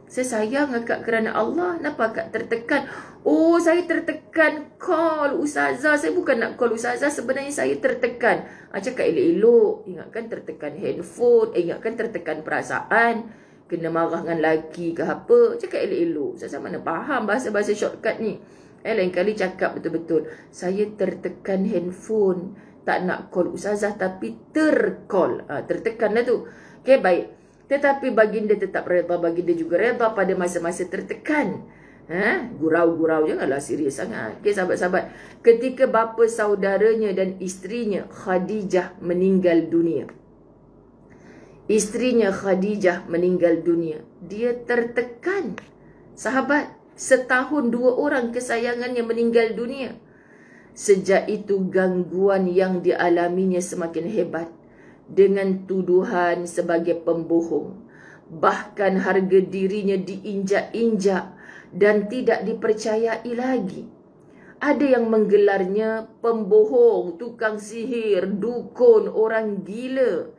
Saya sayang akak kerana Allah. Kenapa akak tertekan? Oh, saya tertekan call Ustazah. Saya bukan nak call Ustazah. Sebenarnya saya tertekan. Cakap elok-elok. Ingatkan tertekan handphone. Ingatkan tertekan perasaan. Kena marah dengan lelaki ke apa. Cakap elok-elok. Ustazah mana faham bahasa-bahasa shortcut ni. Lain kali cakap betul-betul. Saya tertekan handphone. Tak nak call Ustazah tapi tercall. Tertekan lah tu. Okay, baik. Tetapi baginda tetap reda. Baginda juga reda pada masa-masa tertekan. Gurau-gurau, janganlah serius sangat. Okay, sahabat-sahabat. Ketika bapa saudaranya dan isterinya Khadijah meninggal dunia. Isterinya Khadijah meninggal dunia. Dia tertekan. Sahabat, setahun 2 orang kesayangannya meninggal dunia. Sejak itu gangguan yang dialaminya semakin hebat. Dengan tuduhan sebagai pembohong. Bahkan harga dirinya diinjak-injak dan tidak dipercayai lagi. Ada yang menggelarnya pembohong, tukang sihir, dukun, orang gila.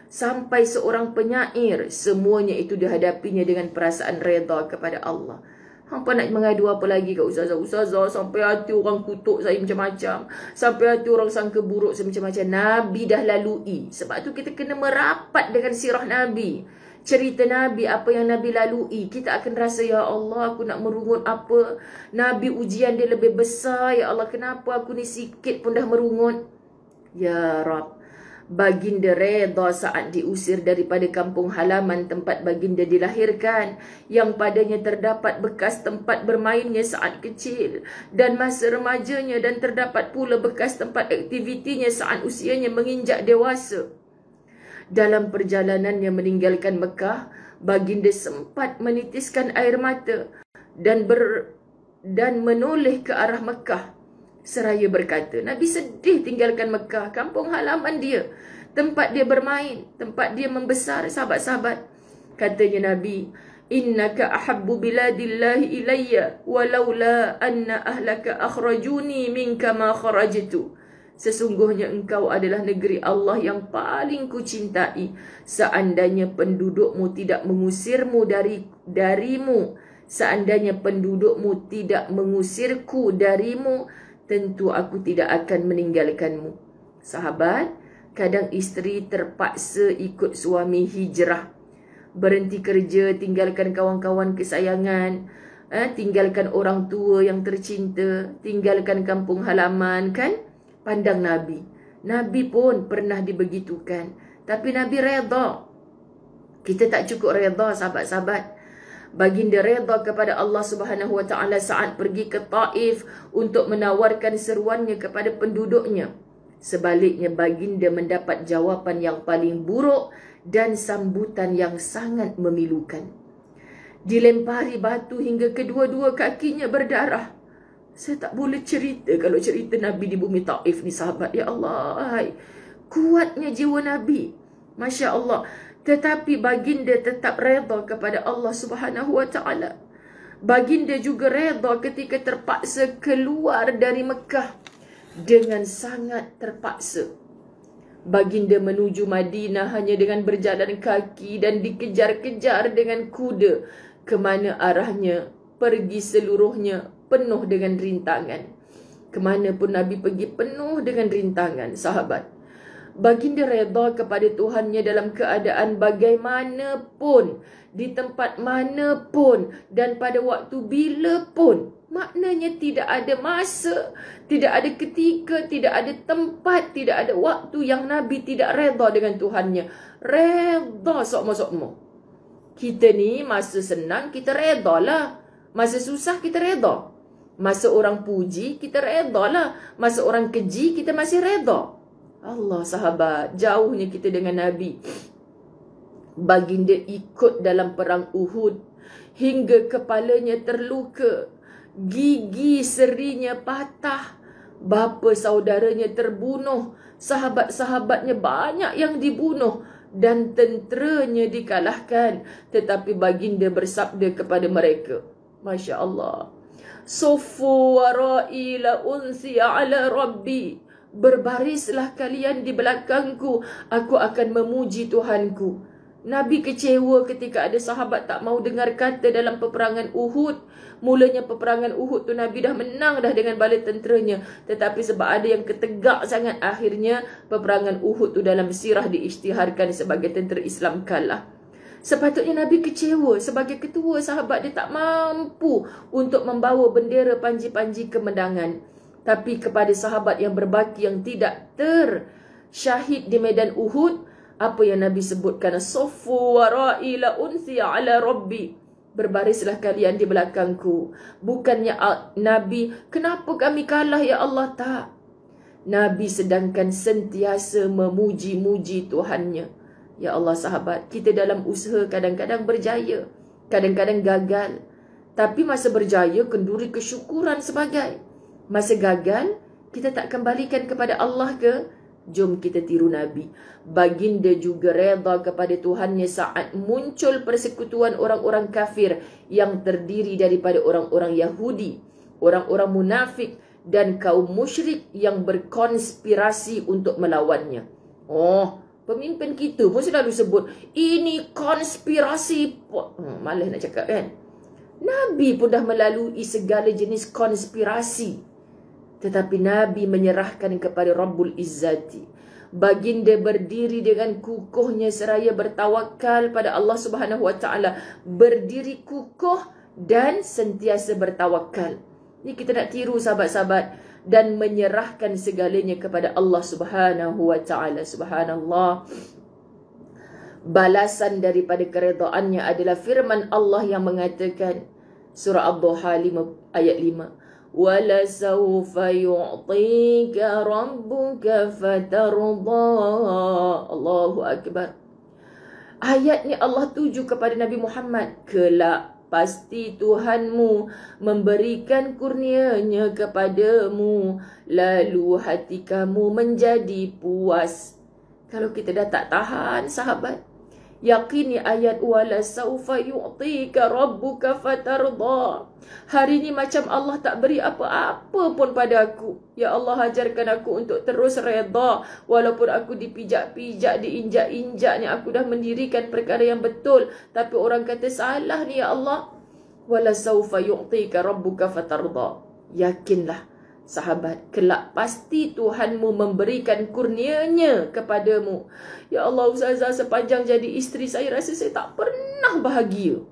Sampai seorang penyair, semuanya itu dihadapinya dengan perasaan reda kepada Allah. Hampa nak mengadu apa lagi kat Ustazah? Ustazah, sampai hati orang kutuk saya macam-macam. Sampai hati orang sangka buruk saya macam-macam. Nabi dah lalui. Sebab tu kita kena merapat dengan sirah Nabi. Cerita Nabi, apa yang Nabi lalui. Kita akan rasa, ya Allah, aku nak merungut apa. Nabi ujian dia lebih besar. Ya Allah, kenapa aku ni sikit pun dah merungut. Ya Rab. Baginda reda saat diusir daripada kampung halaman tempat baginda dilahirkan, yang padanya terdapat bekas tempat bermainnya saat kecil dan masa remajanya, dan terdapat pula bekas tempat aktivitinya saat usianya menginjak dewasa. Dalam perjalanannya meninggalkan Mekah, baginda sempat menitiskan air mata dan menoleh ke arah Mekah. Seraya berkata, Nabi sedih tinggalkan Mekah, kampung halaman dia, tempat dia bermain, tempat dia membesar, sahabat-sahabat. Katanya Nabi, innaka ahabbu biladillahi ilayya walaula anna ahlaka akhrajuni minka ma kharajtu. Sesungguhnya engkau adalah negeri Allah yang paling kucintai. Seandainya pendudukmu tidak mengusirmu darimu, seandainya pendudukmu tidak mengusirku darimu, tentu aku tidak akan meninggalkanmu. Sahabat, kadang isteri terpaksa ikut suami hijrah. Berhenti kerja, tinggalkan kawan-kawan kesayangan, tinggalkan orang tua yang tercinta, tinggalkan kampung halaman, kan? Pandang Nabi. Nabi pun pernah dibegitukan. Tapi Nabi reda. Kita tak cukup reda, sahabat-sahabat. Baginda reda kepada Allah Subhanahu Wa Taala saat pergi ke Taif untuk menawarkan seruannya kepada penduduknya. Sebaliknya baginda mendapat jawapan yang paling buruk dan sambutan yang sangat memilukan. Dilempari batu hingga kedua-dua kakinya berdarah. Saya tak boleh cerita kalau cerita Nabi di bumi Taif ni, sahabat. Ya Allah, kuatnya jiwa Nabi. Masya Allah. Tetapi baginda tetap redha kepada Allah Subhanahu wa taala. Baginda juga redha ketika terpaksa keluar dari Mekah dengan sangat terpaksa. Baginda menuju Madinah hanya dengan berjalan kaki dan dikejar-kejar dengan kuda. Kemana arahnya, pergi seluruhnya penuh dengan rintangan. Kemana pun Nabi pergi penuh dengan rintangan, sahabat. Baginda redha kepada Tuhannya dalam keadaan bagaimanapun, di tempat manapun, dan pada waktu bila pun. Maknanya tidak ada masa, tidak ada ketika, tidak ada tempat, tidak ada waktu yang Nabi tidak redha dengan Tuhannya. Redha sokmo-sokmo. Kita ni masa senang kita redha lah. Masa susah kita redha. Masa orang puji kita redha lah. Masa orang keji kita masih redha. Allah, sahabat, jauhnya kita dengan Nabi. Baginda ikut dalam perang Uhud hingga kepalanya terluka, gigi serinya patah, bapa saudaranya terbunuh, sahabat-sahabatnya banyak yang dibunuh dan tenteranya dikalahkan. Tetapi baginda bersabda kepada mereka, Masya Allah, Suffu warai la unsiya ala Rabbi. Berbarislah kalian di belakangku, aku akan memuji Tuhanku. Nabi kecewa ketika ada sahabat tak mau dengar kata dalam peperangan Uhud. Mulanya peperangan Uhud tu Nabi dah menang dah dengan bala tenteranya. Tetapi sebab ada yang ketegak sangat, akhirnya peperangan Uhud tu dalam sirah diisytiharkan sebagai tentera Islam kalah. Sepatutnya Nabi kecewa sebagai ketua, sahabat dia tak mampu untuk membawa bendera panji-panji kemenangan. Tapi kepada sahabat yang berbaki yang tidak tersyahid di medan Uhud, apa yang Nabi sebutkan, Suffu warai la unsiya ala Rabbi. Berbarislah kalian di belakangku. Bukannya Nabi, kenapa kami kalah ya Allah? Tak. Nabi sedangkan sentiasa memuji-muji Tuhannya. Ya Allah, sahabat, kita dalam usaha kadang-kadang berjaya, kadang-kadang gagal. Tapi masa berjaya kenduri kesyukuran sebagai. Masa gagal, kita tak kembalikan kepada Allah ke? Jom kita tiru Nabi. Baginda juga redha kepada Tuhannya saat muncul persekutuan orang-orang kafir yang terdiri daripada orang-orang Yahudi, orang-orang munafik dan kaum musyrik yang berkonspirasi untuk melawannya. Oh, pemimpin kita pun selalu sebut, ini konspirasi. Malas nak cakap kan? Nabi pun dah melalui segala jenis konspirasi. Tetapi Nabi menyerahkan kepada Rabbul Izzati. Baginda berdiri dengan kukuhnya seraya bertawakal pada Allah Subhanahu wa taala. Berdiri kukuh dan sentiasa bertawakal. Ni kita nak tiru, sahabat-sahabat, dan menyerahkan segalanya kepada Allah Subhanahu wa taala. Subhanallah. Balasan daripada keredaannya adalah firman Allah yang mengatakan, surah Ad-Duha ayat 5. وَلَسَوْفَ يُعْطِيكَ رَبُّكَ فَتَرْضَى. Allahu Akbar. Ayat ni Allah tuju kepada Nabi Muhammad. Kelak pasti Tuhanmu memberikan kurnianya kepadamu, lalu hati kamu menjadi puas. Kalau kita dah tak tahan, sahabat, yakini ayat wala saufa yu'tika rabbuka fatarda. Hari ni macam Allah tak beri apa-apa pun pada aku. Ya Allah, ajarkan aku untuk terus redha walaupun aku dipijak-pijak, diinjak-injak ni. Aku dah mendirikan perkara yang betul tapi orang kata salah ni ya Allah. Wala saufa yu'tika rabbuka fatarda. Yakinlah, sahabat, kelak pasti Tuhanmu memberikan kurnianya kepadamu. Ya Allah, Ustazah, sepanjang jadi isteri saya rasa saya tak pernah bahagia.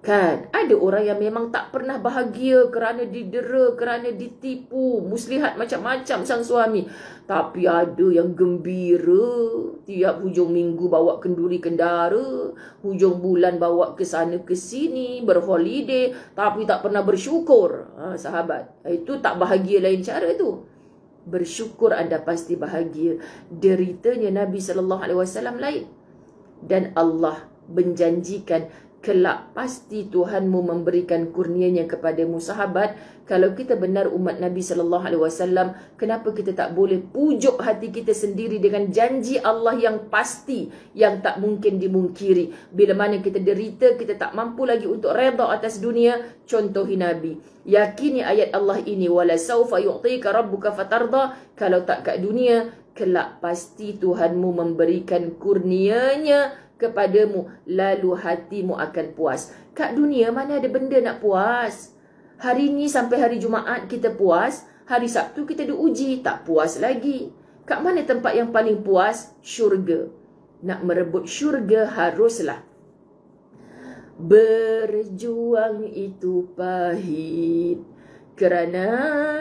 Kan, ada orang yang memang tak pernah bahagia kerana didera, kerana ditipu, muslihat macam-macam sang suami. Tapi ada yang gembira, tiap hujung minggu bawa kenduri kendara, hujung bulan bawa ke sana ke sini, berholiday, tapi tak pernah bersyukur. Sahabat, itu tak bahagia, lain cara tu. Bersyukur anda pasti bahagia. Deritanya Nabi SAW lain. Dan Allah menjanjikan kelak pasti Tuhanmu memberikan kurnianya kepadamu. Sahabat, kalau kita benar umat Nabi SAW, kenapa kita tak boleh pujuk hati kita sendiri dengan janji Allah yang pasti, yang tak mungkin dimungkiri. Bila mana kita derita, kita tak mampu lagi untuk redha atas dunia, contohi Nabi. Yakini ayat Allah ini, wala saufa yu'tika rabbuka fatarda. Kalau tak kat dunia, kelak pasti Tuhanmu memberikan kurnianya kepadamu, lalu hatimu akan puas. Kat dunia mana ada benda nak puas? Hari ni sampai hari Jumaat kita puas, hari Sabtu kita diuji, tak puas lagi. Kat mana tempat yang paling puas? Syurga. Nak merebut syurga haruslah berjuang itu pahit, kerana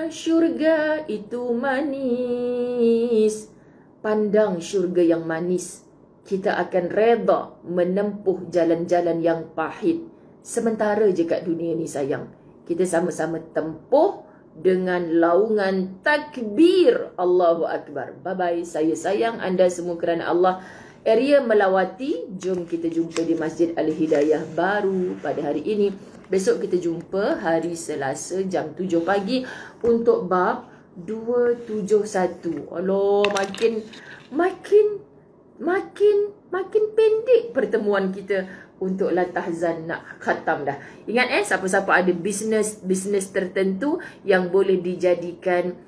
syurga itu manis. Pandang syurga yang manis, kita akan reda menempuh jalan-jalan yang pahit. Sementara je kat dunia ni sayang, kita sama-sama tempuh dengan laungan takbir. Allahu Akbar. Bye-bye. Saya sayang anda semua kerana Allah. Area Melawati, jom kita jumpa di Masjid Al-Hidayah baru pada hari ini. Besok kita jumpa hari Selasa jam 7 pagi untuk bab 271. Allah, makin pendek pertemuan kita untuk Latahzan nak khatam dah. Ingat siapa-siapa ada bisnes tertentu yang boleh dijadikan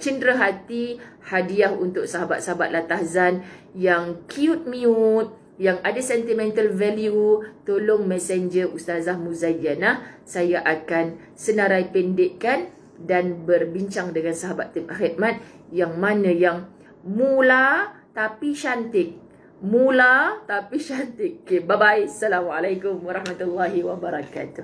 cendera hati, hadiah untuk sahabat-sahabat Latahzan yang cute mute, yang ada sentimental value, tolong messenger Ustazah Muzayyanah. Saya akan senarai pendekkan dan berbincang dengan sahabat tim khidmat yang mana yang mula tapi cantik. Mula tapi cantik. Okay, bye-bye. Assalamualaikum warahmatullahi wabarakatuh.